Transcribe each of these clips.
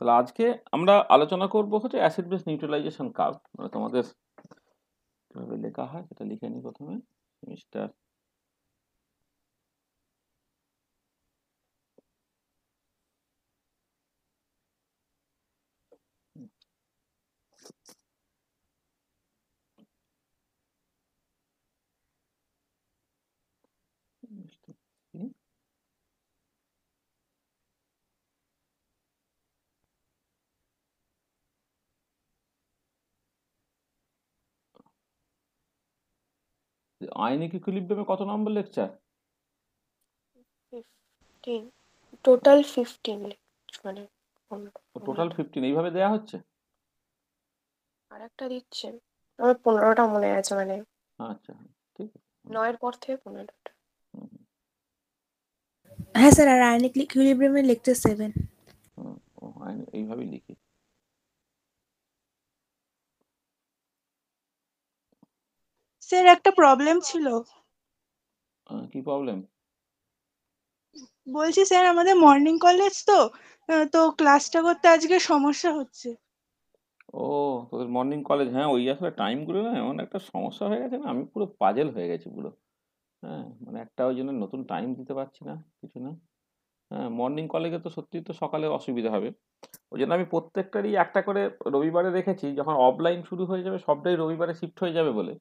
তাহলে আজকে আমরা আলোচনা করব হচ্ছে অ্যাসিড বেস নিউট্রালাইজেশন কার্ভ, মানে তোমাদের কিভাবে লেখা হয় সেটা লিখে নিই প্রথমে। মিস্টার আয়নিক ইকুইলিব্রিয়ামে কত নম্বর লেকচার? 15 টোটাল 15 মানে টোটাল 15 এইভাবে দেয়া হচ্ছে? আর একটা দিচ্ছেন, আমার 15টা মনে আছে, মানে আচ্ছা, ঠিক আছে। 9 পর থেকে 15টা। হুম, হ্যাঁ স্যার, আর আয়নিক ইকুইলিব্রিয়ামের লেকচার 7। হুম, ও এইভাবেই লিখি। স্যার একটা প্রবলেম ছিল। কি প্রবলেম? বলছি স্যার আমাদের মর্নিং কলেজ তো ক্লাসটা করতে আজকে সমস্যা হচ্ছে। ও, তোদের মর্নিং কলেজ, হ্যাঁ ওই আসলে টাইমগুলো না এমন একটা সমস্যা হয়ে গেছে না, আমি পুরো পাজেল হয়ে গেছি পুরো। হ্যাঁ, মানে একটা ওই জন্য নতুন টাইম দিতে পারছি না, কিছু না। হ্যাঁ, মর্নিং কলেজে তো সত্যি তো সকালে অসুবিধা হবে। ওই জন্য আমি প্রত্যেকটারই একটা করে রবিবারে রেখেছি, যখন অফলাইন শুরু হয়ে যাবে সবটাই রবিবারে শিফট হয়ে যাবে বলে।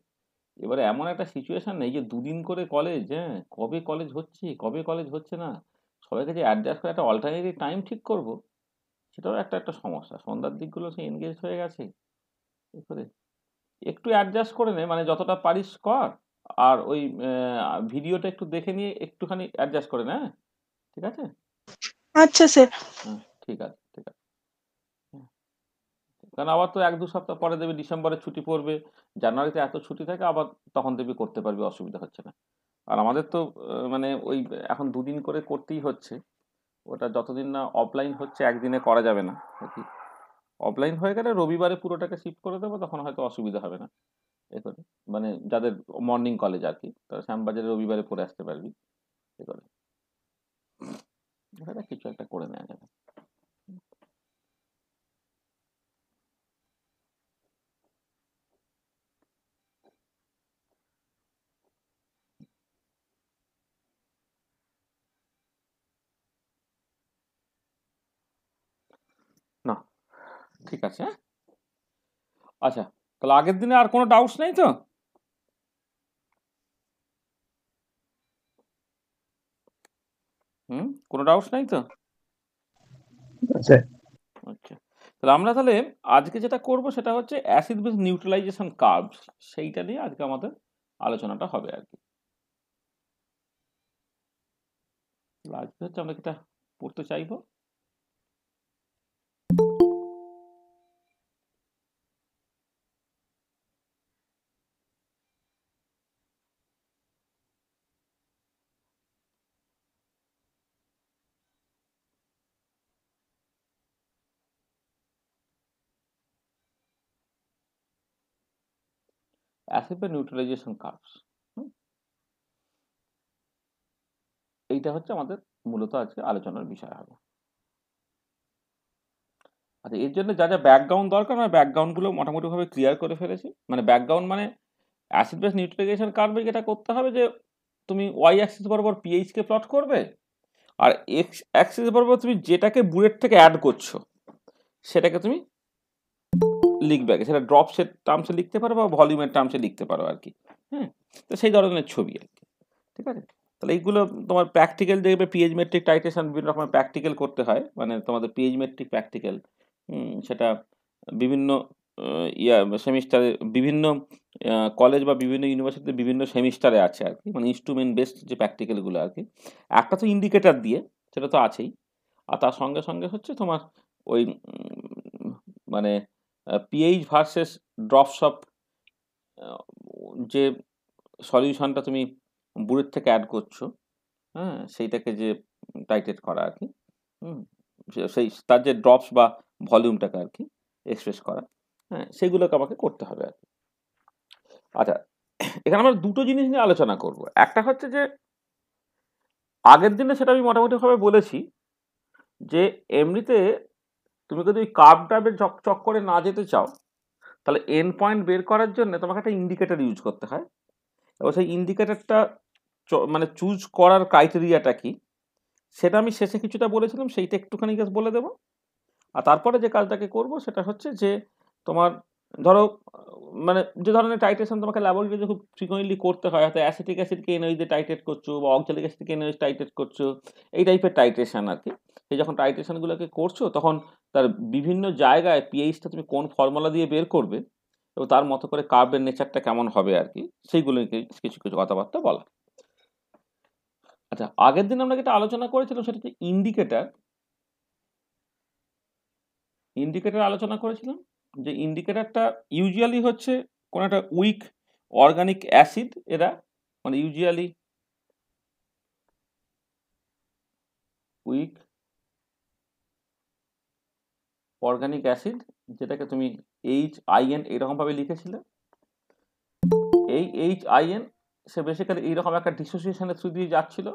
এবারে এমন একটা সিচুয়েশন নেই যে দুদিন করে কলেজ, হ্যাঁ কবে কলেজ হচ্ছে কবে কলেজ হচ্ছে না, সবাইকে যে অ্যাডজাস্ট করে একটা অল্টারনেটিভ টাইম ঠিক করব, সেটাও একটা একটা সমস্যা। সন্ধ্যার দিকগুলো সে এনগেজ হয়ে গেছে এরপরে। একটু অ্যাডজাস্ট করে নে, মানে যতটা পারিস কর। আর ওই ভিডিওটা একটু দেখে নিয়ে একটুখানি অ্যাডজাস্ট করে নে, হ্যাঁ? ঠিক আছে? আচ্ছা স্যার। হ্যাঁ, ঠিক আছে, ঠিক আছে। হ্যাঁ, কারণ আবার তো 1-2 সপ্তাহ পরে দেবে ডিসেম্বরে ছুটি পড়বে, জানুয়ারিতে এত ছুটি থাকে, আবার তখন দেবী করতে পারবি, অসুবিধা হচ্ছে না। আর আমাদের তো মানে ওই এখন দুদিন করে করতেই হচ্ছে। ওটা যতদিন না অফলাইন হচ্ছে একদিনে করা যাবে না আর কি। অফলাইন হয়ে গেলে রবিবারে পুরোটাকে শিফট করে দেবো, তখন হয়তো অসুবিধা হবে না এ করে। মানে যাদের মর্নিং কলেজ আর কি, তারা শ্যামবাজারে রবিবারে পড়ে আসতে পারবি এ করে। এখানে কিছু একটা করে নেওয়া যাবে। না, ঠিক আছে, হ্যাঁ। আচ্ছা, তাহলে আগের দিনে আর কোনো ডাউটস নেই তো? কোনো ডাউটস নেই তো? আচ্ছা, তাহলে আমরা তাহলে আজকে যেটা করব সেটা হচ্ছে অ্যাসিড বেস নিউট্রালাইজেশন কার্ভস, সেইটা নিয়ে আজকে আমাদের আলোচনাটা হবে আর কি। আজকে হচ্ছে আমরা যেটা পড়তে চাইবো, অ্যাসিড বেস নিউট্রালাইজেশন কার্ভস। এইটা হচ্ছে আমাদের মূলত আজকে আলোচনার বিষয় হবে। আচ্ছা, এর জন্য যা যা ব্যাকগ্রাউন্ড দরকার, আমরা ব্যাকগ্রাউন্ডগুলো মোটামুটিভাবে ক্লিয়ার করে ফেলেছি। মানে ব্যাকগ্রাউন্ড মানে অ্যাসিড বেস নিউট্রালাইজেশন কার্ভে যেটা করতে হবে যে তুমি ওয়াই অ্যাক্সিস বরাবর পিএইচ কে প্লট করবে, আর এক্স অ্যাক্সিস বরাবর তুমি যেটাকে বুলেট থেকে অ্যাড করছো সেটাকে তুমি লিখবে আগে। সেটা ড্রপসের টার্মসে লিখতে পারো বা ভলিউমের টার্মসে লিখতে পারো আর কি। হ্যাঁ, তো সেই ধরনের ছবি আর কি। ঠিক আছে? তাহলে এইগুলো তোমার প্র্যাকটিক্যাল দেখবে, পিএইচ মেট্রিক টাইটেশন বিভিন্ন রকমের প্র্যাকটিক্যাল করতে হয়, মানে তোমাদের পিএইচ মেট্রিক প্র্যাকটিক্যাল। সেটা বিভিন্ন সেমিস্টারে, বিভিন্ন কলেজ বা বিভিন্ন ইউনিভার্সিটিতে বিভিন্ন সেমিস্টারে আছে আর কি, মানে ইনস্ট্রুমেন্ট বেসড যে প্র্যাকটিক্যালগুলো আর কি। একটা তো ইন্ডিকেটার দিয়ে, সেটা তো আছেই। আর তার সঙ্গে সঙ্গে হচ্ছে তোমার ওই মানে পিএইচ ভার্সেস ড্রপস অফ যে সলিউশনটা তুমি বুড়ের থেকে অ্যাড করছো, হ্যাঁ সেইটাকে যে টাইটেট করা আর কি। সেই তার যে ড্রপস বা ভলিউমটাকে আর কি এক্সপ্রেস করা, হ্যাঁ সেগুলোকে আমাকে করতে হবে আর কি। আচ্ছা, এখানে আমরা দুটো জিনিস নিয়ে আলোচনা করব। একটা হচ্ছে যে আগের দিনে সেটা আমি মোটামুটিভাবে বলেছি যে এমনিতে তুমি যদি ওই কার্ভ টাইপের চক্করে না যেতে চাও, তাহলে এন্ড পয়েন্ট বের করার জন্য তোমাকে একটা ইন্ডিকেটর ইউজ করতে হয়। এবার সেই ইন্ডিকেটরটা মানে চুজ করার ক্রাইটেরিয়াটা কি সেটা আমি শেষে কিছুটা বলেছিলাম, সেইটা একটুখানি জাস্ট বলে দেবো। আর তারপরে যে কাজটাকে করব সেটা হচ্ছে যে তোমার ধরো মানে যে ধরনের টাইট্রেশন তোমাকে ল্যাবরেটরিতে খুব ফ্রিকোয়েন্টলি করতে হয়, হয়তো অ্যাসিটিক অ্যাসিডকে এনওএইচ দিয়ে টাইট্রেট করছো বা অক্সালিক অ্যাসিডকে এনওএইচ টাইট্রেট করছো, এই টাইপের টাইট্রেশন আর কি। সেই যখন টাইট্রেশনগুলোকে করছো তখন তার বিভিন্ন জায়গায় পিএইচটা তুমি কোন ফর্মুলা দিয়ে বের করবে এবং তার মতো করে কার্বের নেচারটা কেমন হবে আর কি, সেইগুলো কিছু কিছু কথাবার্তা বলা। আচ্ছা, আগের দিন আমরা যেটা আলোচনা করেছিলাম সেটা হচ্ছে ইন্ডিকেটর আলোচনা করেছিলাম। যে ইন্ডিকেটরটা ইউজুয়ালি হচ্ছে কোন একটা উইক অর্গানিক অ্যাসিড, এরা মানে ইউজুয়ালি উইক অর্গানিক অ্যাসিড, যেটাকে তুমি HIN এইরকম ভাবে লিখেছিলে। এই HIN সে বেসিক্যালি এইরকম একটা ডিসোসিয়েশনের থ্রু দিয়ে যাচ্ছিল,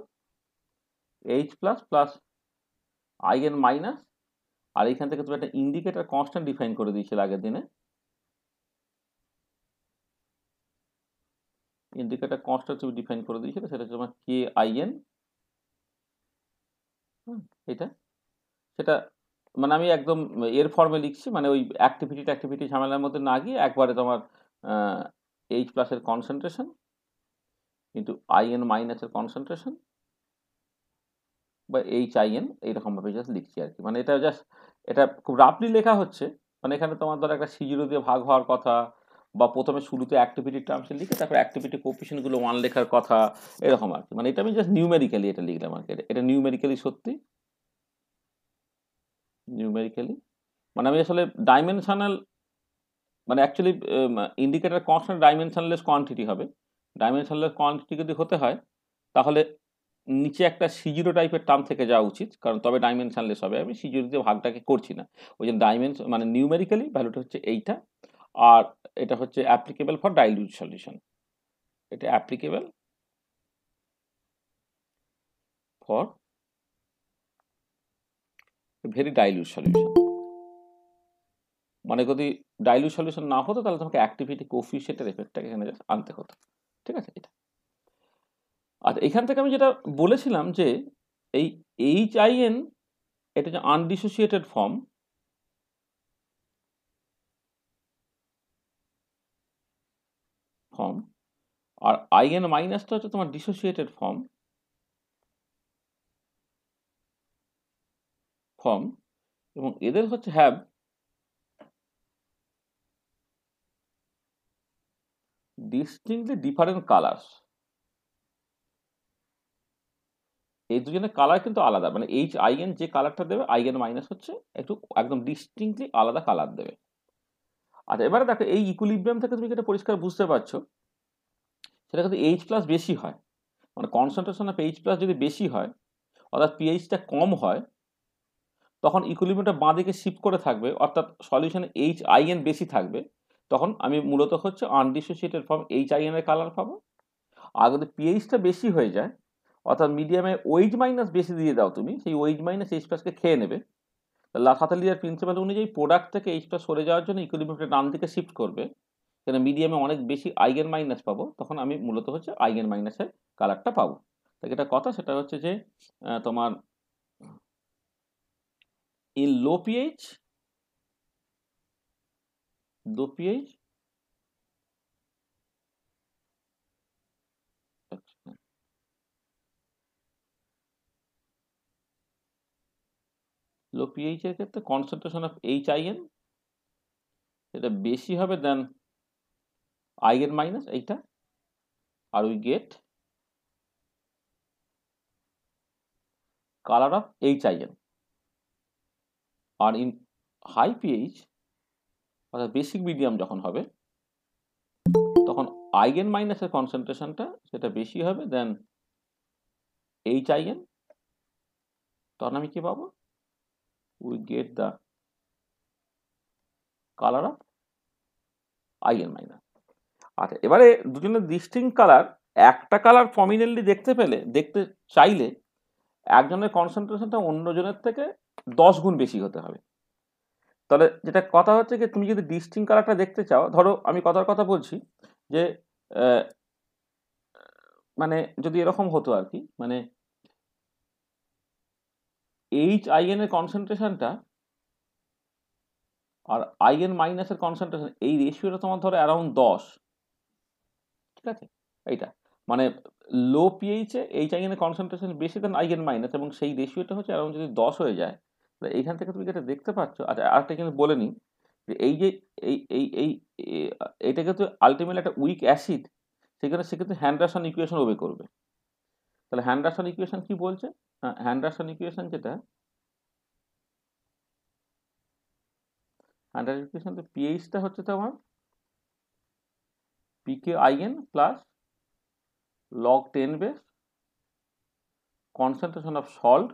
H plus plus IN minus, আর এইখান থেকে তুমি একটা ইন্ডিকেটর কনস্ট্যান্ট ডিফাইন করে দিয়েছিল আগের দিনে। ইন্ডিকেটর কনস্ট্যান্ট তুমি ডিফাইন করে দিয়েছিল, সেটা হচ্ছে তোমার KIN। এটা সেটা মানে আমি একদম এর ফর্মে লিখছি, মানে ওই অ্যাক্টিভিটি ঝামেলার মধ্যে না গিয়ে একবারে তোমার H প্লাসের কনসেন্ট্রেশন কিন্তু IN মাইনাসের কনসেন্ট্রেশন বা HIN এইরকম ভাবে জাস্ট লিখছি আর কি। মানে এটা জাস্ট এটা খুব রাফলি লেখা হচ্ছে, মানে এখানে তোমার ধর একটা C0 দিয়ে ভাগ হওয়ার কথা, বা প্রথমে শুরুতে অ্যাক্টিভিটি টার্মসে লিখে তারপর অ্যাক্টিভিটি কোএফিসিয়েন্টগুলো 1 লেখার কথা, এরকম আর কি। মানে এটা আমি জাস্ট নিউমেরিক্যালি এটা লিখলাম আর কি। এটা নিউমেরিক্যালি সত্যি, নিউমেরিক্যালি মানে আমি আসলে ডাইমেনশনাল, মানে actually indicator constant dimensionless quantity হবে। ডাইমেনশনলেস কোয়ান্টিটি যদি হতে হয় তাহলে নিচে একটা C0 টাইপের টার্ম থেকে যাওয়া উচিত, কারণ তবে ডাইমেনশনলেস হবে। আমি C0 দিয়ে ভাগটাকে করছি না, ওই জন্য ডাইমেনশন মানে নিউমেরিক্যালি ভ্যালুটা হচ্ছে এইটা। আর এটা হচ্ছে অ্যাপ্লিকেবল ফর ডাইলিউট সলিউশন, এটা applicable for very dilute solution. মানে যদি ডাইলিউট সলিউশন না হতো তাহলে তোমাকে অ্যাক্টিভিটি কোএফিসিয়েন্টের এফেক্টটাকে এখানে জাস্ট আনতে হতো, ঠিক আছে এটা। আচ্ছা, এখান থেকে আমি যেটা বলেছিলাম যে এই HIN এটা যে আনডিসোসিয়েটেড ফর্ম, আর IN মাইনাসটা হচ্ছে তোমার ডিসোসিয়েটেড ফর্ম, এবং এদের হচ্ছে হ্যাভ ডিস্টিংক্টলি ডিফারেন্ট কালার্স। এই দুজনের কালার কিন্তু আলাদা, মানে HIN যে কালারটা দেবে IN মাইনাস হচ্ছে একটু একদম ডিস্টিংক্টলি আলাদা কালার দেবে। আচ্ছা, এবারে দেখো এই ইকুইলিব্রিয়াম থেকে তুমি যেটা পরিষ্কার বুঝতে পারছো সেটা কিন্তু H প্লাস বেশি হয়, মানে কনসেন্ট্রেশন অফ H প্লাস যদি বেশি হয় অর্থাৎ পিএইচটা কম হয়, তখন ইকুইলিব্রিয়ামটা বাঁ দিকে শিফট করে থাকবে, অর্থাৎ সলিউশনে HIN বেশি থাকবে। তখন আমি মূলত হচ্ছে আনডিসোসিয়েটেড ফর্ম HIN এর কালার পাবো। আর যদি পিএইচটা বেশি হয়ে যায় অর্থাৎ মিডিয়ামে OH মাইনাস বেশি দিয়ে দাও তুমি, সেই OH মাইনাস H প্লাসকে খেয়ে নেবে। লাথালিয়ার প্রিন্সিপাল অনুযায়ী প্রোডাক্ট থেকে H প্লাস সরে যাওয়ার জন্য ইকুইলিব্রিয়ামটা ডান দিকে শিফট করবে, কেন মিডিয়ামে অনেক বেশি IN মাইনাস পাবো, তখন আমি মূলত হচ্ছে IN মাইনাসের কালারটা পাবো। তাই এটা কথা সেটা হচ্ছে যে তোমার in low pH low pH এর ক্ষেত্রে কনসেন্ট্রেশন অফ HIN এটা বেশি হবে দেন IN মাইনাস এইটা, আর we get colour of HIN। আর ইন হাই পিএইচ অর্থাৎ বেসিক মিডিয়াম যখন হবে তখন IN মাইনাসের কনসেন্ট্রেশনটা সেটা বেশি হবে দেন HIN, তখন আমি কি পাবো, we get the colour of IN minus. আচ্ছা, এবারে দুজনের ডিস্টিংক্ট কালার, একটা কালার প্রমিনেন্টলি দেখতে চাইলে একজনের কনসেন্ট্রেশনটা অন্যজনের থেকে 10 গুণ বেশি হতে হবে। তাহলে যেটা কথা হচ্ছে কি, তুমি যদি ডিস্টিং কালারটা দেখতে চাও, ধরো আমি কথার কথা বলছি যে মানে যদি এরকম হতো আর কি, মানে HIN এর কনসেন্ট্রেশনটা আর IN মাইনাসের কনসেন্ট্রেশন, এই রেশিওটা তোমার ধরো অ্যারাউন্ড 10, ঠিক আছে? এইটা মানে লো পিএইচে HIN এর কনসেন্ট্রেশন বেশি দেন IN মাইনাস, এবং সেই রেশিওটা হচ্ছে অ্যারাউন্ড যদি 10 হয়ে যায়, তাহলে এইখান থেকে তুমি যেটা দেখতে পাচ্ছ। আচ্ছা, আরেকটা কিন্তু বলে নিই যে এই যে এই এই এই এটা কিন্তু আলটিমেটলি একটা উইক অ্যাসিড, সেখানে সে কিন্তু হ্যান্ডারসন ইকুয়েশন ওবে করবে। তাহলে হ্যান্ডারসন ইকুয়েশন কি বলছে? হ্যান্ডারসন ইকুয়েশন যেটা, হ্যান্ডারসন ইকুয়েশন তো পিএইচটা হচ্ছে তোমার pKIN plus log 10 base concentration of salt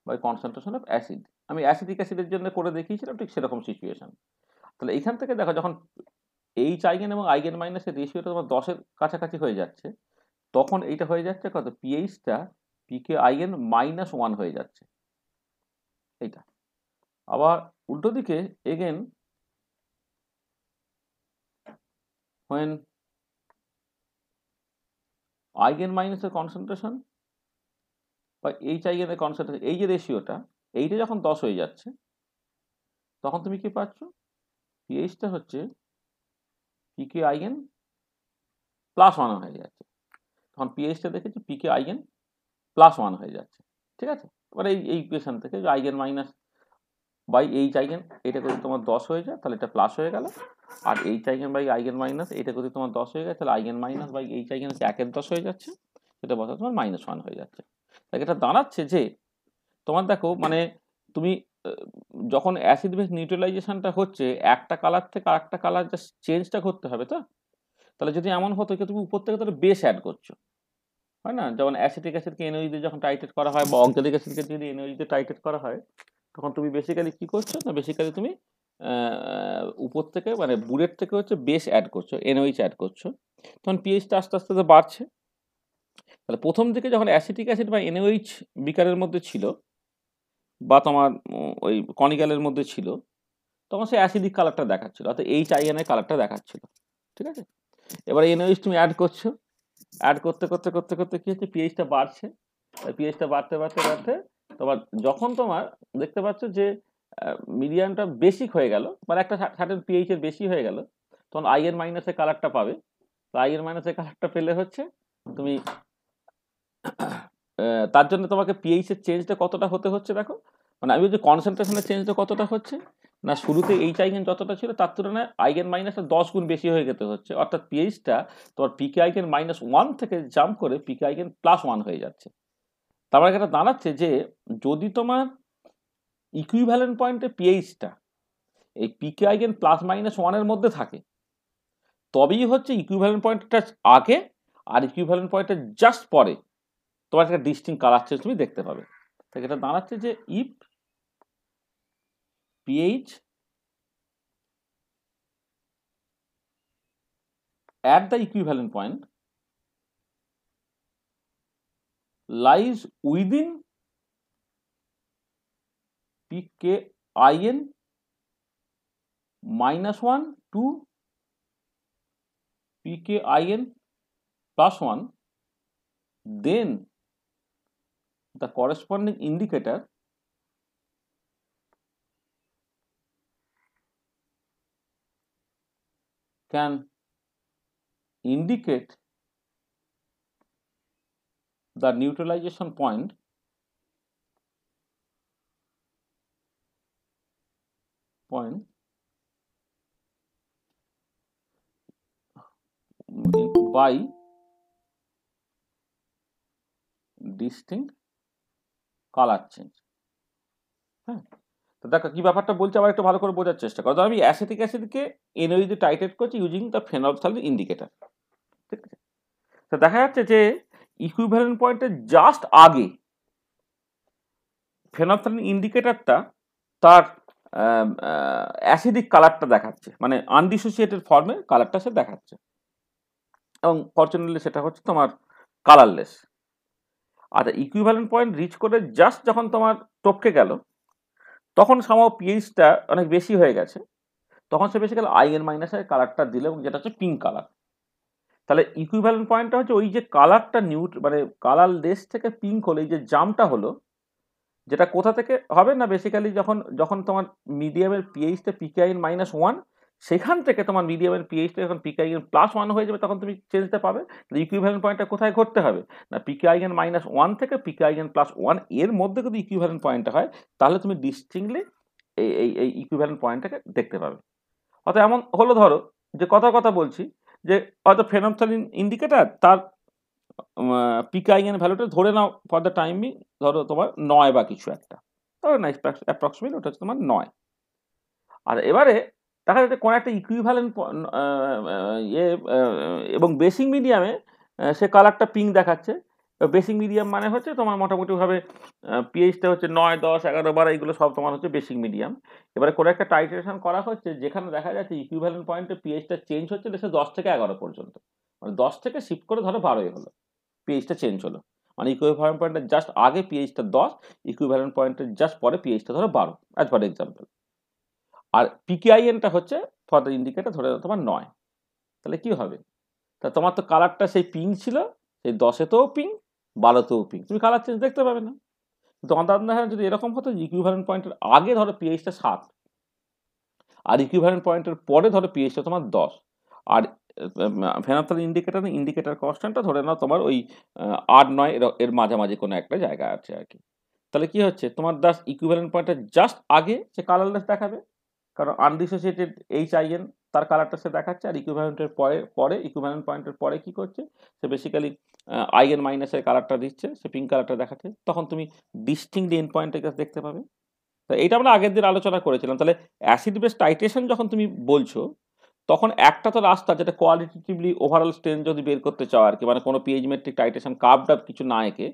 by concentration of acid. আমি অ্যাসিডিক অ্যাসিডের জন্য করে দেখিয়েছিলাম ঠিক সেরকম সিচুয়েশন। তাহলে এখান থেকে দেখো, যখন HIN এবং IN মাইনাসের রেশিওটা তোমার 10-এর কাছাকাছি হয়ে যাচ্ছে, তখন এইটা হয়ে যাচ্ছে কত, পিএইচটা pKIN -1 হয়ে যাচ্ছে এইটা। আবার উল্টো দিকে এগেন when IN মাইনাসের কনসেন্ট্রেশন বা HIN এর কনসেন্ট্রেশন, এই যে রেশিওটা, এইটা যখন 10 হয়ে যাচ্ছে, তখন তুমি কি পাচ্ছ, পিএইচটা হচ্ছে pKIN +1 হয়ে যাচ্ছে। তখন পিএইচটা দেখেছি pKIN +1 হয়ে যাচ্ছে, ঠিক আছে? এবার এই ইকুয়েশন থেকে যে IN মাইনাস বাই HIN এটা যদি তোমার 10 হয়ে যায়, তাহলে এটা প্লাস হয়ে গেল, আর HIN বাই IN মাইনাস এটা যদি তোমার 10 হয়ে যায়, তাহলে IN মাইনাস বাই HIN হচ্ছে 1/10 হয়ে যাচ্ছে, সেটা বসা তোমার -1 হয়ে যাচ্ছে। তাই এটা দাঁড়াচ্ছে যে তোমার দেখো, মানে তুমি যখন অ্যাসিড বেস নিউট্রালাইজেশনটা হচ্ছে, একটা কালার থেকে আরেকটা কালার জাস্ট চেঞ্জটা করতে হবে। তো তাহলে যদি এমন হতো যে তুমি উপর থেকে তাহলে বেস অ্যাড করছো, হয় না? যেমন অ্যাসিটিক অ্যাসিডকে NaOH দিয়ে যখন টাইট্রেট করা হয়, বা অক্সালিক অ্যাসিডকে যদি NaOH দিয়ে টাইট্রেট করা হয়, তখন তুমি বেসিক্যালি কি করছো না, বেসিক্যালি তুমি উপর থেকে মানে বুড়ের থেকে হচ্ছে বেস অ্যাড করছো, NaOH অ্যাড করছো, তখন পিএইচটা আস্তে আস্তে বাড়ছে। তাহলে প্রথম দিকে যখন অ্যাসিটিক অ্যাসিড বা NaOH বিকারের মধ্যে ছিল, বা তোমার ওই কনিক্যালের মধ্যে ছিল, তখন সে অ্যাসিডিক কালারটা দেখাচ্ছিল, অর্থাৎ HIN এর কালারটা দেখাচ্ছিল, ঠিক আছে? এবার NaOH তুমি অ্যাড করছো, অ্যাড করতে করতে করতে করতে কি হচ্ছে, পিএইচটা বাড়ছে। পিএইচটা বাড়তে বাড়তে বাড়তে তোমার যখন তোমার দেখতে পাচ্ছ যে মিডিয়ামটা বেসিক হয়ে গেল, মানে একটা সার্টেন পিএইচ এর বেশি হয়ে গেল, তখন IN মাইনাসের কালারটা পাবে। তো IN মাইনাসের কালারটা পেলে হচ্ছে তুমি তার জন্য তোমাকে পিএইচ এর চেঞ্জটা কতটা হতে হচ্ছে দেখো, মানে আমি বলছি কনসেন্ট্রেশনের চেঞ্জটা কতটা হচ্ছে না, শুরুতে HIN যতটা ছিল তার তুলনায় IN মাইনাসের 10 গুণ বেশি হয়ে যেতে হচ্ছে, অর্থাৎ পিএইচটা তোমার pKIN -1 থেকে জাম্প করে pKIN +1 হয়ে যাচ্ছে। তার মানে এটা দাঁড়াচ্ছে যে যদি তোমার ইকুইভ্যালেন্ট পয়েন্টে পিএইচটা এই pKIN +-1 এর মধ্যে থাকে, তবেই হচ্ছে ইকুইভ্যালেন্ট পয়েন্টটা আগে আর ইকুইভ্যালেন্ট পয়েন্টের জাস্ট পরে তোমার একটা ডিস্টিংক্ট কালার চেঞ্জ তুমি দেখতে পাবে। তাই এটা দাঁড়াচ্ছে যে if pH at the equivalent point lies within pKIN -1 to pKIN +1, then the corresponding indicator can indicate the neutralization point by distinct color change। হ্যাঁ, তো দেখো কি ব্যাপারটা বলছে, আবার একটু ভালো করে বোঝার চেষ্টা করো। আমি অ্যাসিটিক অ্যাসিডকে NaOH দিয়ে টাইট্রেট করছি ইউজিং দ্য ফেনলফথ্যালিন ইন্ডিকেটর, ঠিক আছে? তো দেখা যাচ্ছে যে ইকুইভ্যালেন্ট পয়েন্টের জাস্ট আগে ফেনলফথ্যালিন ইন্ডিকেটরটা তার অ্যাসিডিক কালারটা দেখাচ্ছে, মানে আনডিসোসিয়েটেড ফর্মে কালারটা সে দেখাচ্ছে, এবং ফরচুনেটলি সেটা হচ্ছে তোমার কালারলেস। আর ইকুইভ্যালেন্ট পয়েন্ট রিচ করে জাস্ট যখন তোমার টপকে গেল, তখন সামাও পিএইচটা অনেক বেশি হয়ে গেছে, তখন সে বেসিক্যালি আইএন মাইনাসের কালারটা দিলে, এবং যেটা হচ্ছে পিঙ্ক কালার। তাহলে ইকুইভ্যালেন্ট পয়েন্টটা হচ্ছে ওই যে কালারটা মানে কালার লেস থেকে পিঙ্ক হলে এই যে জাম্পটা হলো, যেটা কোথা থেকে হবে না, বেসিক্যালি যখন যখন তোমার মিডিয়ামের পিএইচটা পিকেআইএন -1, সেখান থেকে তোমার মিডিয়ামের পিএইচটা যখন পিকেআইএন +1 হয়ে যাবে, তখন তুমি চেঞ্জটা পাবে। ইকুইভ্যালেন্ট পয়েন্টটা কোথায় ঘটতে হবে না, পিকেআইএন -1 থেকে পিকেআইএন +1 এর মধ্যে যদি ইকুইভ্যালেন্ট পয়েন্টটা হয়, তাহলে তুমি ডিস্টিংক্টলি এই ইকুইভ্যালেন্ট পয়েন্টটাকে দেখতে পাবে। অর্থাৎ এমন হলো, ধরো যে কথা বলছি যে হয়তো ফেনপথ্যালিন ইন্ডিকেটার তার পিকেআইএন ভ্যালুটা ধরে নাও ফর দ্য টাইম বিং, ধরো তোমার 9 বা কিছু একটা, ধরো না অ্যাপ্রক্সিমেটলি ওটা হচ্ছে তোমার 9। আর এবারে দেখা যাচ্ছে কোনো একটা ইকুইভ্যালেন্ট এবং বেসিক মিডিয়ামে সে কালারটা পিঙ্ক দেখাচ্ছে। বেসিক মিডিয়াম মানে হচ্ছে তোমার মোটামুটিভাবে পিএইচটা হচ্ছে 9, 10, 11, 12, এইগুলো সব তোমার হচ্ছে বেসিক মিডিয়াম। এবারে কোনো একটা টাইট্রেশন করা হচ্ছে যেখানে দেখা যাচ্ছে ইকুইভ্যালেন্ট পয়েন্টে পিএইচটা চেঞ্জ হচ্ছে 10 থেকে 11 পর্যন্ত, মানে 10 থেকে শিফট করে ধরো 12 হলো, পিএইচটা চেঞ্জ হলো, মানে ইকুইভ্যালেন্ট পয়েন্টের জাস্ট আগে পিএইচটা 10, ইকুইভ্যালেন্ট পয়েন্টের জাস্ট পরে পিএইচটা ধরো 12, অ্যাজ ফর এক্সাম্পল। আর পিকেআইএনটা হচ্ছে ফর দ্য ইন্ডিকেটর ধরে তোমার 9। তাহলে কি হবে, তা তোমার তো কালারটা সেই পিঙ্ক ছিল, সেই 10-তেও পিঙ্ক, 12-তেও পিঙ্ক, তুমি কালার চেঞ্জ দেখতে পাবে না। কিন্তু অন্যান্য যদি এরকম হতো ইকুইভ্যালেন্ট পয়েন্টের আগে ধরো পিএইচটা 7, আর ইকুইভ্যালেন্ট পয়েন্টের পরে ধরো পিএইচটা তোমার 10, আর ফেনপথ্যালিন ইন্ডিকেটর কনস্ট্যান্টটা ধরে নাও তোমার ওই 8, 9 এর মাঝামাঝি কোনো একটা জায়গা আছে আর কি। তাহলে কি হচ্ছে, তোমার ইকুইভ্যালেন্ট পয়েন্টের জাস্ট আগে সে কালারলেস দেখাবে, কারণ আনডিসোসিয়েটেড HIN তার কালারটা সে দেখাচ্ছে, আর ইকুইভ্যালেন্টের পরে ইকুইভ্যালেন্ট পয়েন্টের পরে কি করছে, সে বেসিক্যালি আইএন মাইনাসের কালারটা দিচ্ছে, সে পিঙ্ক কালারটা দেখাচ্ছে, তখন তুমি ডিস্টিংক্টলি এন্ড পয়েন্টের কাছে দেখতে পাবে। তো এইটা আমরা আগের দিন আলোচনা করেছিলাম। তাহলে অ্যাসিড বেস টাইট্রেশন যখন তুমি বলছো, তখন একটা তো রাস্তা, যেটা কোয়ালিটেটিভলি ওভারঅল স্ট্রেন যদি বের করতে চাও আর কি, মানে কোনো pH metric titration curved up কিছু না এঁকে,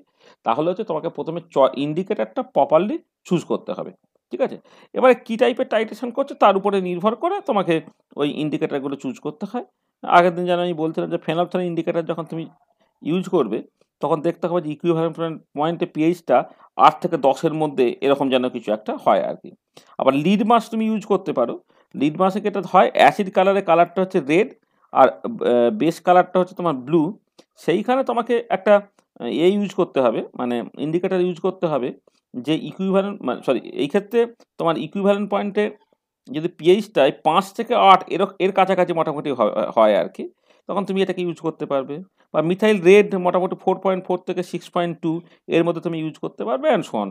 তাহলে হচ্ছে তোমাকে প্রথমে ইন্ডিকেটরটা প্রপারলি চুজ করতে হবে, ঠিক আছে। এবারে কী টাইপের টাইট্রেশন করছো তার উপরে নির্ভর করে তোমাকে ওই ইন্ডিকেটরগুলো চুজ করতে হয়। আগের দিন যেন আমি বলছিলাম যে ফেনপথ্যালিন ইন্ডিকেটর যখন তুমি ইউজ করবে, তখন দেখতে হবে যে ইকুইভ্যালেন্ট পয়েন্টে পিএইচটা 8 থেকে 10-এর মধ্যে এরকম যেন কিছু একটা হয় আর কি। আবার লিড মাস তুমি ইউজ করতে পারো। লিড মাসে যেটা হয়, অ্যাসিড কালারের কালারটা হচ্ছে রেড, আর বেস কালারটা হচ্ছে তোমার ব্লু। সেইখানে তোমাকে একটা ইউজ করতে হবে, মানে ইন্ডিকেটর ইউজ করতে হবে, যে ইকুইভ্যালেন্ট এই ক্ষেত্রে তোমার ইকুইভ্যালেন্ট পয়েন্টে যদি পিএইচটায় 5 থেকে 8 এর কাছাকাছি মোটামুটি হয় আর কি, তখন তুমি এটাকে ইউজ করতে পারবে। বা মিথাইল রেড মোটামুটি 4.4 থেকে 6.2 এর মধ্যে তুমি ইউজ করতে পারবে, অ্যান্ড সো অন।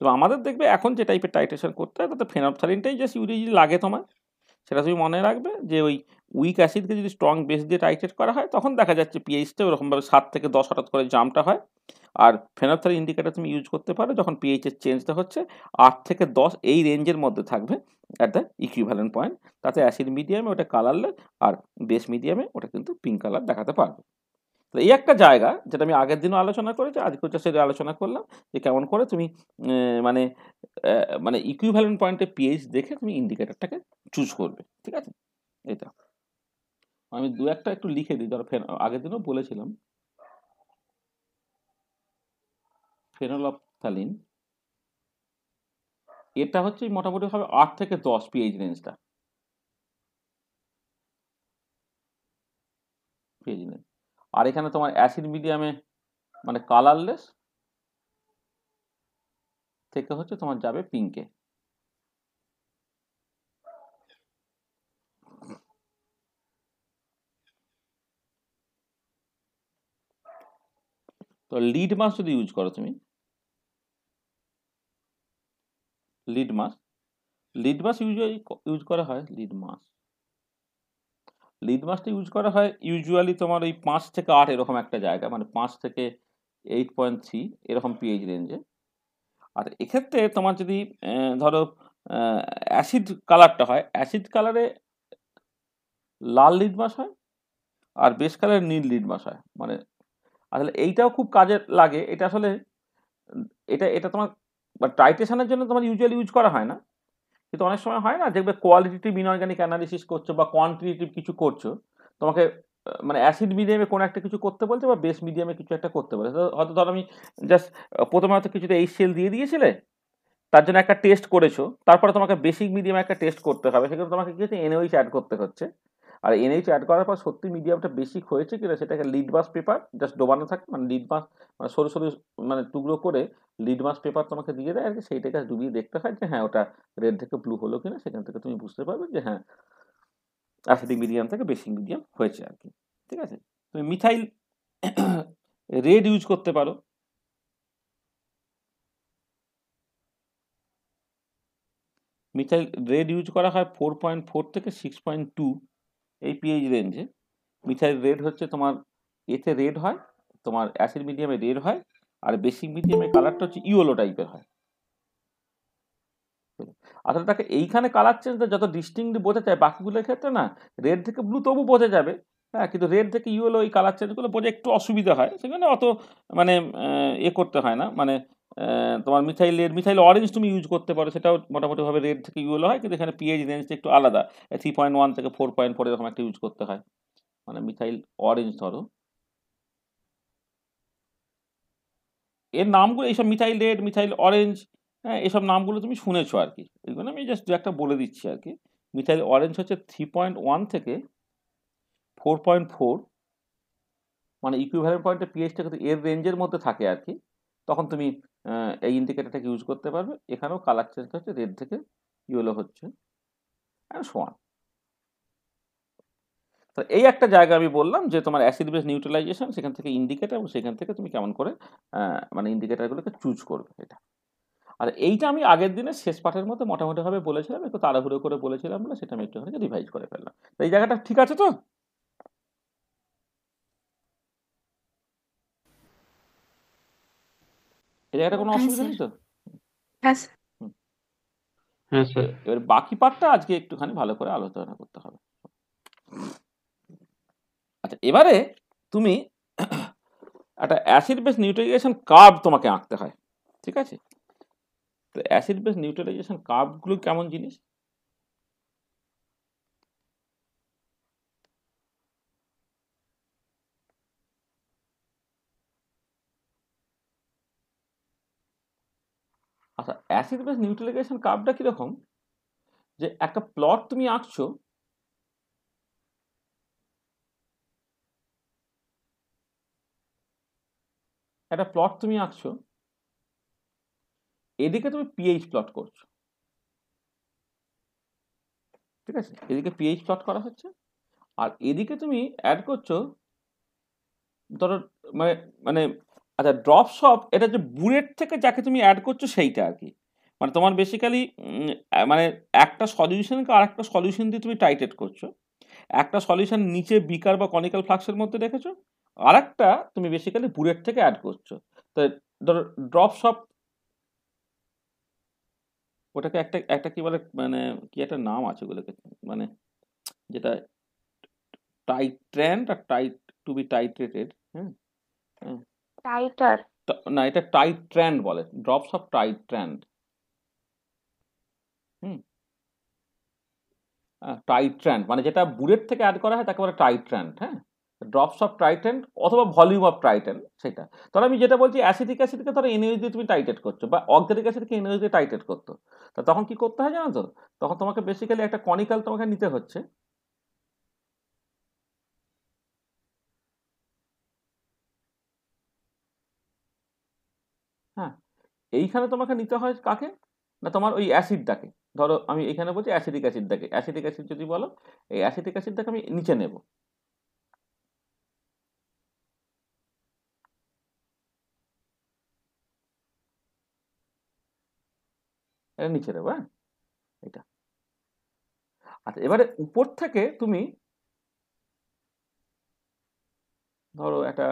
তো আমাদের দেখবে এখন যে টাইপের টাইট্রেশন করতে হয়, তাতে ফেনপথ্যালিনটাই জাস্ট ইউজুয়ালি লাগে তোমার। সেটা তুমি মনে রাখবে যে ওই উইক অ্যাসিডকে যদি স্ট্রং বেস দিয়ে টাইট্রেট করা হয়, তখন দেখা যাচ্ছে পিএইচটা ওরকমভাবে 7 থেকে 10 হঠাৎ করে জাম্পটা হয়। আর ফেনপথ্যালিন ইন্ডিকেটর তুমি ইউজ করতে পারো যখন পিএইচের চেঞ্জটা হচ্ছে 8 থেকে 10 এই রেঞ্জের মধ্যে থাকবে অ্যাট দ্য ইকুইভ্যালেন্ট পয়েন্ট, তাতে অ্যাসিড মিডিয়ামে ওটা কালারলেস, আর বেস মিডিয়ামে ওটা কিন্তু পিঙ্ক কালার দেখাতে পারবে। তো এই একটা জায়গা যেটা আমি আগের দিনও আলোচনা করেছি, আজকে সেটা আলোচনা করলাম যে কেমন করে তুমি মানে মানে ইকুইভ্যালেন্ট পয়েন্টে পিএইচ দেখে তুমি ইন্ডিকেটরটাকে চুজ করবে, ঠিক আছে। এটা আমি দু একটা একটু লিখে দিই, ধরো আগের দিনও বলেছিলাম ফেনলফথ্যালিন, এটা হচ্ছে মোটামুটি হবে 8 থেকে 10 পিএইচ রেঞ্জটা, পিএইচ রেঞ্জ। আর এখানে তোমার অ্যাসিড মিডিয়ামে মানে কালারলেস থেকে হচ্ছে তোমার যাবে পিঙ্কে। তো লিড মাস যদি ইউজ করো তুমি, লিড মাস ইউজ করা হয়, লিড মাসটা ইউজ করা হয় ইউজুয়ালি তোমার ওই 5 থেকে 8 এরকম একটা জায়গা, মানে 5 থেকে 8.3 এরকম পিএইচ রেঞ্জে। আর এক্ষেত্রে তোমার যদি ধরো অ্যাসিড কালারটা হয়, অ্যাসিড কালারে লাল লিড মাস হয়, আর বেস কালারে নীল লিড মাস হয়। মানে আসলে এইটাও খুব কাজে লাগে। এটা আসলে এটা তোমার টাইট্রেশনের জন্য তোমার ইউজুয়ালি ইউজ করা হয় না, কিন্তু অনেক সময় হয় না, দেখবে কোয়ালিটেটিভ ইনঅর্গানিক অ্যানালিসিস করছো বা কোয়ান্টিটেটিভ কিছু করছো, তোমাকে মানে অ্যাসিড মিডিয়ামে কোনো একটা কিছু করতে বলছে বা বেস মিডিয়ামে কিছু একটা করতে বলে। হয়তো ধরো আমি জাস্ট প্রথমে হয়তো কিছুটা HCl দিয়ে দিয়েছিলে, তার জন্য একটা টেস্ট করেছো, তারপরে তোমাকে বেসিক মিডিয়ামে একটা টেস্ট করতে হবে, সেখানে তোমাকে কি হচ্ছে এনএইচ অ্যাড করতে হচ্ছে। আর এনএইচ অ্যাড করার পর সত্যি মিডিয়ামটা বেসিক হয়েছে কিনা সেটাকে লিটমাস পেপার জাস্ট ডোবানো থাকে, মানে লিটমাস মানে সরু সরু মানে টুকরো করে লিটমাস পেপার তোমাকে দিয়ে দেয় আর কি, সেইটাকে ডুবিয়ে দেখতে হয় যে হ্যাঁ ওটা রেড থেকে ব্লু হলো কিনা, সেখান থেকে তুমি বুঝতে পারবে যে হ্যাঁ অ্যাসিডিক মিডিয়াম থেকে বেসিক মিডিয়াম হয়েছে আর কি। ঠিক আছে, তুমি মিথাইল রেড ইউজ করতে পারো। মিথাইল রেড ইউজ করা হয় 4.4 থেকে 6.2 এই পিএইচ রেঞ্জে। মিথাইল রেড হচ্ছে তোমার এতে রেড হয়, তোমার অ্যাসিড মিডিয়ামে রেড হয়, আর বেসিক মিডিয়ামে কালারটা হচ্ছে ইয়েলো টাইপের হয়। আসলে তাকে এইখানে কালার চেঞ্জটা যত ডিস্টিংক্টলি বোঝা যায়, বাকিগুলোর ক্ষেত্রে না রেড থেকে ব্লু তবু বোঝা যাবে, হ্যাঁ, কিন্তু রেড থেকে ইয়েলো এই কালার চেঞ্জগুলো বোঝা একটু অসুবিধা হয়, সেখানে অত মানে এ করতে হয় না। মানে তোমার মিথাইল অরেঞ্জ তুমি ইউজ করতে পারো, সেটাও মোটামুটিভাবে রেড থেকে ইয়েলো হয়, কিন্তু এখানে পিএইচ রেঞ্জটা একটু আলাদা, 3.1 থেকে 4.4 এরকম একটা ইউজ করতে হয়, মানে মিথাইল অরেঞ্জ ধরো। এর নামগুলো এইসব মিথাইল রেড, মিথাইল অরেঞ্জ, হ্যাঁ, এসব নামগুলো তুমি শুনেছো আর কি, এগুলো আমি জাস্ট দু একটা বলে দিচ্ছি আর কি। মিথাইল অরেঞ্জ হচ্ছে 3.1 থেকে 4.4, মানে ইকুইভ্যালেন্ট পয়েন্টের পিএইচটা কিন্তু এর রেঞ্জের মধ্যে থাকে আর কি, তখন তুমি এই ইন্ডিকেটরটাকে ইউজ করতে পারবে। এখানেও কালার চেঞ্জ হচ্ছে, রেড থেকে ইয়েলো হচ্ছে, আর সমান। তো এই একটা জায়গা আমি বললাম যে তোমার অ্যাসিড বেস নিউট্রালাইজেশন, সেখান থেকে ইন্ডিকেটর, এবং সেখান থেকে তুমি কেমন করে মানে ইন্ডিকেটরগুলোকে চুজ করবে এটা। আর এইটা আমি আগের দিনের শেষ পাঠের মধ্যে মোটামুটিভাবে বলেছিলাম, একটু তাড়াহুড়ো করে বলেছিলাম বলে সেটা আমি একটুখানি রিভাইজ করে ফেললাম। তো এই জায়গাটা ঠিক আছে তো? এই জায়গাটা কোনো হ্যাঁ অসুবিধা স্যার। নেই তো? হ্যাঁ স্যার। হুম। হ্যাঁ স্যার। এবার বাকি পার্টটা আজকে একটুখানি ভালো করে আলোচনা করতে হবে। আচ্ছা, এবারে তুমি একটা অ্যাসিড বেস নিউট্রালাইজেশন কার্ভ তোমাকে আঁকতে হয়, ঠিক আছে? তো অ্যাসিড বেস নিউট্রালাইজেশন কার্ভগুলো কেমন জিনিস? আচ্ছা, অ্যাসিড বেস নিউট্রালাইজেশন কার্ভটা কিরকম, যে একটা প্লট তুমি আঁকছো, একটা প্লট তুমি আঁকছো, এদিকে তুমি পিএইচ প্লট করছো, ঠিক আছে, এদিকে পিএইচ প্লট করা হচ্ছে, আর এদিকে তুমি অ্যাড করছো ধরো মানে মানে আচ্ছা ড্রপস অফ, এটা যে বুলেট থেকে যাকে তুমি অ্যাড করছো সেইটা আর কি, মানে তোমার বেসিক্যালি মানে একটা সলিউশনকে আর একটা সলিউশন দিয়ে তুমি টাইটেট করছো, একটা সলিউশন নিচে বিকার বা কনিক্যাল ফ্লাক্সের মধ্যে রেখেছো, আর একটা তুমি বেসিক্যালি বুলেট থেকে অ্যাড করছো। তো ধরো ড্রপস অফ, ওটাকে একটা একটা কি বলে, মানে কি একটা নাম আছে ওগুলোকে, মানে যেটা টাইট্র্যান্ড আর টাইট টু বি টাইট্রেটেড, হ্যাঁ, হ্যাঁ, টাইটার। না এটা টাইট্র্যান্ড বলে, ড্রপস অফ টাইট্র্যান্ড। হুম, টাইট্র্যান্ড মানে যেটা বুলেট থেকে অ্যাড করা হয় তাকে বলে টাইট্র্যান্ড, হ্যাঁ, ড্রপস অফ টাইট্র্যান্ড অথবা ভলিউম অফ টাইট্র্যান্ড সেটা। তাহলে আমি যেটা বলছি অ্যাসিটিক অ্যাসিডকে ধরো এনএইচ দিয়ে তুমি টাইটেট করছো, বা অক্সালিক অ্যাসিডকে এনএইচ দিয়ে টাইটেট করতো, তা তখন কি করতে হয় জানো তো, তখন তোমাকে বেসিক্যালি একটা কনিক্যাল তোমাকে নিতে হচ্ছে, হ্যাঁ, এইখানে তোমাকে নিতে হয় কাকে, না তোমার ওই অ্যাসিডটাকে, ধরো আমি এখানে বলছি অ্যাসিডিক অ্যাসিডটাকে, অ্যাসিডিক অ্যাসিড যদি বলো, এই অ্যাসিডিক অ্যাসিডটাকে আমি নিচে নেব, এটা নিচে নেবো, হ্যাঁ, এটা। আচ্ছা, এবারে উপর থেকে তুমি ধরো একটা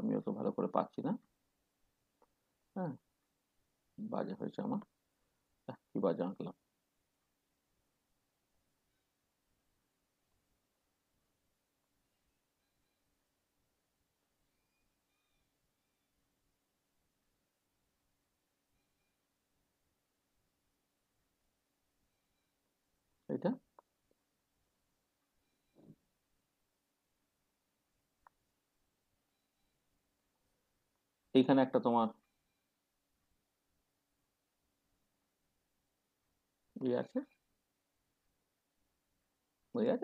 আমি অত ভালো করে পাচ্ছি না, হ্যাঁ, বাজে হয়েছে আমার, কি বাজে আঁকলাম, এটা এইখানে একটা তোমার আছে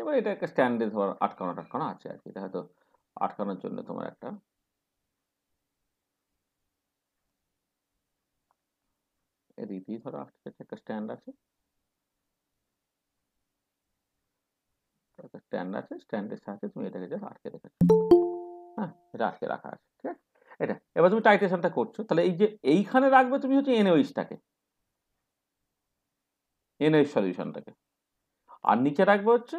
এবার এটা একটা স্ট্যান্ডে ধর আটকানো আছে আর কি, এটা হয়তো আটকানোর জন্য তোমার একটা এদিক দিয়ে ধরো একটা স্ট্যান্ড আছে, স্ট্যান্ডের সাথে তুমি এটাকে জাস্ট আটকে রেখেছো। হ্যাঁ, এটা আটকে রাখা আছে, ঠিক আছে। এটা এবার তুমি টাইট্রেশনটা করছো, তাহলে এই যে এইখানে রাখবে তুমি হচ্ছে এনওইচটাকে, এনওইচ সলিউশনটাকে, আর নিচে রাখবে হচ্ছে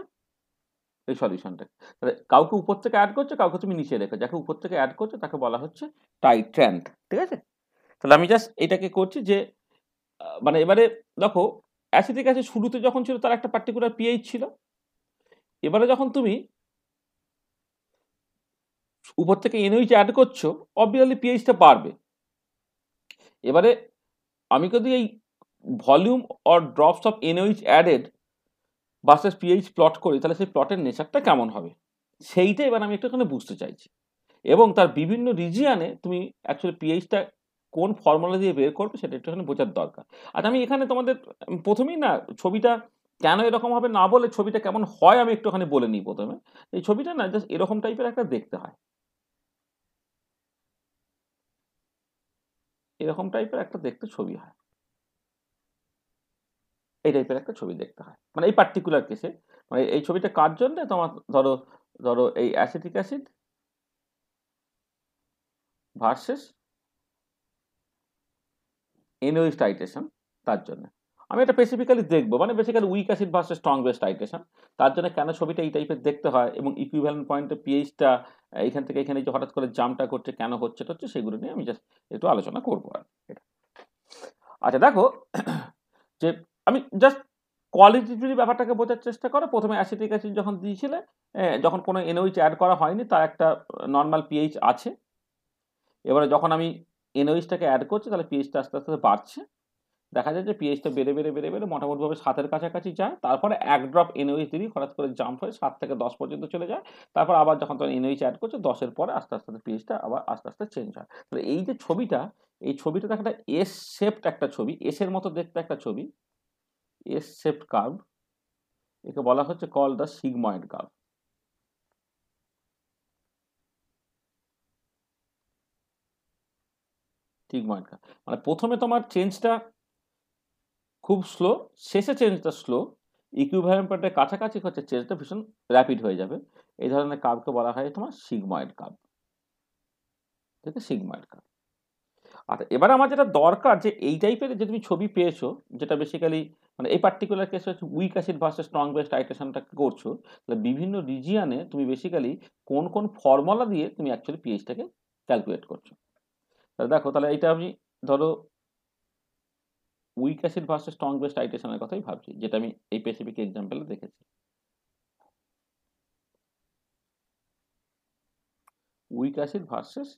এই সলিউশনটাকে। তাহলে কাউকে উপর থেকে অ্যাড করছো, কাউকে তুমি নিচে রেখো, যাকে উপর থেকে অ্যাড করছো তাকে বলা হচ্ছে টাইট্র্যান্ট, ঠিক আছে। তাহলে আমি জাস্ট এটাকে করছি যে মানে এবারে দেখো অ্যাসিটিক অ্যাসিড শুরুতে যখন ছিল তার একটা পার্টিকুলার পিএইচ ছিল, এবারে যখন তুমি উপর থেকে এনওইচ অ্যাড করছো অবভিয়াসলি পিএইচটা বাড়বে। এবারে আমি যদি এই volume or drops of NaOH added versus pH plot করি, তাহলে সেই প্লটের নেচারটা কেমন হবে সেইটা এবার আমি একটুখানি বুঝতে চাইছি, এবং তার বিভিন্ন রিজিয়ানে তুমি অ্যাকচুয়ালি পিএইচটা কোন ফর্মুলা দিয়ে বের করবে সেটা একটুখানি বোঝার দরকার। আর আমি এখানে তোমাদের প্রথমেই না ছবিটা কেন এরকম হবে না বলে ছবিটা কেমন হয় আমি একটুখানি বলে নিই প্রথমে। এই ছবিটা না জাস্ট এরকম টাইপের একটা দেখতে হয়, এরকম টাইপের একটা দেখতে ছবি হয়, এই টাইপের একটা ছবি দেখতে হয় মানে এই পার্টিকুলার কেসে। মানে এই ছবিটা কার জন্য তোমার ধরো ধরো এই acetic acid versus NaOH titration, তার জন্য আমি এটা স্পেসিফিক্যালি দেখবো, মানে basically week acid versus strong base titration, তার জন্য কেন ছবিটা এই টাইপের দেখতে হয় এবং ইকুইভ্যালেন্ট পয়েন্টে পিএইচটা এখান থেকে এখানে যে হঠাৎ করে জাম্পটা করছে কেন হচ্ছে সেগুলো নিয়ে আমি জাস্ট একটু আলোচনা করবো আর এটা। আচ্ছা দেখো যে আমি জাস্ট কোয়ালিটিটিভ ব্যাপারটাকে বোঝার চেষ্টা করো। প্রথমে অ্যাসিটিক অ্যাসিড যখন দিয়েছিলে, যখন কোনো এনওইচ অ্যাড করা হয়নি, তার একটা নর্মাল পিএইচ আছে। এবারে যখন আমি এনওইচটাকে অ্যাড করছি তাহলে পিএইচটা আস্তে আস্তে বাড়ছে, দেখা যায় যে পিএইচটা বেড়ে বেড়ে বেড়ে বেড়ে মোটামুটিভাবে 7-এর কাছাকাছি যায়, তারপরে এক ড্রপ এনওইচ দিলেই হঠাৎ করে জাম্প হয়ে 7 থেকে 10 পর্যন্ত চলে যায়। তারপর আবার যখন তখন এনওইচ অ্যাড করছে 10-এর পরে আস্তে আস্তে পিএইচটা আবার আস্তে আস্তে চেঞ্জ হয়। তাহলে এই যে ছবিটা, এই ছবিটা একটা এস শেপড একটা ছবি, এস এর মতো দেখতে একটা ছবি, এস শেপড কার্ভ, একে বলা হচ্ছে call the sigmoid curve. Sigmoid curve মানে প্রথমে তোমার চেঞ্জটা খুব স্লো, শেষে চেঞ্জটা স্লো, ইকুইভ্যালেন্ট পয়েন্টের কাছাকাছি হচ্ছে চেঞ্জটা ভীষণ র্যাপিড হয়ে যাবে। এই ধরনের কার্ভকে বলা হয় তোমার সিগময়েড কার্ভ, ঠিক আছে, সিগময়েড কার্ভ। আচ্ছা এবার আমার যেটা দরকার যে এই টাইপের যে তুমি ছবি পেয়েছো, যেটা বেসিক্যালি মানে এই পার্টিকুলার কেসে হচ্ছে weak acid versus strong base টাইট্রেশনটা করছো, তাহলে বিভিন্ন রিজিয়ানে তুমি বেসিক্যালি কোন কোন ফর্মুলা দিয়ে তুমি অ্যাকচুয়ালি পিএইচটাকে ক্যালকুলেট করছো। তাহলে দেখো, তাহলে এইটা আমি ধরো weak acid versus strong base টাইট্রেশনের কথাই ভাবছি, যেটা আমি এই স্পেসিফিক এক্সাম্পলে দেখেছি। Weak acid versus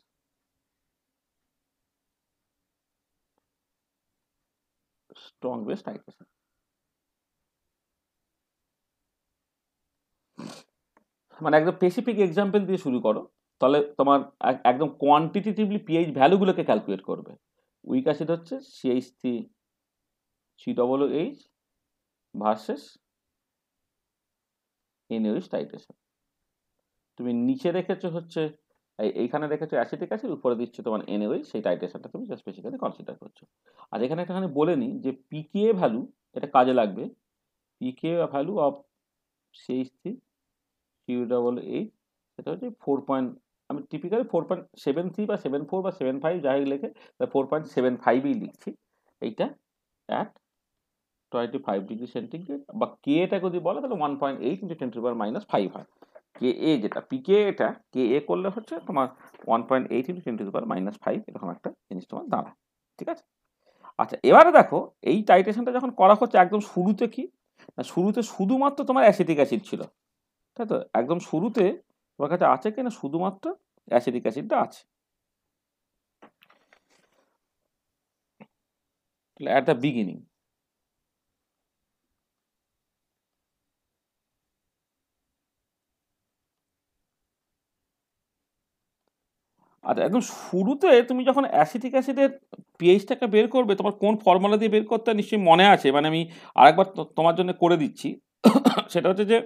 strong base titration. মানে একদম স্পেসিফিক এক্সাম্পল দিয়ে শুরু করো, তাহলে তোমার একদম কোয়ান্টিটেটিভলি পিএইচ ভ্যালুগুলোকে ক্যালকুলেট করবে। উইক অ্যাসিড হচ্ছে CH3COOH ভার্সেস এনওইচ টাইট্রেশন। তুমি নিচে রেখেছো হচ্ছে এইখানে রেখেছো অ্যাসিটিক অ্যাসিড, উপরে দিচ্ছ তোমার এনওইচ, সেই টাইট্রেশনটা তুমি জাস্ট বেসিক্যালি কনসিডার করছো। আর এখানে একটাখানি বলে নিই যে পিকেএ ভ্যালু এটা কাজে লাগবে। পিকেএ ভ্যালু অফ CH3COOH সেটা হচ্ছে 4. আমি টিপিক্যালি 4.73 বা 74 বা 75 যাই লেখে 4.75ই লিখছি এইটা অ্যাট 25 ডিগ্রি সেন্টিগ্রেড, বা কে এটা যদি বলে তাহলে 1.8 × 10⁻⁵ হয়। কে এ যেটা পিকে, এটা কে এ করলে হচ্ছে তোমার 1.8 × 10⁻⁵ এরকম একটা জিনিস তোমার দাঁড়ায়, ঠিক আছে। আচ্ছা এবারে দেখো এই টাইট্রেশনটা যখন করা হচ্ছে একদম শুরুতে কি না, শুরুতে শুধুমাত্র তোমার অ্যাসিটিক অ্যাসিড ছিল, তাই তো। একদম শুরুতে তোমার কাছে আছে কিনা শুধুমাত্র অ্যাসিটিক অ্যাসিডটা আছে। অ্যাট দ্য বিগিনিং আর আচ্ছা, একদম শুরুতে তুমি যখন অ্যাসিটিক অ্যাসিডের পিএইচটাকে বের করবে, তোমার কোন ফর্মুলা দিয়ে বের করতে হয় নিশ্চয়ই মনে আছে, মানে আমি আরেকবার তোমার জন্য করে দিচ্ছি। সেটা হচ্ছে যে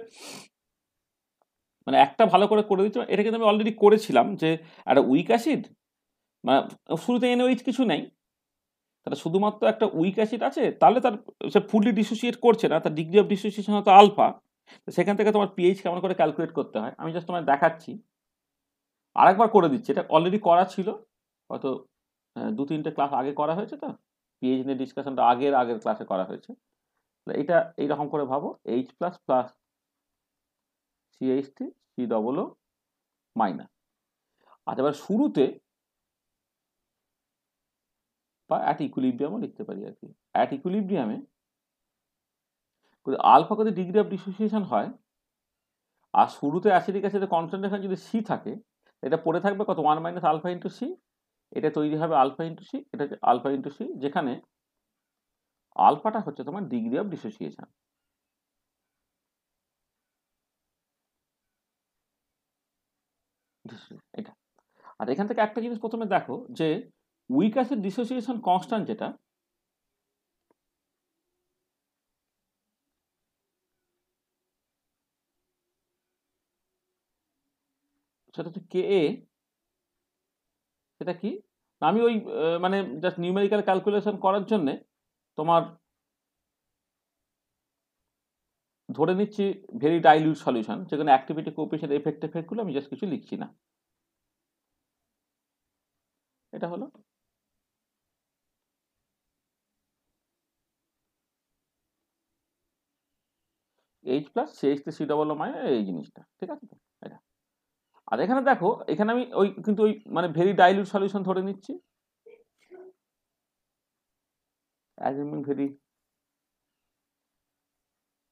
মানে একটা ভালো করে করে দিচ্ছি, এটা কিন্তু আমি অলরেডি করেছিলাম, যে একটা উইক অ্যাসিড, মানে শুরুতে এনওএইচ কিছু নেই, তাহলে শুধুমাত্র একটা উইক অ্যাসিড আছে, তাহলে তার সে ফুললি ডিসোসিয়েট করছে না, তার ডিগ্রি অফ ডিসোসিয়েশন হতো আলফা। সেখান থেকে তোমার পিএইচ কেমন করে ক্যালকুলেট করতে হয় আমি জাস্ট তোমায় দেখাচ্ছি, আরেকবার করে দিচ্ছি। এটা অলরেডি করা ছিল, হয়তো 2-3টে ক্লাস আগে করা হয়েছে, তো পিএইচ নিয়ে ডিসকাশনটা আগের ক্লাসে করা হয়েছে। এটা এইরকম করে ভাবো, H plus plus CH3 COO minus. আচ্ছা, এবার শুরুতে বা অ্যাট ইকুইলিব্রিয়ামও লিখতে পারি আর কি। অ্যাট ইকুইলিব্রিয়ামে আলফা যদি ডিগ্রি অফ ডিসোসিয়েশন হয়, আর শুরুতে অ্যাসিডিক অ্যাসিডের কনসেন্ট্রেশন যদি সি থাকে, এটা পড়ে থাকবে কত, 1 মাইনাস আলফা ইন্টু সি। এটা তৈরি হবে আলফা ইন্টু সি, এটা হচ্ছে আলফা ইন্টু সি, যেখানে আলফাটা হচ্ছে তোমার ডিগ্রি অফ ডিসোসিয়েশন। এটা। আর এখান থেকে একটা জিনিস প্রথমে দেখো, যে উইক অ্যাসিড ডিসোসিয়েশন কনস্ট্যান্ট যেটা, সেটা হচ্ছে কে এ। সেটা কি, আমি ওই মানে জাস্ট নিউমেরিক্যাল ক্যালকুলেশন করার জন্য তোমার ধরে নিচ্ছি ভেরি ডাইলিউট সলিউশন, যেখানে অ্যাক্টিভিটি কোএফিশিয়েন্ট এফেক্টগুলো আমি জাস্ট কিছু লিখছি না। এটা হলো এইচ প্লাস CH3COO মাইনাস, এই জিনিসটা ঠিক আছে তো, এটা। আর এখানে দেখো, এখানে আমি ওই কিন্তু ওই মানে ভেরি ডাইলিউট সলিউশন ধরে নিচ্ছি, অ্যাজিউমিং ভেরি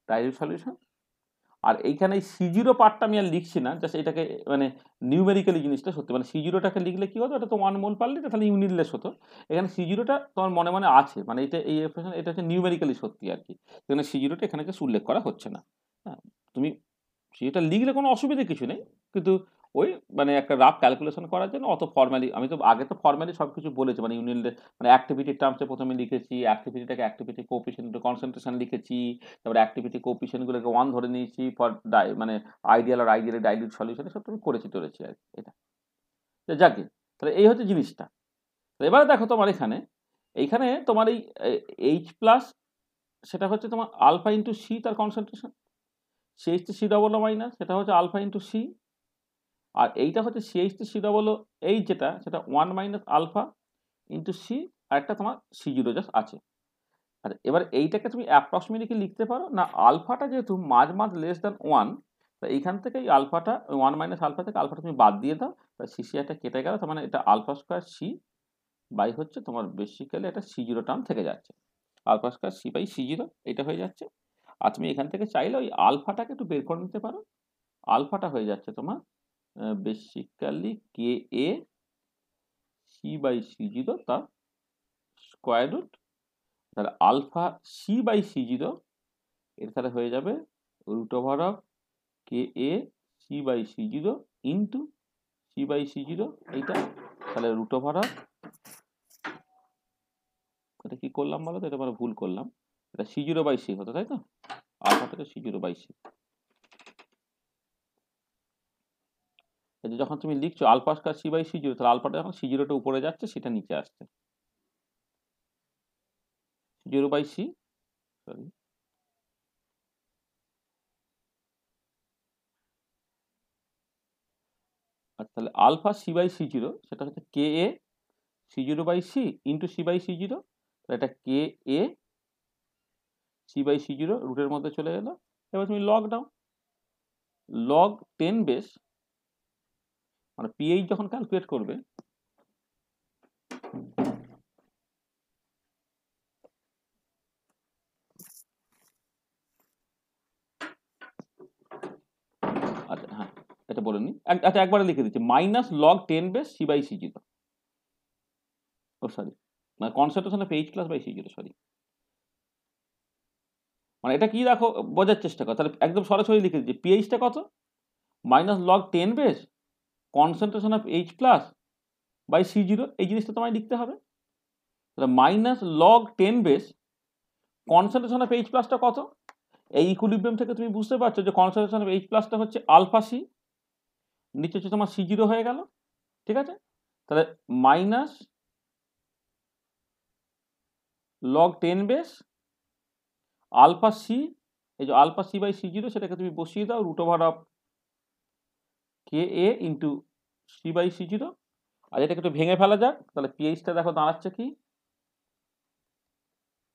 ডাইলিউট সলিউশন। আর এইখানে C0 পার্টটা আমি আর লিখছি না, জাস্ট এটাকে মানে নিউমেরিক্যালি জিনিসটা সত্যি, মানে C0টাকে লিখলে কি হতো, এটা তো 1 মোল পারলে তাহলে ইউনিটলেস হতো। এখানে C0টা তোমার মনে মনে আছে, মানে এটা এই এক্সপ্রেশন, এটা হচ্ছে নিউমেরিক্যালি সত্যি আর কি। এখানে C0টা এখানে যে উল্লেখ করা হচ্ছে না। হ্যাঁ, তুমি সেটা লিখলে কোনো অসুবিধা কিছু নেই, কিন্তু ওই মানে একটা রাফ ক্যালকুলেশন করার জন্য অত ফর্মালি, আমি তো আগে তো ফর্মালি সব কিছু বলেছি, মানে ইউনিট মানে অ্যাক্টিভিটির টার্মসে প্রথমে লিখেছি, অ্যাক্টিভিটিটাকে অ্যাক্টিভিটি কোএফিশিয়েন্ট কনসেন্ট্রেশন লিখেছি, তারপরে অ্যাক্টিভিটি কোএফিশিয়েন্টগুলোকে 1 ধরে নিয়েছি ফর মানে আইডিয়াল আর আইডিয়াল ডাইলিউট সলিউশনে, সব তুমি করেছি আর কি। এটা যাকে, তাহলে এই হচ্ছে জিনিসটা। এবারে দেখো তোমার এইখানে তোমার এই এইচ প্লাস, সেটা হচ্ছে তোমার আলফা ইন্টু সি, তার কনসেন্ট্রেশন। CH3COO মাইনাস, সেটা হচ্ছে আলফা ইন্টু সি। আর এইটা হচ্ছে CH3COO এইচ, যেটা সেটা 1 মাইনাস আলফা ইন্টু সি, আর একটা তোমার C0 জাস্ট আছে। আর এবার এইটাকে তুমি অ্যাপ্রক্সিমেটলি লিখতে পারো না, আলফাটা যেহেতু মাঝ লেস দ্যান 1, তা এইখান থেকে এই আলফাটা 1 মাইনাস আলফা থেকে আলফাটা তুমি বাদ দিয়ে দাও, তা CCRটা কেটে গেল, তার মানে এটা আলফা স্কোয়ার সি বাই হচ্ছে তোমার বেসিক্যালি এটা C0 টার্ম থেকে যাচ্ছে, alpha square C by C0 এটা হয়ে যাচ্ছে। আর তুমি এখান থেকে চাইলে ওই আলফাটাকে একটু বের করে নিতে পারো, আলফাটা হয়ে যাচ্ছে তোমার basically K A C by C0 তার স্কোয়ার রুট, তাহলে আলফা সি বাই C0 এর তাহলে হয়ে যাবে root over of K A C by C0 into C by C0 এইটা, তাহলে রুট ওভার অফ, এটা কি করলাম বলো তো, এটা মানে ভুল করলাম, এটা C0 বাই সি হতো, তাই তো, আলফাটাকে C0 বাই সি। যখন তুমি লিখছো alpha square C by C0, তাহলে আলফাটা যখন C0টা উপরে যাচ্ছে, সেটা নিচে আসছে, C0 বাই সি, সরি, আচ্ছা, তাহলে আলফা সি বাই C0 সেটা হচ্ছে K A C0 by C into C by C0, তাহলে এটা কে এ সি বাই C0 রুটের মধ্যে চলে গেল। এবার তুমি লগ দাও, লগ 10 বেস, মানে পিএইচ যখন ক্যালকুলেট করবে, আচ্ছা হ্যাঁ এটা বলে নি, আচ্ছা একবারে লিখে দিচ্ছি, minus log 10 base C by C0, ও সরি, মানে concentration of H plus by C0, sorry, মানে এটা কি দেখো বোঝার চেষ্টা করো, তাহলে একদম সরাসরি লিখে দিচ্ছি, পিএইচটা কত, minus log 10 base concentration of H plus by C0, এই জিনিসটা তোমায় লিখতে হবে। Minus log 10 base concentration of H প্লাসটা কত, এই ইকুইলিব্রিয়াম থেকে তুমি বুঝতে পারছো যে কনসেন্ট্রেশন অফ H প্লাসটা হচ্ছে আলফা সি, নিচে হচ্ছে তোমার C0 হয়ে গেল, ঠিক আছে। তাহলে minus log 10 base alpha C, এই যে আলফা সি বাই C0 সেটাকে তুমি বসিয়ে দাও root over of KA into C by C0। আর এটাকে একটু ভেঙে ফেলা যাক, তাহলে পিএইচটা দেখো দাঁড়াচ্ছে কি,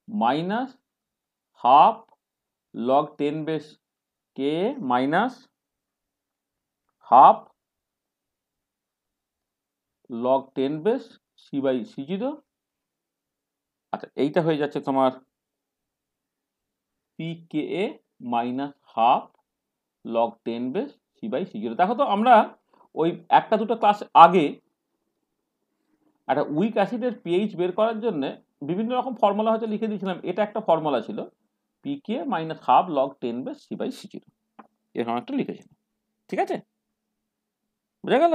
minus half log 10 base KA minus half log 10 base C by C0। আচ্ছা, এইটা হয়ে যাচ্ছে তোমার PKA minus half log 10 base C by C0। দেখো তো আমরা ওই একটা দুটো ক্লাস আগে একটা উইক অ্যাসিডের পিএইচ বের করার জন্য বিভিন্ন রকম ফর্মুলা হয়তো লিখে দিয়েছিলাম, এটা একটা ফর্মুলা ছিল PKA minus half log 10 base C by C0, এরকম একটা লিখেছিলাম, ঠিক আছে, বুঝা গেল?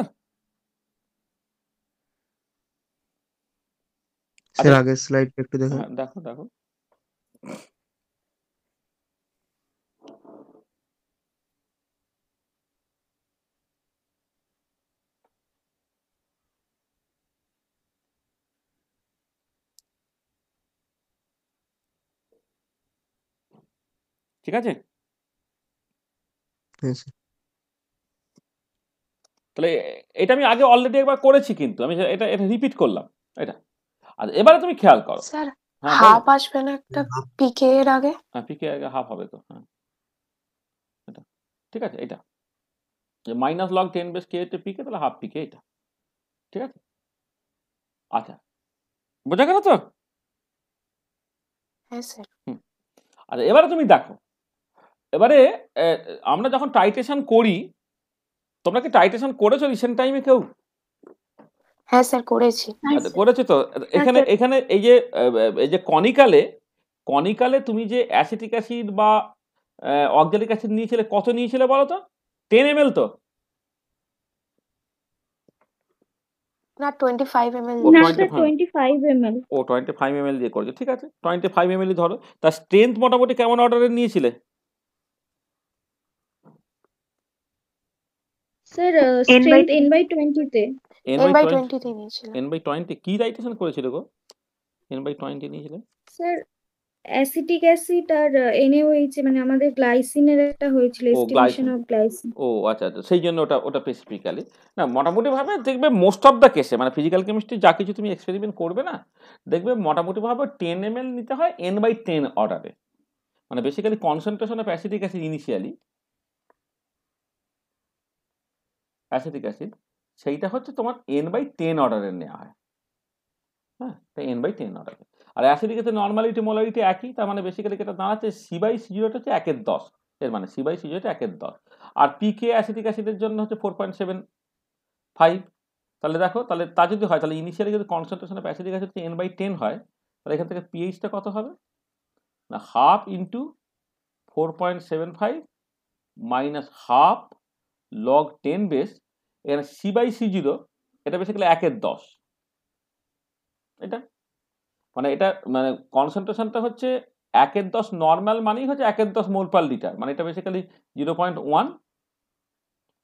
স্যার আগের স্লাইডটা একটু দেখুন। হ্যাঁ, দেখো দেখো ঠিক আছে। হ্যাঁ স্যার। তাহলে এটা আমি আগে অলরেডি একবার করেছি, কিন্তু আমি এটা এটা রিপিট করলাম এটা। আচ্ছা, এবারে তুমি খেয়াল করো। স্যার হ্যাঁ বলো। হাফ আসবে না একটা পিকে এর আগে? হ্যাঁ, পিকে আগে হাফ হবে তো, হ্যাঁ এটা ঠিক আছে। এটা যে মাইনাস লগ 10 বেস কে পিকে, তাহলে হাফ পিকে এটা, ঠিক আছে। আচ্ছা, বোঝা গেল তো? হ্যাঁ স্যার। আচ্ছা, এবারে তুমি দেখো, এবারে আমরা যখন টাইট্রেশন করি, তোমরা কি টাইট্রেশন করেছো রিসেন্ট টাইমে কেউ? হ্যাঁ স্যার করেছি। আচ্ছা, করেছো তো। এখানে এখানে এই যে কনিকালে তুমি যে অ্যাসিটিক অ্যাসিড বা অক্সালিক অ্যাসিড নিয়েছিলে, কত নিয়েছিলে বলো তো? 10 ml তো? না 25 ml। ও না 25 স্যার 25 ml। ও 25 ml দিয়ে করেছো, ঠিক আছে, 25 ml ধরো। তার স্ট্রেংথ মোটামুটি কেমন অর্ডারের নিয়েছিলে? স্যার স্ট্রেংথ n/20 তে। n/20 তে নিয়েছিলাম। n/20 কি টাইট্রেশন করেছিল গো? n/20 নিয়েছিলে? স্যার অ্যাসিটিক অ্যাসিড আর NaOH, মানে আমাদের গ্লাইসিনের একটা হয়েছিল, ও এস্টিমেশন গ্লাইসিন, অফ গ্লাইসিন। ও আচ্ছা আচ্ছা, সেই জন্য ওটা ওটা স্পেসিফিক্যালি না। মোটামুটি ভাবে দেখবে মোস্ট অফ দ্য কেসে, মানে ফিজিক্যাল কেমিস্ট্রি যা কিছু তুমি এক্সপেরিমেন্ট করবে না, দেখবে মোটামুটি ভাবে 10 ml নিতে হয় n/10 অর্ডারে। মানে basically concentration of acetic acid initially, acetic acid সেইটা হচ্ছে তোমার n/10 অর্ডারের নেওয়া হয়। হ্যাঁ, তাই n/10 অর্ডারে। আর অ্যাসিডিক অ্যাসিড নর্মালিটি মোলারিটি একই, তার মানে বেসিক্যালি এটা দাঁড়াচ্ছে C/C0 হচ্ছে 1/10, এর মানে C/C0 হচ্ছে 1/10। আর পিকে অ্যাসিটিক অ্যাসিডের জন্য হচ্ছে 4.75। তাহলে দেখো, তাহলে তা যদি হয়, তাহলে ইনিশিয়ালি যদি concentration of acetic acid n/10 হয়, তাহলে এখান থেকে পিএইচটা কত হবে না, half into 4.75 minus half log 10 base, এখানে C/C0 এটা বেসিক্যালি 1/10। এটা মানে এটা মানে কনসেন্ট্রেশনটা হচ্ছে 1/10 নর্মাল, মানেই হচ্ছে 1/10 মোল পার লিটার, মানে এটা বেসিক্যালি 0.1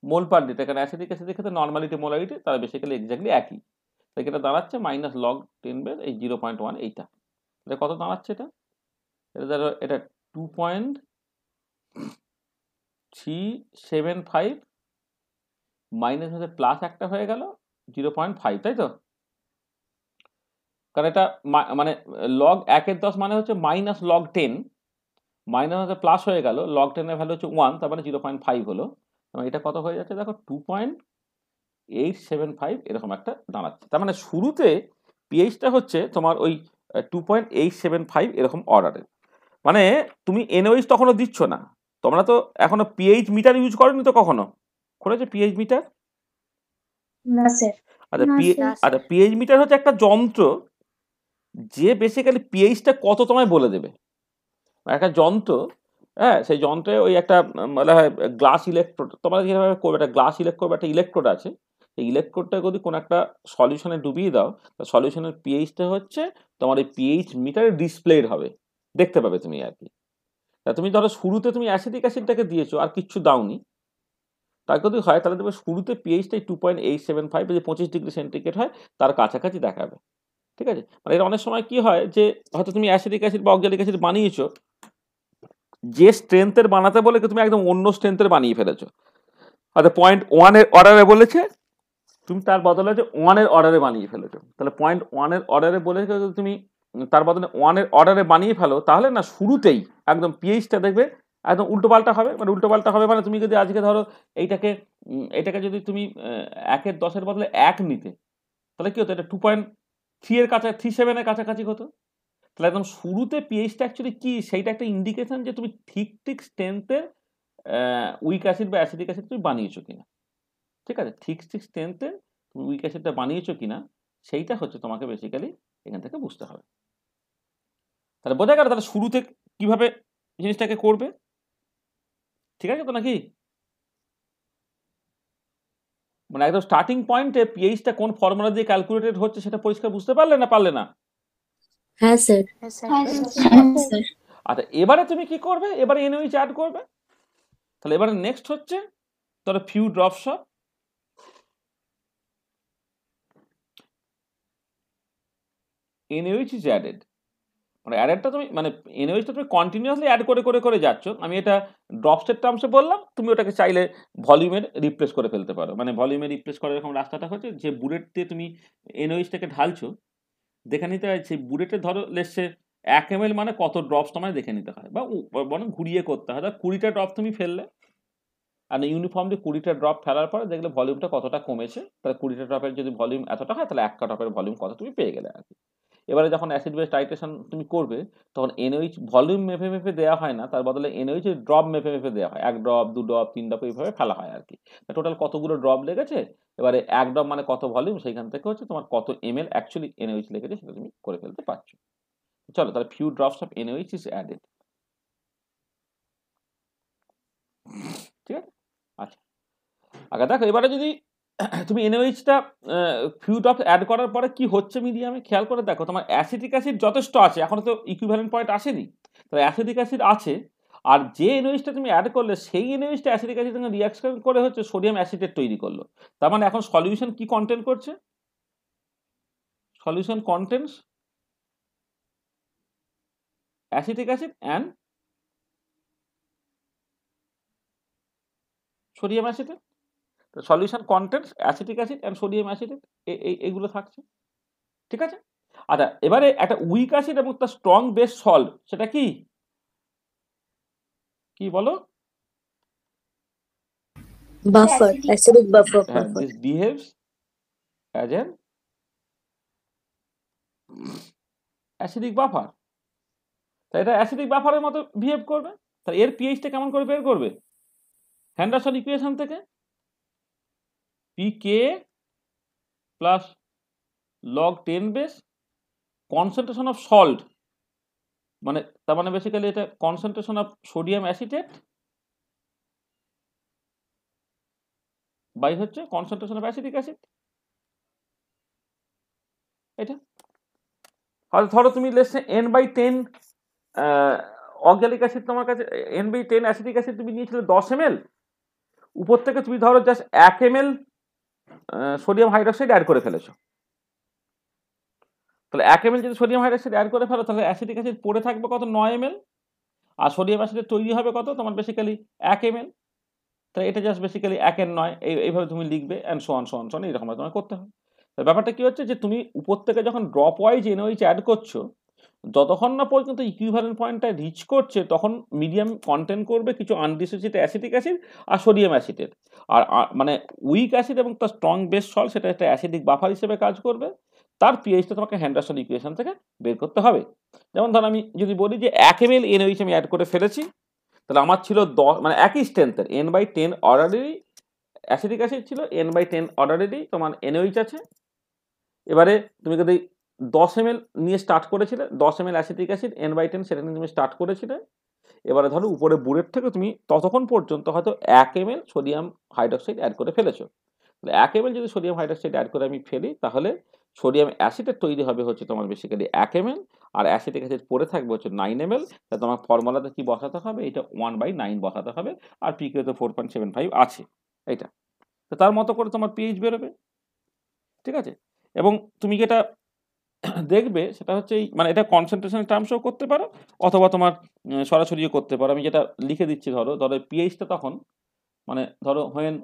মোল পার লিটার। এখানে অ্যাসিডিক অ্যাসিডের ক্ষেত্রে নর্মালিটি মোলারিটি তারা বেসিক্যালি এক্স্যাক্টলি একই, তাই এটা দাঁড়াচ্ছে মাইনাস লগ 10 বেস এই 0.1। এইটা এটা কত দাঁড়াচ্ছে? এটা ধরো এটা 2.375 মাইনাস হচ্ছে প্লাস একটা হয়ে গেল 0.5, তাই তো? কারণ এটা মানে লগ 1/10 মানে হচ্ছে মাইনাস লগ 10, মাইনাস হচ্ছে প্লাস হয়ে গেল, লগ 10 এর ভ্যালু হচ্ছে 1, তার মানে 0.5 হলো। এটা কত হয়ে যাচ্ছে দেখো, 2.875 এরকম একটা দাঁড়াচ্ছে। তার মানে শুরুতে পিএইচটা হচ্ছে তোমার ওই 2.875 এরকম অর্ডারের। মানে তুমি NaOH তখনও দিচ্ছ না, তোমরা তো এখনো পিএইচ মিটার ইউজ করোনি তো? কখনো করেছো পিএইচ মিটার? না স্যার। আচ্ছা, পিএইচ মিটার হচ্ছে একটা যন্ত্র যে বেসিক্যালি পিএইচটা কত তোমায় বলে দেবে। একটা যন্ত্র, হ্যাঁ, সেই যন্ত্রে ওই একটা বলা হয় গ্লাস ইলেকট্রোড, তোমরা যেভাবে করবে একটা গ্লাস ইলেকট্রোড, একটা ইলেকট্রোড আছে, এই ইলেকট্রোডটা যদি কোনো একটা সলিউশনে ডুবিয়ে দাও, সলিউশনের পিএইচটা হচ্ছে তোমার এই পিএইচ মিটারে ডিসপ্লেড হবে, দেখতে পাবে তুমি আর কি। তা তুমি ধরো শুরুতে তুমি অ্যাসিটিক অ্যাসিডটাকে দিয়েছো আর কিচ্ছু দাওনি, তার যদি হয় তাহলে দেখবে শুরুতে পিএইচটাই 2.875, যে 25 ডিগ্রি সেন্টিগ্রেড হয় তার কাছাকাছি দেখাবে। ঠিক আছে, মানে এটা অনেক সময় কি হয় যে হয়তো তুমি অ্যাসিটিক অ্যাসিড বা অক্সালিক অ্যাসিড বানিয়েছো, যে স্ট্রেংথের বানাতে বলে তুমি একদম অন্য স্ট্রেংথের বানিয়ে ফেলেছো। হয়তো 0.1 অর্ডারে বলেছে, তুমি তার বদলে 1 অর্ডারে বানিয়ে ফেলেছো। তাহলে 0.1 অর্ডারে বলেছে তুমি তার বদলে 1 অর্ডারে বানিয়ে ফেলো, তাহলে না শুরুতেই একদম পিএইচটা দেখবে একদম উল্টোপাল্টা হবে। মানে উল্টোপাল্টা হবে মানে তুমি যদি আজকে ধরো এটাকে যদি তুমি 1/10 বদলে 1 নিতে, তাহলে কি হতো, এটা 2.3 এর কাছে 3.7 কাছাকাছি হতো। তাহলে একদম শুরুতে পিএইচটা অ্যাকচুয়ালি কি, সেইটা একটা ইন্ডিকেশন যে তুমি ঠিক স্ট্রেংথের উইক অ্যাসিড বা অ্যাসিডিক অ্যাসিড তুমি বানিয়েছো কিনা। ঠিক আছে, ঠিক স্ট্রেংথে তুমি উইক অ্যাসিডটা বানিয়েছো কিনা সেইটা হচ্ছে তোমাকে বেসিক্যালি এখান থেকে বুঝতে হবে। তাহলে বোঝা গেল তাহলে শুরুতে কিভাবে জিনিসটাকে করবে। ঠিক আছে তো নাকি, মানে একদম স্টার্টিং পয়েন্টে পিএইচটা কোন ফর্মুলা দিয়ে ক্যালকুলেটেড হচ্ছে সেটা পরিষ্কার বুঝতে পারলে না পারলে না? হ্যাঁ স্যার। হ্যাঁ স্যার। আচ্ছা এবারে তুমি কি করবে, এবারে এনওইচ অ্যাড করবে। তাহলে এবারে নেক্সট হচ্ছে ধরো few drops of NaOH is added. মানে অ্যাডেডটা তুমি মানে এনওইচটা তুমি কন্টিনিউয়াসলি অ্যাড করে যাচ্ছ। আমি এটা ড্রপসের টার্মসে বললাম, তুমি ওটাকে চাইলে ভলিউমের রিপ্লেস করে ফেলতে পারো। মানে ভলিউমের রিপ্লেস করার এরকম রাস্তাটা হচ্ছে যে বুলেট দিয়ে তুমি এনওইচটাকে ঢালছো, দেখে নিতে হয় সেই বুলেটে ধরো লেসে 1 ml মানে কত ড্রপস তোমায় দেখে নিতে হয়, বা বরং ঘুরিয়ে করতে হয়। 20টা ড্রপ তুমি ফেললে আর ইউনিফর্মলি 20টা ড্রপ ফেলার পরে দেখলে ভলিউমটা কতটা কমেছে। তাহলে 20টা ড্রপের যদি ভলিউম এতটা হয় তাহলে একটা ড্রপের ভলিউম কত তুমি পেয়ে গেলে আর কি। এবারে যখন অ্যাসিড বেস টাইট্রেশন তুমি করবে তখন এনওইচ ভলিউম মেপে দেওয়া হয় না, তার বদলে এনওইচ ড্রপ মেপে দেওয়া হয়। 1 ড্রপ 2 ড্রপ 3 ড্রপ এইভাবে ফেলা হয় আর কি। টোটাল কতগুলো ড্রপ লেগেছে, এবারে 1 ড্রপ মানে কত ভলিউম, সেইখান থেকে হচ্ছে তোমার কত ml অ্যাকচুয়ালি এনওইচ লেগেছে সেটা তুমি করে ফেলতে পারছো। চলো তাহলে few drops of NaOH is added. ঠিক আছে, আচ্ছা আগে দেখো এবারে যদি তুমি এনওইচটা ফিউ ড্রপস অ্যাড করার পরে কি হচ্ছে মিডিয়ামে খেয়াল করে দেখো, তোমার অ্যাসিটিক অ্যাসিড যথেষ্ট আছে, এখনো তো ইকুইভ্যালেন্ট পয়েন্ট আসেনি। তাহলে অ্যাসিটিক অ্যাসিড আছে, আর যে এনওইচটা তুমি অ্যাড করলে সেই এনওইচটা অ্যাসিটিক অ্যাসিড সঙ্গে রিঅ্যাকশন করে হচ্ছে সোডিয়াম অ্যাসিডেট তৈরি করলো। তার মানে এখন সলিউশন কি কন্টেন্ট করছে, solution contents acetic acid and sodium অ্যাসিডেট। Solution contents acetic acid and sodium অ্যাসিডেট, এইগুলো থাকছে। ঠিক আছে, আচ্ছা এবারে একটা উইক অ্যাসিড এবং তার স্ট্রং বেস সল্ট, সেটা কি কি বলো? Buffer, acidic buffer. হ্যাঁ, this behaves as an acidic buffer. তাই এটা অ্যাসিডিক বাফারের মতো বিহেভ করবে। তাহলে এর পিএইচটা কেমন করে বের করবে? হ্যান্ডারসন ইকুয়েশন থেকে pK plus log 10 base concentration of salt, মানে তার মানে বেসিক্যালি এটা concentration of sodium acetate by হচ্ছে কনসেন্ট্রেশন অফ অ্যাসিটিক অ্যাসিড। এটা হয়তো ধরো তুমি লেসে n/10 অক্সালিক অ্যাসিড তোমার কাছে, n/10 অ্যাসিটিক অ্যাসিড তুমি নিয়েছিলে 10 ml, উপর থেকে তুমি ধরো just 1 ml sodium hydroxide add করে ফেলেছো। তাহলে 1 ml যদি সোডিয়াম হাইড্রোক্সাইড অ্যাড করে ফেলো তাহলে অ্যাসিটিক অ্যাসিড পড়ে থাকবে কত, 9 ml, আর সোডিয়াম অ্যাসিডের তৈরি হবে কত তোমার বেসিক্যালি 1 ml। তাহলে এটা জাস্ট বেসিক্যালি 1 এর 9 এইভাবে তুমি লিখবে অ্যান্ড সো অন এইরকম তোমার করতে হবে। ব্যাপারটা কি হচ্ছে যে তুমি উপর থেকে যখন ড্রপ ওয়াইজ এনওইচ অ্যাড করছো, যতক্ষণ না পর্যন্ত ইকুইভ্যালেন্ট পয়েন্টটা রিচ করছে তখন মিডিয়াম কন্টেন্ট করবে কিছু আনডিসোসিয়েটেড অ্যাসিটিক অ্যাসিড আর সোডিয়াম অ্যাসিডের। আর মানে উইক অ্যাসিড এবং তার স্ট্রং বেস সল্ট সেটা একটা অ্যাসিডিক বাফার হিসেবে কাজ করবে। তার পিএইচটা তোমাকে হ্যান্ডারসন ইকুয়েশন থেকে বের করতে হবে। যেমন ধর আমি যদি বলি যে 1 ml এনওইচ আমি অ্যাড করে ফেলেছি, তাহলে আমার ছিল 10 মানে একই স্ট্রেংথের n/10 অর্ডারেরই অ্যাসিটিক অ্যাসিড ছিল, n/10 অর্ডারেরই তোমার এনওইচ আছে। এবারে তুমি যদি 10 ml নিয়ে স্টার্ট করেছিলে, 10 ml অ্যাসিটিক অ্যাসিড n/10 সেটা নিয়ে তুমি স্টার্ট করেছিলে। এবারে ধরো উপরে বুলেট থেকে তুমি ততক্ষণ পর্যন্ত হয়তো 1 ml সোডিয়াম হাইড্রোক্সাইড অ্যাড করে ফেলেছো। তাহলে 1 ml যদি সোডিয়াম হাইড্রোক্সাইড অ্যাড করে আমি ফেলি, তাহলে সোডিয়াম অ্যাসিডের তৈরি হবে হচ্ছে তোমার বেসিক্যালি 1 ml, আর অ্যাসিটিক অ্যাসিড পড়ে থাকবে হচ্ছে 9 ml। তাহলে তোমার ফর্মুলাতে কি বসাতে হবে, এটা 1/9 বসাতে হবে, আর পিকে তো 4.75 আছে এটা। তো তার মতো করে তোমার পিএইচ বেরোবে, ঠিক আছে। এবং তুমি যেটা দেখবে সেটা হচ্ছে মানে এটা কনসেন্ট্রেশন টার্মসও করতে পারো, অথবা তোমার সরাসরিও করতে পারো। আমি যেটা লিখে দিচ্ছি, ধরো পিএইচটা তখন মানে ধরো when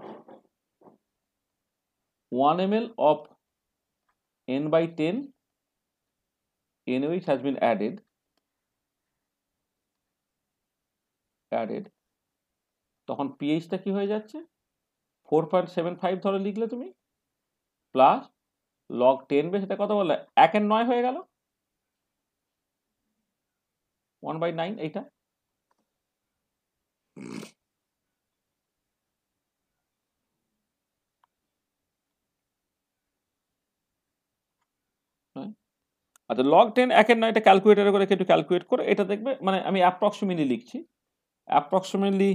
1 ml of n/10 NaOH has been added, তখন পিএইচটা কি হয়ে যাচ্ছে, 4.75 ধরো লিখলে তুমি, প্লাস log 10 বেস, এটা কত বললে, 1/9 হয়ে গেল, 1/9 এইটা। আচ্ছা, log 10 1/9 এটা ক্যালকুলেটারে করে একটু ক্যালকুলেট করে এটা দেখবে, মানে আমি অ্যাপ্রক্সিমেটলি লিখছি, অ্যাপ্রক্সিমেটলি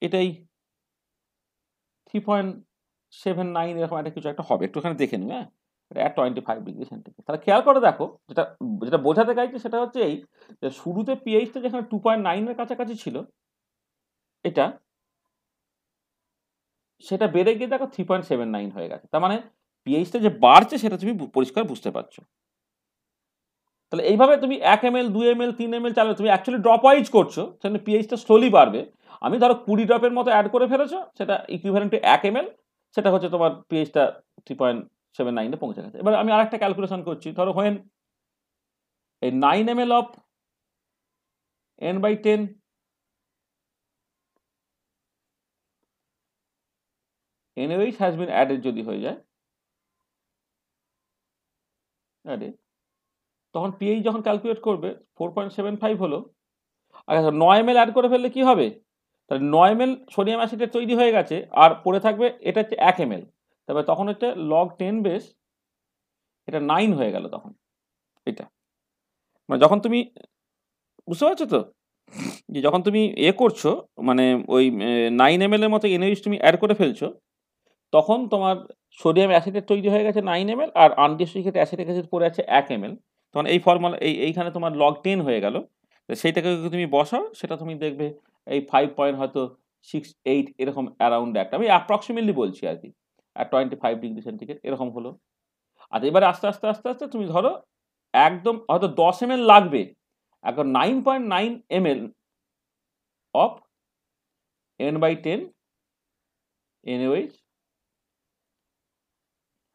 এটাই 3.79 এরকম একটা কিছু একটা হবে, একটুখানি দেখে নিই। হ্যাঁ, এটা 25 ডিগ্রি সেন্টিগ্রেড। তাহলে খেয়াল করে দেখো, যেটা যেটা বোঝাতে চাইছি সেটা হচ্ছে এই যে শুরুতে পিএইচটা যেখানে 2.9 এর কাছাকাছি ছিল এটা, সেটা বেড়ে গিয়ে দেখো 3.79 হয়ে গেছে। তার মানে পিএইচটা যে বাড়ছে সেটা তুমি পরিষ্কার বুঝতে পারছো। তাহলে এইভাবে তুমি 1 ml 2 ml 3 ml চালাবে, তুমি অ্যাকচুয়ালি ড্রপ ওয়াইজ করছো, সেখানে পিএইচটা স্লোলি বাড়বে। আমি ধরো 20 ড্রপের মতো অ্যাড করে ফেলেছো, সেটা ইকুইভ্যালেন্ট টু 1 ml, সেটা হচ্ছে তোমার পিএইচটা 3.79 এ পৌঁছে গেছে। এবার আমি আরেকটা ক্যালকুলেশন করছি, ধরো when a 9 ml of n/10 NaOH has been added যদি হয়ে যায় added, তখন পিএইচ যখন ক্যালকুলেট করবে 4.75 হলো। আচ্ছা, 9 ml অ্যাড করে ফেললে কি হবে, তাহলে 9 ml সোডিয়াম অ্যাসিডের তৈরি হয়ে গেছে, আর পড়ে থাকবে এটা হচ্ছে 1 ml, তবে তখন হচ্ছে log 10 বেস এটা 9 হয়ে গেল তখন। এটা মানে যখন তুমি বুঝতে পারছো তো, যে যখন তুমি করছো মানে ওই 9 ml এর মতো NaOH তুমি অ্যাড করে ফেলছো, তখন তোমার সোডিয়াম অ্যাসিডের তৈরি হয়ে গেছে 9 ml, আর আনডিস্ট্রিক্টেড অ্যাসিটিক অ্যাসিড পড়ে আছে 1 ml। তখন এই ফর্মুলা এইখানে তোমার log 10 হয়ে গেল। সেইটাকে তুমি বসাও, সেটা তুমি দেখবে এই 5.68 এরকম অ্যারাউন্ড একটা, আমি অ্যাপ্রক্সিমেটলি বলছি আর কি, আর 25 ডিগ্রি সেন্টিগ্রেড এরকম হলো। আর এবারে আস্তে আস্তে আস্তে আস্তে তুমি ধরো একদম হয়তো 10 ml লাগবে, এখন 9.9 ml of n/10 NaOH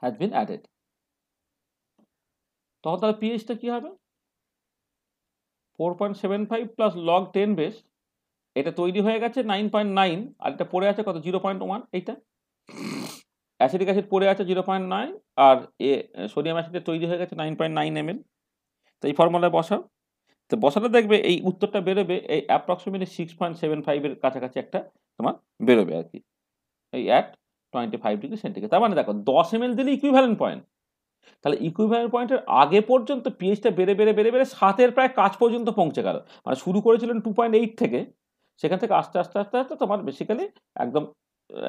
has been added, তখন তাহলে পিএইচটা কি হবে, 4.75 প্লাস log 10 বেস, এটা তৈরি হয়ে গেছে 9.9, আর এটা পড়ে আছে কত, 0.1, এইটা অ্যাসিটিক অ্যাসিড পড়ে আছে 0.9, আর সোডিয়াম অ্যাসিডের তৈরি হয়ে গেছে 9.9 ml। তো এই ফর্মুলায় বসাও, তো বসালে দেখবে এই উত্তরটা বেরোবে এই অ্যাপ্রক্সিমেটলি 6.75 এর কাছাকাছি একটা তোমার বেরোবে আর কি, এই অ্যাট 25 ডিগ্রি সেন্টিগ্রেড। তার মানে দেখো 10 ml দিলে ইকুইভ্যালেন্ট পয়েন্ট, তাহলে ইকুইভ্যালেন্ট পয়েন্টের আগে পর্যন্ত পিএইচটা বেড়ে বেড়ে বেড়ে বেড়ে 7-এর প্রায় কাছ পর্যন্ত পৌঁছে গেল। মানে শুরু করেছিলেন 2.8 থেকে, সেখান থেকে আস্তে আস্তে আস্তে আস্তে তোমার বেসিক্যালি একদম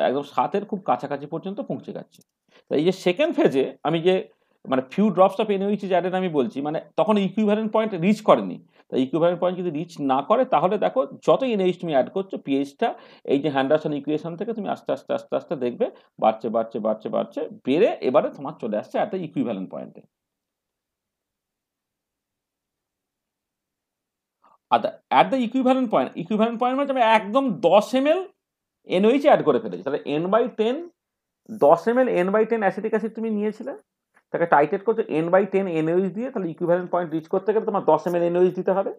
একদম 7-এর খুব কাছাকাছি পর্যন্ত পৌঁছে যাচ্ছে। তো এই যে সেকেন্ড ফেজে আমি যে মানে few drops of NaOH is added আমি বলছি, মানে তখন ইকুইভ্যালেন্ট পয়েন্ট রিচ করেনি। তো ইকুইভ্যালেন্ট পয়েন্ট যদি রিচ না করে, তাহলে দেখো যত NaOH তুমি অ্যাড করছো, পিএইচটা এই যে হ্যান্ডারসন ইকুয়েশন থেকে তুমি আস্তে আস্তে আস্তে আস্তে দেখবে বাড়ছে বাড়ছে বাড়ছে বাড়ছে, বেড়ে এবারে তোমার চলে আসছে একটা ইকুইভ্যালেন্ট পয়েন্টে। আর অ্যাট দ্য ইকুইভ্যালেন্ট পয়েন্ট মানে আমি একদম 10 ml NaOH অ্যাড করে ফেলেছি। তাহলে n/10 10 ml n/10 acetic acid তুমি নিয়েছিলে, তাকে টাইটেট করছো n/10 NaOH দিয়ে, তাহলে ইকুইভ্যালেন্ট পয়েন্ট রিচ করতে গেলে তোমার 10 ml NaOH দিতে হবে।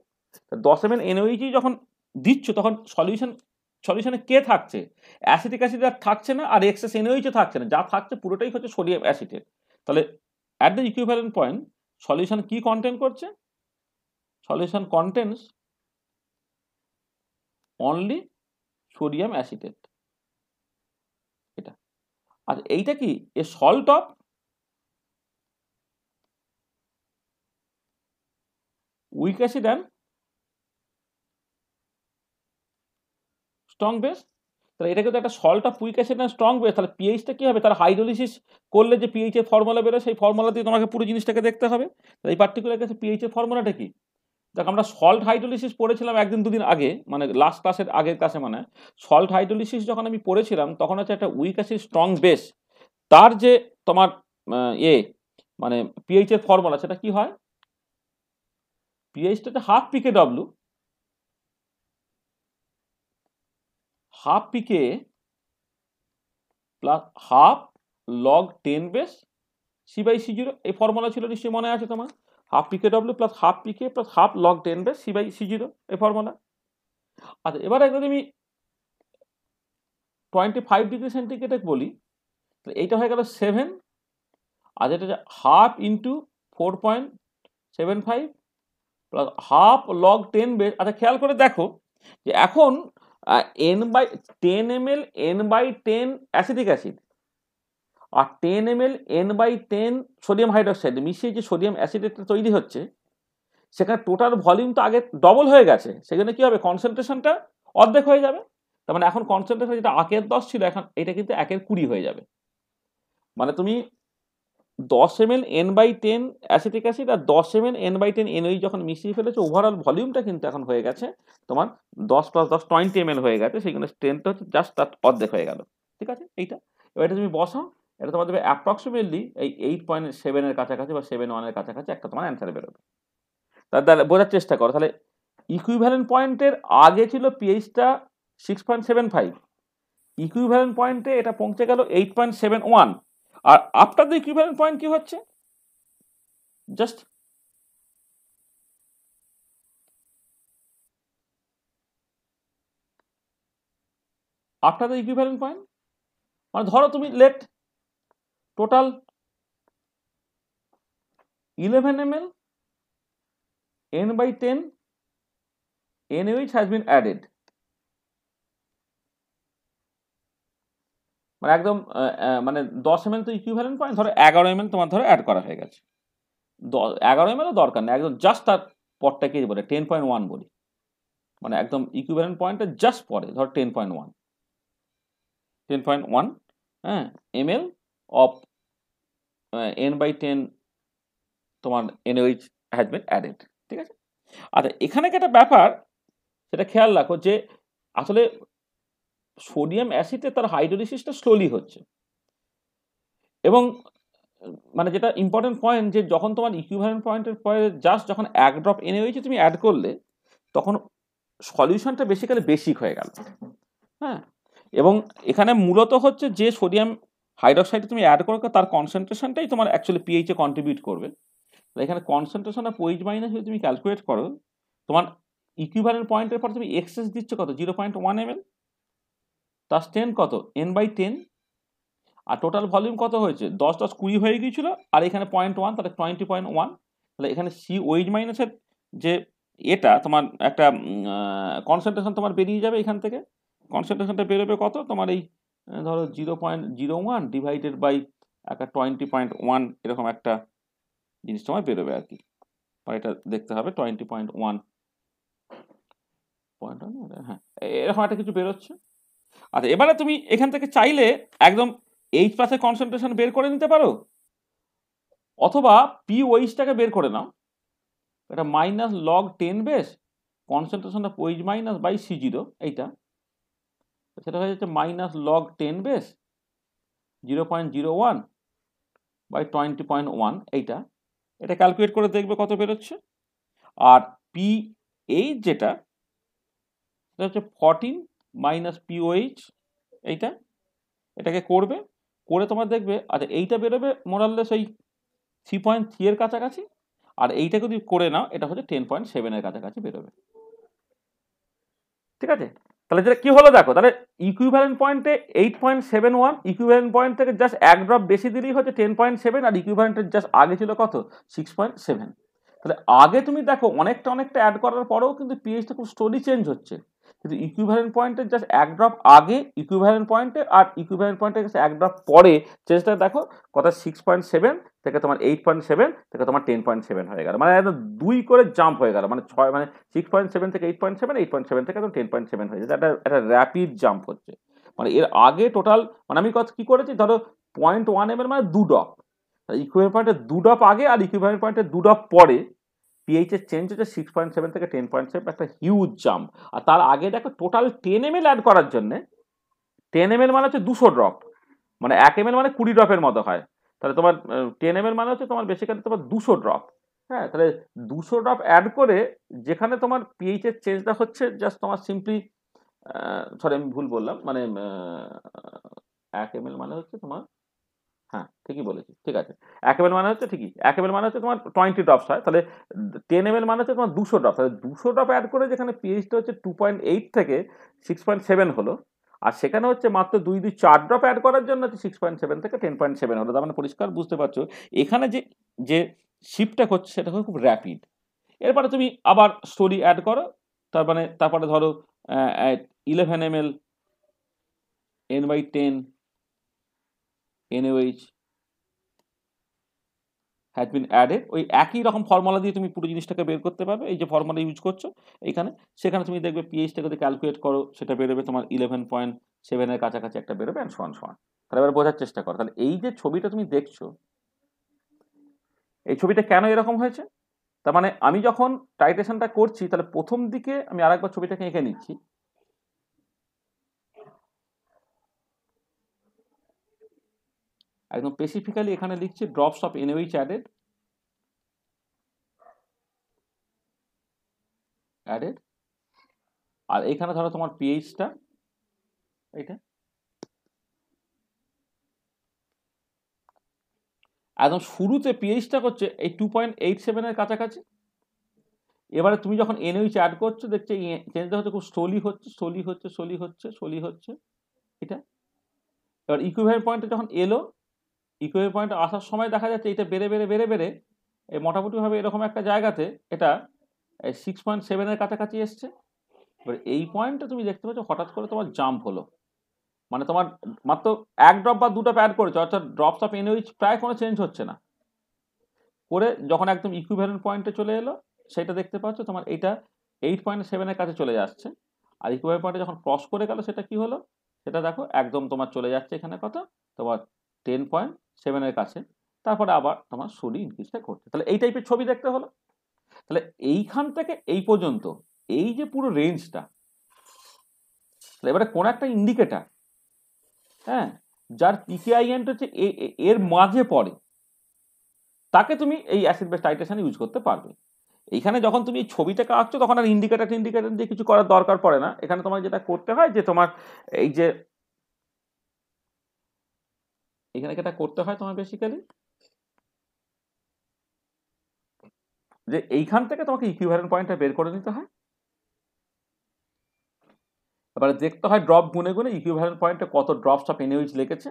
10 ml NaOH যখন দিচ্ছ, তখন সলিউশনে কে থাকছে, অ্যাসিটিক অ্যাসিড আর থাকছে না, আর এক্সেস NaOH থাকছে না, যা থাকছে পুরোটাই হচ্ছে সোডিয়াম অ্যাসিটেট। তাহলে at the equivalent point solution কি কন্টেন্ট করছে, solution contents only sodium acetate, এটা। আর এইটা কি, a salt of weak acid and strong base. তাহলে এটা কিন্তু একটা সল্ট অফ উইক অ্যাসিড না স্ট্রং বেস। তাহলে পিএইচটা কি হবে, তার হাইড্রোলিসিস করলে যে পিএইচ এর ফর্মুলা বেরোয় সেই ফর্মুলা দিয়ে তোমাকে পুরো জিনিসটাকে দেখতে হবে। এই পার্টিকুলার কেসে পিএইচ এর ফর্মুলাটা কি? দেখ আমরা সল্ট হাইড্রোলিসিস পড়েছিলাম একদিন দুদিন আগে, মানে লাস্ট ক্লাসের আগের ক্লাসে, মানে সল্ট হাইড্রোলিসিস যখন আমি পড়েছিলাম তখন হচ্ছে একটা উইক অ্যাসিড স্ট্রং বেস, তার যে তোমার মানে পিএইচ এর ফর্মুলা সেটা কি হয়, পিএইচটা half pK W, half pK plus half log 10 base C/C0। এই ফর্মুলা ছিল নিশ্চয়ই মনে আছে তোমার, half pK W plus half pK plus half log 10 base C/C0 এই ফর্মুলা। আচ্ছা এবারে যদি আমি 25 ডিগ্রি সেন্টিগ্রেডে বলি, তাহলে এইটা হয়ে গেল 7, আর যেটা half into 4.75 plus half log 10 base. আচ্ছা খেয়াল করে দেখো যে এখন n/10 ml n/10 acetic acid আর 10 ml n/10 সোডিয়াম হাইড্রোক্সাইড মিশিয়ে যে সোডিয়াম অ্যাসিডেটটা তৈরি হচ্ছে, সেখানে টোটাল ভলিউম তো আগে ডবল হয়ে গেছে, সেখানে কি হবে কনসেন্ট্রেশনটা অর্ধেক হয়ে যাবে। তার মানে এখন কনসেন্ট্রেশন যেটা 1/10 ছিল এখন এটা কিন্তু 1/20 হয়ে যাবে। মানে তুমি 10 ml n/10 অ্যাসিটিক অ্যাসিড আর 10 ml n/10 NaOH যখন মিশিয়ে ফেলেছে, ওভারঅল ভলিউমটা কিন্তু এখন হয়ে গেছে তোমার 10 + 10 20 ml হয়ে গেছে, সেখানে স্ট্রেন্থটা হচ্ছে জাস্ট তার অর্ধেক হয়ে গেল। ঠিক আছে, এইটা এবার এটা তুমি বসাও, এটা তোমার দেবে অ্যাপ্রক্সিমেটলি এই 8.7 এর কাছাকাছি বা 7.1 এর কাছাকাছি একটা তোমার অ্যান্সার বেরোবে। তাহলে বোঝার চেষ্টা করো, তাহলে ইকুইভ্যালেন্ট পয়েন্টের আগে ছিল পিএইচটা 6.75, ইকুইভ্যালেন্ট পয়েন্টে এটা পৌঁছে গেল 8.71, আর আফটার দ্য ইকুইভ্যালেন্ট পয়েন্ট কি হচ্ছে, just after the equivalent point মানে ধরো তুমি late total 11 ml n/10 NaOH has been added, মানে একদম মানে 10 ml তো ইকুইভ্যালেন্ট পয়েন্ট, ধরো 11 ml তোমার ধরো অ্যাড করা হয়ে গেছে, 11 ml ও দরকার নেই, একদম জাস্ট তার পরটাকে বলে 10.1 বলি, মানে একদম ইকুইভ্যালেন্ট পয়েন্টটা জাস্ট পরে ধর 10.1 হ্যাঁ ml অফ n/10 তোমার NaOH has been added। ঠিক আছে, আচ্ছা এখানে একটা ব্যাপার সেটা খেয়াল রাখো যে আসলে সোডিয়াম অ্যাসিডে তার হাইড্রোলিসিসটা স্লোলি হচ্ছে, এবং মানে যেটা ইম্পর্টেন্ট পয়েন্ট যে যখন তোমার ইকুইভ্যালেন্ট পয়েন্টের পরে জাস্ট যখন 1 ড্রপ NaOH তুমি অ্যাড করলে তখন সলিউশনটা বেসিক্যালি বেসিক হয়ে গেল। হ্যাঁ, এবং এখানে মূলত হচ্ছে যে সোডিয়াম হাইড্রোক্সাইড তুমি অ্যাড করো তার কনসেন্ট্রেশনটাই তোমার অ্যাকচুয়ালি পিএইচ এ কন্ট্রিবিউট করবে। এখানে কনসেন্ট্রেশন অফ OH মাইনাস যদি তুমি ক্যালকুলেট করো, তোমার ইকুইভ্যালেন্ট পয়েন্টের পর তুমি এক্সেস দিচ্ছ কত 0.1 ml, তার স্ট্রেন্থ কত n/10, আর টোটাল ভলিউম কত হয়েছে 10 + 20 হয়ে গিয়েছিল, আর এখানে 0.1 তাহলে 20.1। তাহলে এখানে COH মাইনাসের যে এটা তোমার একটা কনসেন্ট্রেশন তোমার বেরিয়ে যাবে, এখান থেকে কনসেন্ট্রেশনটা বেরোবে কত তোমার এই ধরো 0.01 ডিভাইডেড বাই একটা 20.1 এরকম একটা জিনিস তোমার বেরোবে আর কি, আর এটা দেখতে হবে 20.1 হ্যাঁ এরকম একটা কিছু বেরোচ্ছে। আচ্ছা এবারে তুমি এখান থেকে চাইলে একদম H+ এর কনসেন্ট্রেশন বের করে নিতে পারো, অথবা POHটাকে বের করে নাও, এটা minus log 10 base concentration of OH minus by C0, এইটা সেটা হয়ে যাচ্ছে মাইনাস লগ 10 বেস 0.01 বাই 20.1, এইটা এটা ক্যালকুলেট করে দেখবে কত বেরোচ্ছে। আর PH যেটা সেটা হচ্ছে 14 মাইনাস POH, এইটা এটাকে করবে করে তোমার দেখবে আচ্ছা এইটা বেরোবে মোরাললেস ওই 3.3 এর কাছাকাছি, আর এইটা যদি করে নাও এটা হচ্ছে 10.7 এর কাছাকাছি বেরোবে। ঠিক আছে, তাহলে যেটা কি হলো দেখো, তাহলে ইকুইভ্যালেন্ট পয়েন্টে 8.71, ইকুইভ্যালেন্ট পয়েন্ট থেকে জাস্ট 1 ড্রপ বেশি দিলেই হচ্ছে 10.7, আর ইকুইভ্যালেন্টের জাস্ট আগে ছিল কত 6.7। তাহলে আগে তুমি দেখো অনেকটা অ্যাড করার পরেও কিন্তু পিএইচটা খুব স্লোলি চেঞ্জ হচ্ছে, কিন্তু ইকুইভ্যালেন্ট পয়েন্টের জাস্ট 1 ড্রপ আগে ইকুইভ্যালেন্ট পয়েন্টে আর ইকুইভ্যালেন্ট পয়েন্টের জাস্ট 1 ড্রপ পরে চেঞ্জটা দেখো কত 6.7 থেকে তোমার 8.7 থেকে তোমার 10.7 হয়ে গেল, মানে একদম 2 করে জাম্প হয়ে গেল, মানে 6 মানে 6.7 থেকে 8.7, 8.7 থেকে একদম 10.7 হয়ে যাচ্ছে, একটা র্যাপিড জাম্প হচ্ছে। মানে এর আগে টোটাল মানে আমি কি করেছি, ধরো 0.1 ml মানে 2 ড্রপ, ইকুইভ্যালেন্ট পয়েন্টের 2 ড্রপ আগে আর ইকুইভ্যালেন্ট পয়েন্টের 2 ড্রপ পরে পিএইচ এর চেঞ্জ হচ্ছে 6.7 থেকে 10.7, একটা হিউজ জাম্প। আর তার আগে দেখো টোটাল 10 ml অ্যাড করার জন্য 10 ml মানে হচ্ছে 200 ড্রপ, মানে 1 ml মানে 20 ড্রপের মতো হয়, তাহলে তোমার 10 ml মানে হচ্ছে তোমার বেসিক্যালি তোমার 200 ড্রপ। হ্যাঁ, তাহলে 200 ড্রপ অ্যাড করে যেখানে তোমার পিএইচ এর চেঞ্জটা হচ্ছে জাস্ট তোমার সিম্পলি, সরি আমি ভুল বললাম, মানে 1 ml মানে হচ্ছে তোমার, হ্যাঁ ঠিকই বলেছি, ঠিক আছে 1 ml মানে হচ্ছে ঠিকই 1 ml মানে হচ্ছে তোমার 20 ড্রপস হয়, তাহলে 10 ml মানে হচ্ছে তোমার 200 ড্রপ, তাহলে 200 ড্রপ অ্যাড করে যেখানে পিএইচটা হচ্ছে 2.8 থেকে 6.7 হলো, আর সেখানে হচ্ছে মাত্র 4 ড্রপ অ্যাড করার জন্য হচ্ছে 6.7 থেকে 10.7 হলো। তার মানে পরিষ্কার বুঝতে পারছো এখানে যে যে শিফটটা হচ্ছে সেটা খুব র্যাপিড। এরপরে তুমি আবার স্টোরি অ্যাড করো, তার মানে তারপরে ধরো 11 ml n/10 NaOH has been added, ওই একই রকম ফর্মুলা দিয়ে তুমি পুরো জিনিসটাকে বের করতে পারবে। এই যে ফর্মুলা ইউজ করছো এইখানে, সেখানে তুমি দেখবে পিএইচটাকে যদি ক্যালকুলেট করো সেটা বেরোবে তোমার 11.7 এর কাছাকাছি একটা বেরোবে, অ্যান্ড সমান সমান। তাহলে এবার বোঝার চেষ্টা করো, তাহলে এই যে ছবিটা তুমি দেখছো এই ছবিটা কেন এরকম হয়েছে, তার মানে আমি যখন টাইট্রেশনটা করছি তাহলে প্রথম দিকে আমি আরেকবার ছবিটাকে এঁকে নিচ্ছি, একদম স্পেসিফিক্যালি এখানে লিখছি ড্রপস অফ NaOH অ্যাডেড, আর এখানে ধরো তোমার পিএইচটা এইটা একদম শুরুতে পিএইচটা করছে এই 2.87 এর কাছাকাছি। এবারে তুমি যখন NaOH অ্যাড করছো দেখছো চেঞ্জটা হচ্ছে খুব স্লোলি হচ্ছে এটা। এবার ইকুইভ্যালেন্ট পয়েন্টে যখন এলো, ইকুইভ্যালেন্ট পয়েন্টে আসার সময় দেখা যাচ্ছে এটা বেড়ে এই মোটামুটিভাবে এরকম একটা জায়গাতে এটা 6.7 এর কাছাকাছি এসছে। এবার এই পয়েন্টটা তুমি দেখতে পাচ্ছ হঠাৎ করে তোমার জাম্প হলো, মানে তোমার মাত্র 1 ড্রপ বা 2 ড্রপ অ্যাড করেছো, অর্থাৎ ড্রপস অফ NaOH প্রায় কোনো চেঞ্জ হচ্ছে না, করে যখন একদম ইকুইভ্যালেন্ট পয়েন্টে চলে এলো সেটা দেখতে পাচ্ছ তোমার এটা 8.7 এর কাছে চলে যাচ্ছে। আর ইকুইভ্যালেন্ট পয়েন্টে যখন ক্রস করে গেল সেটা কি হলো, সেটা দেখো একদম তোমার চলে যাচ্ছে এখানে কত, তোমার 10.7 এর কাছে, তারপরে আবার তোমার স্লোলি ইনক্রিজটা করছে। তাহলে এই টাইপের ছবি দেখতে হলো। তাহলে এইখান থেকে এই পর্যন্ত এই যে পুরো রেঞ্জটা, এবারে কোন একটা ইন্ডিকেটার, হ্যাঁ, যার পিকেআইএনটা হচ্ছে এর মাঝে পড়ে, তাকে তুমি এই অ্যাসিড বেস টাইট্রেশন ইউজ করতে পারবে। এইখানে যখন তুমি এই ছবিটাকে আঁকছো তখন আর ইন্ডিকেটার দিয়ে কিছু করার দরকার পড়ে না। এখানে তোমার যেটা করতে হয় যে তোমার এই যে এখানে যেটা করতে হয় তোমার বেসিক্যালি যে এইখান থেকে তোমাকে ইকুইভ্যালেন্ট পয়েন্টটা বের করে নিতে হয়। এবারে দেখতে হয় ড্রপ গুনে ইকুইভ্যালেন্ট পয়েন্টে কত ড্রপস অফ NaOH লেগেছে।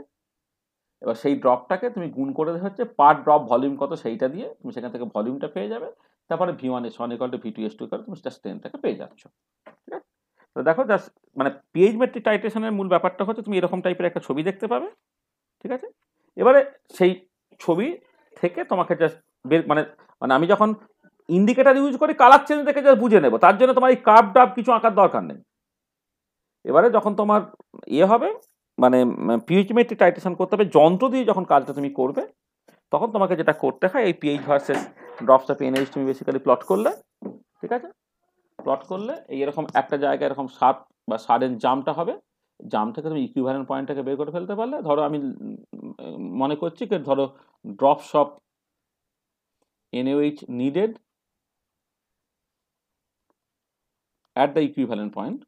এবার সেই ড্রপটাকে তুমি গুণ করে হচ্ছে পার ড্রপ ভলিউম কত সেইটা দিয়ে তুমি সেখান থেকে ভলিউমটা পেয়ে যাবে। তারপরে V1S1 = V2S2 করে তুমি সেটা স্ট্রেনটাকে পেয়ে যাচ্ছ। ঠিক আছে, তো দেখো জাস্ট মানে পিএইচ মেট্রিক টাইট্রেশনের মূল ব্যাপারটা হচ্ছে তুমি এরকম টাইপের একটা ছবি দেখতে পাবে। ঠিক আছে, এবারে সেই ছবি থেকে তোমাকে জাস্ট মানে মানে আমি যখন ইন্ডিকেটার ইউজ করি কালার চেঞ্জ দেখে জাস্ট বুঝে নেবো, তার জন্য তোমার এই কার্ভ ডাব কিছু আঁকার দরকার নেই। এবারে যখন তোমার হবে মানে পিএইচ মেট্রিক টাইট্রেশন করতে হবে যন্ত্র দিয়ে, যখন কাজটা তুমি করবে তখন তোমাকে যেটা করতে হয় এই pH versus drops of NaOH তুমি বেসিক্যালি প্লট করলে, ঠিক আছে, প্লট করলে এরকম একটা জায়গায় এরকম শার্প বা সাডেন জাম্পটা হবে, জাম্প থেকে তুমি ইকুইভ্যালেন্ট পয়েন্টটাকে বের করে ফেলতে পারলে, ধরো আমি মনে করছি যে ধরো drops of NaOH needed at the equivalent point,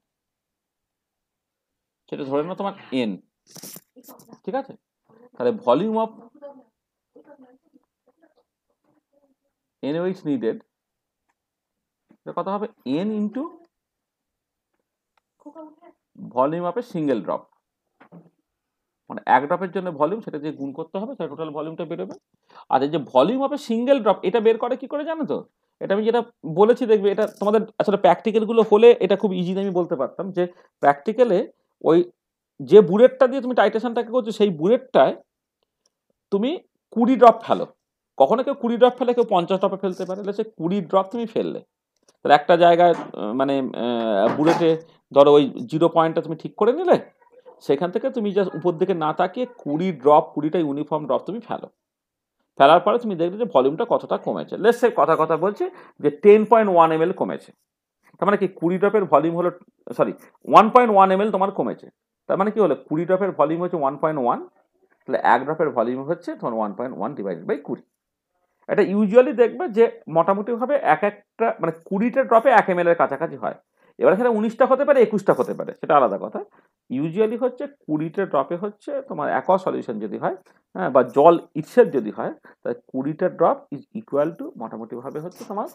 সেটা ধরে নাও তোমার N। ঠিক আছে, তাহলে ভলিউম অফ NaOH নিডেড কত হবে, N into volume of a single drop, মানে এক ড্রপের জন্য ভলিউম সেটা দিয়ে গুণ করতে হবে, সেটা টোটাল ভলিউমটা বেরোবে। আর এই যে volume of a single drop এটা বের করে কি করে জানো তো, এটা আমি যেটা বলেছি দেখবে এটা তোমাদের আসলে প্র্যাকটিক্যালগুলো হলে এটা খুব ইজি আমি বলতে পারতাম যে প্র্যাকটিক্যালে ওই যে বুলেটটা দিয়ে তুমি টাইট্রেশনটাকে করছো সেই বুলেটটায় তুমি 20 ড্রপ ফেলো, কখনো কেউ 20 ড্রপ ফেলে, কেউ 50 ড্রপে ফেলতে পারে, সে 20 ড্রপ তুমি ফেললে তাহলে একটা জায়গায় মানে বুলেটে ধরো ওই 0 পয়েন্টটা তুমি ঠিক করে নিলে, সেখান থেকে তুমি জাস্ট উপর দিকে না তাকিয়ে 20টা ইউনিফর্ম ড্রপ তুমি ফেলার পরে তুমি দেখবে যে ভলিউমটা কতটা কমেছে। লেটস সে কথা বলছি যে 10.1 ml কমেছে, তার মানে কি 20 ড্রপের ভলিউম হলো, সরি 1.1 ml তোমার কমেছে, তার মানে কি হলো 20 ড্রপের ভলিউম হচ্ছে 1.1, তাহলে 1 ড্রপের ভলিউম হচ্ছে তোমার 1.1 ডিভাইডেড বাই 20। এটা ইউজুয়ালি দেখবে যে মোটামুটিভাবে একটা মানে 20টা ড্রপে 1 ml এর কাছাকাছি হয়। এবার সেটা 19টা হতে পারে, 21টা হতে পারে, সেটা আলাদা কথা। ইউজুয়ালি হচ্ছে 20টা ড্রপে হচ্ছে তোমার অ্যাকোয়া সলিউশন যদি হয়, হ্যাঁ, বা জল ইটসেলফ যদি হয়, তাহলে 20টা ড্রপ ইজ ইকুয়াল টু মোটামুটিভাবে হচ্ছে তোমার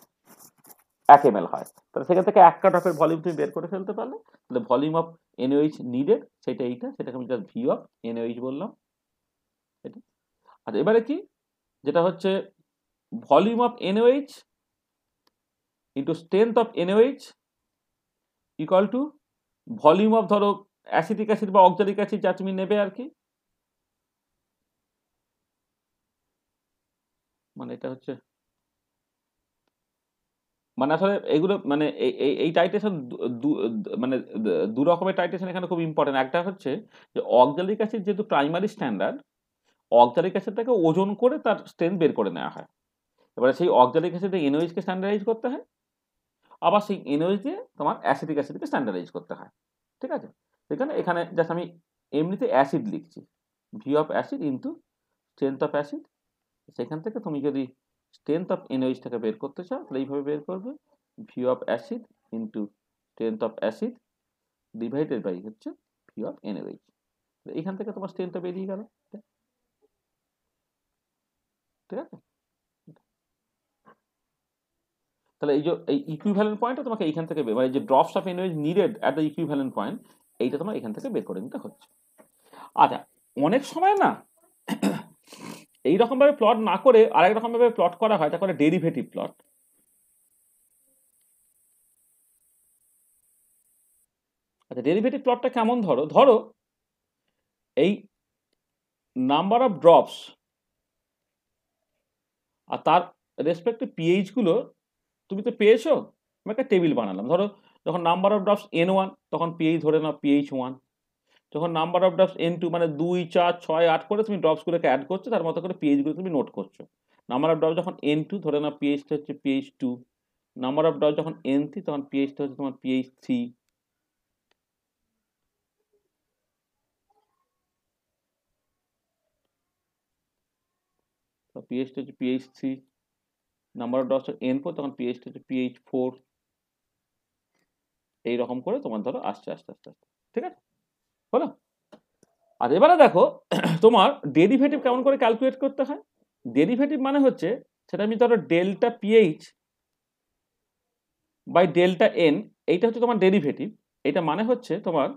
1 ml হয়। তাহলে সেখান থেকে একটা ড্রপের ভলিউম তুমি বের করে ফেলতে পারলে, তাহলে ভলিউম অফ NaOH নিডেড সেটা সেটাকে আমি জাস্ট ভি অফ NaOH বললাম। এটা আচ্ছা, এবারে কি যেটা হচ্ছে volume of NaOH into strength of NaOH equal to volume of ধরো অ্যাসিটিক অ্যাসিড বা অক্সালিক অ্যাসিড যা তুমি নেবে আর কি, মানে এটা হচ্ছে মানে আসলে এগুলো মানে এই টাইট্রেশন মানে দু রকমের টাইট্রেশন এখানে খুব ইম্পর্টেন্ট। একটা হচ্ছে যে অক্সালিক অ্যাসিড যেহেতু প্রাইমারি স্ট্যান্ডার্ড, অক্সালিক অ্যাসিডটাকে ওজন করে তার স্ট্রেংথ বের করে নেওয়া হয়। এবারে সেই অক্সালিক অ্যাসিডে NaOH কে স্ট্যান্ডার্ডাইজ করতে হয়, আবার সেই NaOH দিয়ে তোমার অ্যাসিটিক অ্যাসিডকে স্ট্যান্ডার্ডাইজ করতে হয়, ঠিক আছে। এখানে জাস্ট আমি এমনিতে অ্যাসিড লিখছি, V of acid into strength of acid. সেখান থেকে তুমি যদি স্ট্রেংথ অফ NaOH বের করতে চাও তাহলে এইভাবে বের করবে, V of acid into strength of acid divided by হচ্ছে ভি অফ NaOH। এইখান থেকে তোমার স্ট্রেংথটা বেরিয়ে গেল, ঠিক আছে। তাহলে এই যে এই ইকুইভ্যালেন্ট পয়েন্টটা তোমাকে এইখান থেকে মানে যে drops of NaOH needed at the equivalent point, এইটা তোমার এখান থেকে বের করে নিতে হচ্ছে। আচ্ছা, অনেক সময় না এইরকম ভাবে প্লট না করে আরেক রকম ভাবে প্লট করা হয়, তারপরে ডেরিভেটিভ প্লট। আচ্ছা, ডেরিভেটিভ প্লটটা কেমন, ধরো এই নাম্বার অফ ড্রপস আর তার রেসপেক্টিভ পিএইচ গুলো তুমি তো পেয়েছো, আমি একটা টেবিল বানালাম। ধরো যখন নাম্বার অফ ড্রপস N1 তখন পিএইচ ধরে নাও pH 1, যখন নাম্বার অফ ড্রপস N2 মানে 2, 4, 6, 8 করে তুমি ড্রপসগুলোকে অ্যাড করছো, তার মতো করে পিএইচ গুলো তুমি নোট করছো। নাম্বার অফ ড্রপস যখন N2 ধরে নাও পিএইচটা হচ্ছে pH 2, নাম্বার অফ ড্রপস যখন N3 তখন পিএইচটা হচ্ছে তোমার pH 3, পিএইচটা হচ্ছে pH 3, number of drops N4 তখন পিএইচটা হচ্ছে pH 4, এইরকম করে তোমার ধরো আস্তে আস্তে, ঠিক আছে, বলো। আর এবারে দেখো তোমার ডেরিভেটিভ কেমন করে ক্যালকুলেট করতে হয়। ডেরিভেটিভ মানে হচ্ছে সেটা আমি ধরো delta pH by delta N, এইটা হচ্ছে তোমার ডেরিভেটিভ। এটা মানে হচ্ছে তোমার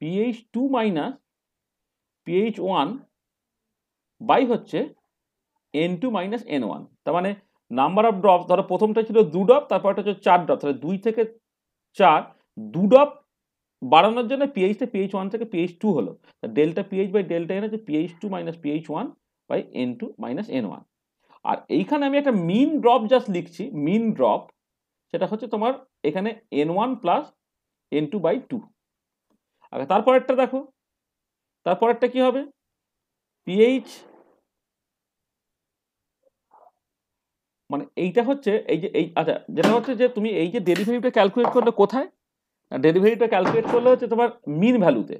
pH 2 মাইনাস pH 1 বাই হচ্ছে N2 মাইনাস N1। তার মানে নাম্বার অফ ড্রপ ধরো প্রথমটা ছিল 2 ড্রপ, তারপরটা হচ্ছে 4 ড্রপ, তাহলে 2 থেকে 4 2 ড্রপ বাড়ানোর জন্য পিএইচটা pH 1 থেকে pH 2 হলো। Delta pH by delta N হচ্ছে pH 2 minus pH 1 by N2 minus N1। আর এইখানে আমি একটা মিন ড্রপ জাস্ট লিখছি, মিন ড্রপ সেটা হচ্ছে তোমার এখানে N1 প্লাস N2 বাই 2। আচ্ছা, তারপরেরটা দেখো, তারপরেরটা কি হবে, পিএইচ মানে এইটা হচ্ছে এই যে এই, আচ্ছা যেটা হচ্ছে যে তুমি এই যে ডেরিভেটিভটা ক্যালকুলেট করলে কোথায়, ডেরিভেটিভটা ক্যালকুলেট করলে হচ্ছে তোমার মিন ভ্যালুতে,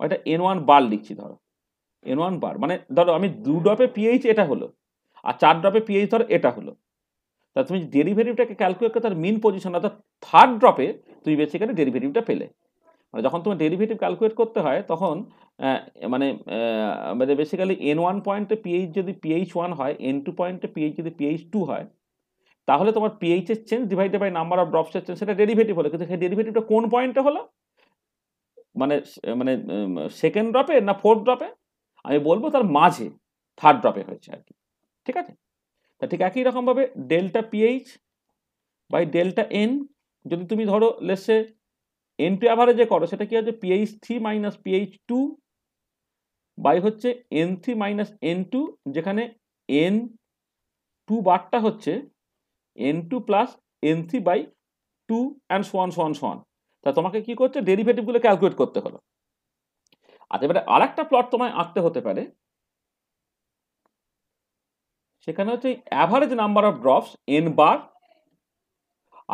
এটা N1 বার লিখছি। ধরো N1 বার মানে ধরো আমি 2 ড্রপে পিএইচ এটা হলো, আর 4 ড্রপে পিএইচ ধরো এটা হলো, তা তুমি ডেরিভেটিভটাকে ক্যালকুলেট করে তার মিন পজিশন অর্থাৎ থার্ড ড্রপে তুমি বেসিক্যালি ডেরিভেটিভটা পেলে। মানে যখন তোমার ডেরিভেটিভ ক্যালকুলেট করতে হয় তখন মানে বেসিক্যালি N1 পয়েন্টে পিএইচ যদি pH 1 হয়, N2 পয়েন্টে পিএইচ যদি pH 2 হয়, তাহলে তোমার পিএইচ এর change divided by number of ড্রপসের চেঞ্জ, সেটা ডেরিভেটিভ হলো। কিন্তু সেই ডেরিভেটিভটা কোন পয়েন্টে হলো, মানে মানে সেকেন্ড ড্রপে না ফোর্থ ড্রপে, আমি বলবো তার মাঝে থার্ড ড্রপে হয়েছে আর কি, ঠিক আছে। তা ঠিক একই রকমভাবে delta pH by delta N যদি তুমি ধরো লেটসে N2 অ্যাভারেজে করো, সেটা কি হচ্ছে pH 3 মাইনাস pH 2 বাই হচ্ছে N3 মাইনাস N2, যেখানে N2 বারটা হচ্ছে N2 plus N3 by 2 and so on. তা তোমাকে কি করছে, ডেরিভেটিভগুলো ক্যালকুলেট করতে হলো। আচ্ছা, এবারে আর একটা প্লট তোমায় আঁকতে হতে পারে, সেখানে হচ্ছে average number of drops N bar,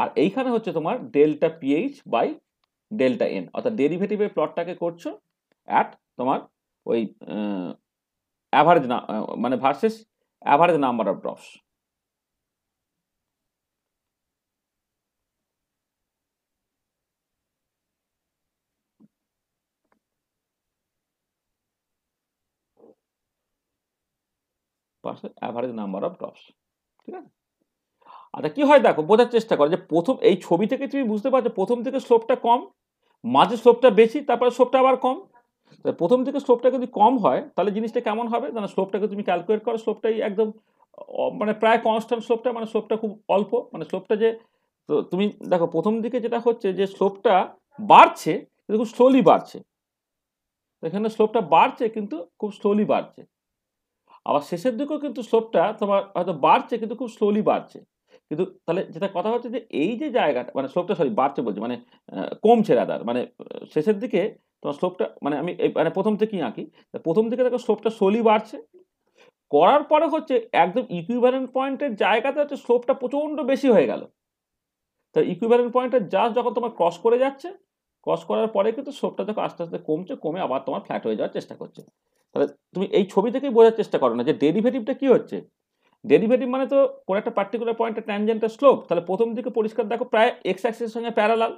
আর এইখানে হচ্ছে তোমার delta pH by delta N, অর্থাৎ ডেরিভেটিভের প্লটটাকে করছো অ্যাট তোমার ওই অ্যাভারেজ মানে versus average number of drops. Average number of drops, ঠিক আছে? আচ্ছা, কি হয় দেখো, বোঝার চেষ্টা করো যে প্রথম এই ছবি থেকে তুমি বুঝতে পারছো প্রথম থেকে স্লোপটা কম, মাঝে স্লোপটা বেশি, তারপরে স্লোপটা আবার কম। প্রথম থেকে স্লোপটা যদি কম হয় তাহলে জিনিসটা কেমন হবে, মানে স্লোপটাকে তুমি ক্যালকুলেট করো, স্লোপটাই একদম মানে প্রায় কনস্ট্যান্ট স্লোপটা, মানে স্লোপটা খুব অল্প, মানে স্লোপটা যে, তো তুমি দেখো প্রথম দিকে যেটা হচ্ছে যে স্লোপটা বাড়ছে কিন্তু খুব স্লোলি বাড়ছে, এখানে স্লোপটা বাড়ছে কিন্তু খুব স্লোলি বাড়ছে। আবার শেষের দিকেও কিন্তু স্লোপটা তোমার হয়তো বাড়ছে কিন্তু খুব স্লোলি বাড়ছে। কিন্তু তাহলে যেটা কথা হচ্ছে যে এই যে জায়গাটা, মানে স্লোপটা সরি বাড়ছে বলছি, মানে কমছে রাদার, মানে শেষের দিকে তোমার স্লোপটা, মানে আমি মানে প্রথম থেকেই আঁকি, প্রথম দিকে দেখো স্লোপটা স্লোলি বাড়ছে, করার পরে হচ্ছে একদম ইকুইভ্যালেন্ট পয়েন্টের জায়গাতে হচ্ছে স্লোপটা প্রচন্ড বেশি হয়ে গেল। তো ইকুইভ্যালেন্ট পয়েন্টের জাস্ট যখন তোমার ক্রস করে যাচ্ছে, ক্রস করার পরে কিন্তু স্লোপটা যখন আস্তে আস্তে কমছে, কমে আবার তোমার ফ্ল্যাট হয়ে যাওয়ার চেষ্টা করছে। তাহলে তুমি এই ছবি থেকেই বোঝার চেষ্টা করো না যে ডেরিভেটিভটা কি হচ্ছে। ডেরিভেটিভ মানে তো কোনো একটা পার্টিকুলার পয়েন্টের ট্যানজেন্টের স্লোপ, তাহলে প্রথম দিকে পরিষ্কার দেখো প্রায় এক্স অ্যাক্সিসের সঙ্গে প্যারালাল,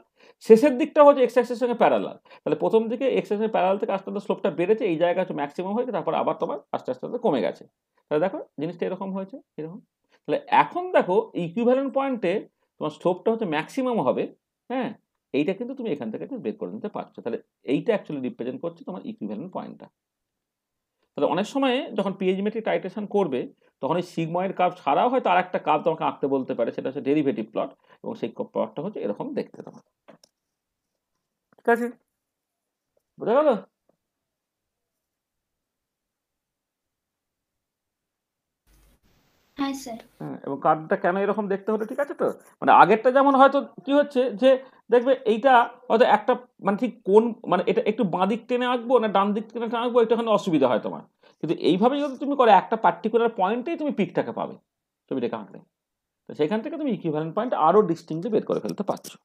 শেষের দিকটা হচ্ছে এক্স অ্যাক্সিসের সঙ্গে প্যারালাল, তাহলে প্রথম দিকে এক্স অ্যাক্সিসের প্যারালাল থেকে আস্তে আস্তে স্লোপটা বেড়েছে, এই জায়গা হচ্ছে ম্যাক্সিমাম হয়েছে, তারপর আবার তোমার আস্তে আস্তে আস্তে কমে গেছে। তাহলে দেখো জিনিসটা এরকম হয়েছে, এরকম। তাহলে এখন দেখো ইকুইভ্যালেন্ট পয়েন্টে তোমার স্লোপটা হচ্ছে ম্যাক্সিমাম হবে, হ্যাঁ, এইটা কিন্তু তুমি এখান থেকে বের করে নিতে পারছো। তাহলে এইটা অ্যাকচুয়ালি রিপ্রেজেন্ট করছে তোমার ইকুইভ্যালেন্ট পয়েন্টটা। তাহলে অনেক সময় যখন পিএইচমেট্রিক টাইট্রেশন করবে তখন এই সিগময়েড কার্ভ ছাড়াও হয়তো আর একটা কার্ভ তোমাকে আঁকতে বলতে পারে, সেটা হচ্ছে ডেরিভেটিভ প্লট, এবং সেই প্লটটা হচ্ছে এরকম দেখতে তোমার। ঠিক আছে, বোঝা গেল? হ্যাঁ স্যার। হ্যাঁ, এবং কার্ভটা কেন এরকম দেখতে হলো, ঠিক আছে তো, মানে আগেরটা যেমন হয়তো কি হচ্ছে যে দেখবে এইটা হয়তো একটা, মানে ঠিক কোন, মানে এটা একটু বাঁ দিক টেনে আঁকবো না ডান দিক টেনে আঁকবো, একটুখানি অসুবিধা হয় তোমার, কিন্তু এইভাবে যদি তুমি করো একটা পার্টিকুলার পয়েন্টেই তুমি পিকটাকে পাবে ছবিটাকে আঁকলে, তো সেখান থেকে তুমি ইকুইভ্যালেন্ট পয়েন্ট আরো ডিস্টিংক্টলি বের করে ফেলতে পারছো।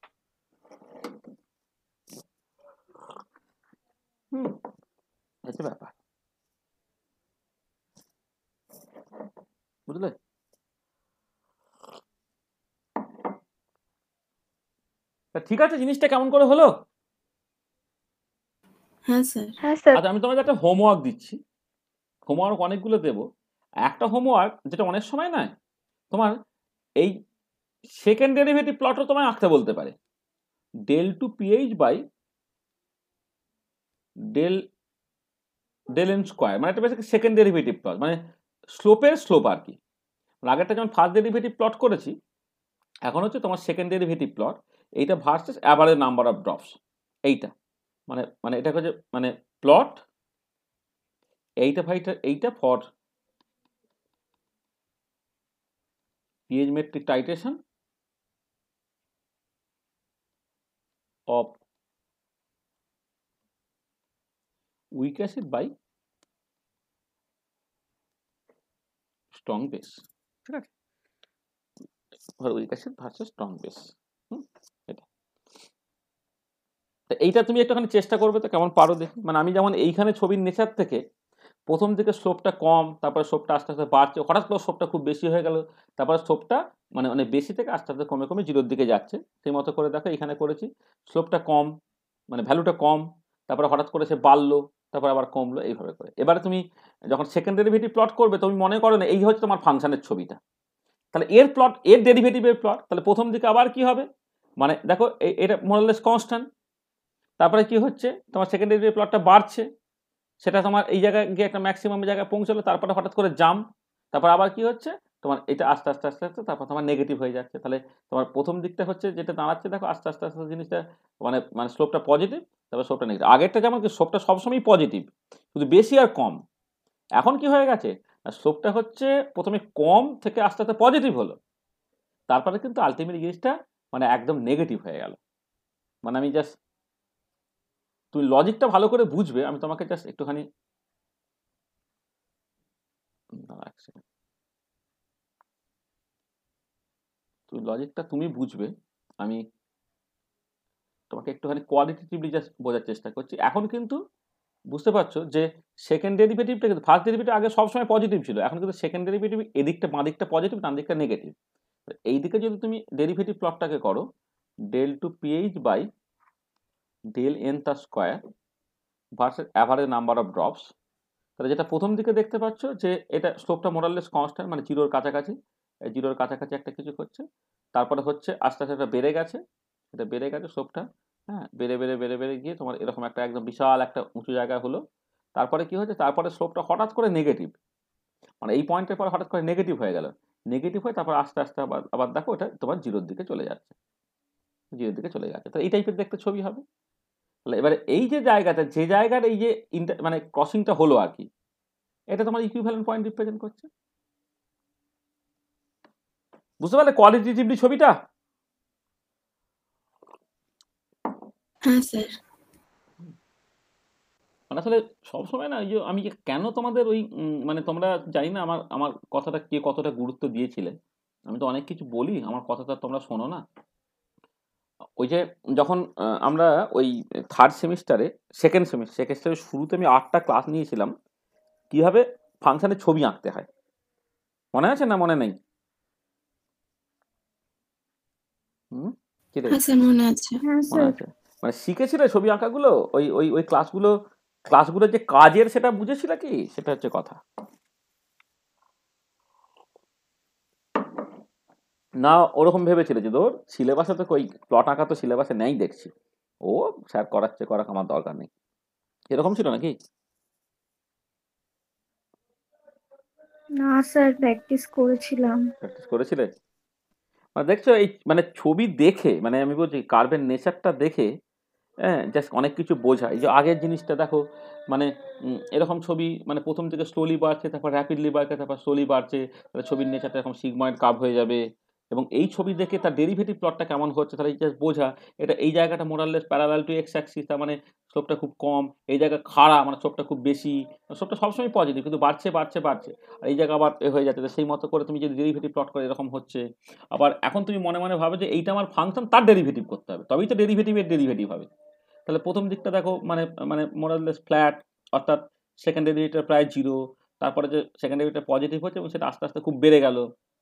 হচ্ছে ব্যাপার, বুঝলে? ঠিক আছে, জিনিসটা কেমন করে হলো? হ্যাঁ স্যার। হ্যাঁ স্যার। আচ্ছা, আমি তোমাদের একটা হোমওয়ার্ক দিচ্ছি, হোমওয়ার্ক অনেকগুলো দেবো। একটা হোমওয়ার্ক যেটা অনেক সময় নয়, তোমার এই সেকেন্ড ডেরিভেটিভ প্লটও তোমায় আঁকতে বলতে পারে, del two pH by del del N square, মানে এটা বেসিক্যালি সেকেন্ড ডেরিভেটিভ প্লট, মানে স্লোপের স্লোপ আর কি। আগেরটা যেমন ফার্স্ট ডেরিভেটিভ প্লট করেছি, এখন হচ্ছে তোমার সেকেন্ড ডেরিভেটিভ প্লট, এইটা versus average number of drops, এইটা মানে মানে এটা হচ্ছে মানে প্লট এইটা for pH metric titration of weak acid by strong base, ঠিক আছে, weak acid versus strong base. এটা এইটা তুমি একটুখানি চেষ্টা করবে তো কেমন পারো দেখি। মানে আমি যেমন এইখানে ছবির নেচার থেকে প্রথম দিকে স্লোপটা কম, তারপরে স্লোপটা আস্তে আস্তে বাড়ছে, হঠাৎ করে স্লোপটা খুব বেশি হয়ে গেল, তারপরে স্লোপটা মানে অনেক বেশি থেকে আস্তে আস্তে কমে কমে জিরোর দিকে যাচ্ছে, সেই মতো করে দেখো এখানে করেছি, স্লোপটা কম মানে ভ্যালুটা কম, তারপরে হঠাৎ করে সে বাড়লো, তারপর আবার কমলো, এইভাবে করে। এবারে তুমি যখন সেকেন্ড ডেরিভেটিভ প্লট করবে তুমি মনে করো না এই হচ্ছে তোমার ফাংশনের ছবিটা, তাহলে এর প্লট, এর ডেরিভেটিভের প্লট, তাহলে প্রথম দিকে আবার কি হবে, মানে দেখো এটা মোরালেস কনস্ট্যান্ট, তারপরে কি হচ্ছে তোমার সেকেন্ড ডেরিভেটিভ প্লটটা বাড়ছে, সেটা তোমার এই জায়গায় গিয়ে একটা ম্যাক্সিমাম জায়গায় পৌঁছলো, তারপরে হঠাৎ করে জাম্প, তারপর আবার কি হচ্ছে তোমার এটা আস্তে আস্তে আস্তে আস্তে তারপর তোমার নেগেটিভ হয়ে যাচ্ছে। তাহলে তোমার প্রথম দিকটা হচ্ছে যেটা দাঁড়াচ্ছে দেখো আস্তে আস্তে আস্তে জিনিসটা মানে মানে স্লোপটা পজিটিভ, তারপর স্লোপটা নেগেটিভ। আগেরটা যেমন কি স্লোপটা সবসময় পজিটিভ, শুধু বেশি আর কম, এখন কি হয়ে গেছে স্লোপটা হচ্ছে প্রথমে কম থেকে আস্তে আস্তে পজিটিভ হলো, তারপরে কিন্তু আলটিমেট জিনিসটা মানে একদম নেগেটিভ হয়ে গেল। মানে আমি জাস্ট তুমি লজিকটা ভালো করে বুঝবে। আমি তোমাকে জাস্ট একটুখানি এক second। তুমি লজিকটা তুমি বুঝবে, আমি তোমাকে একটুখানি কোয়ালিটেটিভলি জাস্ট বোঝার চেষ্টা করছি। এখন কিন্তু বুঝতে পারছো যে সেকেন্ড ডেরিভেটিভটা কিন্তু ফার্স্ট ডেরিভেটিভ আগে সবসময় পজিটিভ ছিল, এখন কিন্তু সেকেন্ড ডেরিভেটিভ এদিকটা বাঁ দিকটা পজিটিভ, ডান দিকটা নেগেটিভ। এই দিকে যদি তুমি ডেরিভেটিভ প্লটটাকে করো del two pH by del N তার square versus average number of drops, তাহলে যেটা প্রথম দিকে দেখতে পাচ্ছ যে এটা স্লোপটা মোরাললেস কনস্ট্যান্ট, মানে জিরোর কাছাকাছি, জিরোর কাছাকাছি একটা কিছু করছে, তারপরে হচ্ছে আস্তে আস্তে এটা বেড়ে গেছে, এটা বেড়ে গেছে স্লোপটা, হ্যাঁ, বেড়ে বেড়ে বেড়ে বেড়ে গিয়ে তোমার এরকম একটা একদম বিশাল একটা উঁচু জায়গা হলো। তারপরে কি হচ্ছে, তারপরে স্লোপটা হঠাৎ করে নেগেটিভ, মানে এই পয়েন্টের পরে হঠাৎ করে নেগেটিভ হয়ে গেল, নেগেটিভ হয়ে তারপর আস্তে আস্তে আবার আবার দেখো এটা তোমার জিরোর দিকে চলে যাচ্ছে, জিরোর দিকে চলে যাচ্ছে। তো এই টাইপের দেখতে ছবি হবে। তাহলে এবারে এই যে জায়গাটা, যে জায়গার এই যে মানে ক্রসিংটা হলো আর কি, এটা তোমার ইকুইভ্যালেন্ট পয়েন্ট রিপ্রেজেন্ট করছে। বুঝতে পারলে কোয়ালিটেটিভলি ছবিটা? হ্যাঁ স্যার। মানে আসলে সবসময় না, যে আমি কেন তোমাদের ওই মানে তোমরা জানি না আমার আমার কথাটা কে কতটা গুরুত্ব দিয়েছিলে। আমি তো অনেক কিছু বলি, আমার কথাটা তোমরা শোনো না। ওই যে যখন আমরা ওই থার্ড সেমিস্টারে সেকেন্ড সেমিস্টারের শুরুতে আমি 8টা ক্লাস নিয়েছিলাম কিভাবে ফাংশনের ছবি আঁকতে হয়, মনে আছে না মনে নেই? কি রে, হ্যাঁ স্যার মনে আছে। হ্যাঁ মনে স্যার। আছে? মানে শিখেছিলে ছবি আঁকাগুলো ওই ওই ওই ক্লাসগুলো যে কাজের সেটা বুঝেছিলে কি, সেটা হচ্ছে কথা। না ওরকম ভেবেছিল যে তোর সিলেবাসে তো কই প্লট আঁকা তো সিলেবাসে নেই দেখছি, ও স্যার করাচ্ছে, করাক আমার দরকার নেই, এরকম ছিল নাকি? না স্যার, প্র্যাকটিস করেছিলাম। প্র্যাকটিস করেছিলে? মানে দেখছো এই মানে ছবি দেখে, মানে আমি বলছি কার্ভের নেচারটা দেখে, হ্যাঁ, জাস্ট অনেক কিছু বোঝা। এই যে আগের জিনিসটা দেখো, মানে এরকম ছবি মানে প্রথম থেকে স্লোলি বাড়ছে, তারপর র্যাপিডলি বাড়ছে, তারপর স্লোলি বাড়ছে, তাহলে ছবির নেচারটা এরকম সিগময়েড কার্ভ হয়ে যাবে। এবং এই ছবি দেখে তার ডেরিভেটিভ প্লটটা কেমন হচ্ছে, তাহলে জাস্ট বোঝা এটা এই জায়গাটা মোরাললেস প্যারালাল টু এক্স অ্যাক্সিস, তার মানে স্লোপটা খুব কম, এই জায়গা খাড়া মানে স্লোপটা খুব বেশি, স্লোপটা সবসময় পজিটিভ কিন্তু বাড়ছে বাড়ছে বাড়ছে, আর এই জায়গা আবার হয়ে যাচ্ছে। তো সেই মতো করে তুমি যদি ডেরিভেটিভ প্লট করে এরকম হচ্ছে। আবার এখন তুমি মনে মনে ভাবে যে এইটা আমার ফাংশন, তার ডেরিভেটিভ করতে হবে, তবেই তো ডেরিভেটিভের ডেরিভেটিভ হবে। তাহলে প্রথম দিকটা দেখো মানে মানে মোরাললেস ফ্ল্যাট, অর্থাৎ সেকেন্ড ডেরিভেটিভ প্রায় জিরো, তারপরে যে সেকেন্ড ডেরিভেটিভ পজিটিভ হচ্ছে এবং সেটা আস্তে আস্তে খুব বেড়ে গেল,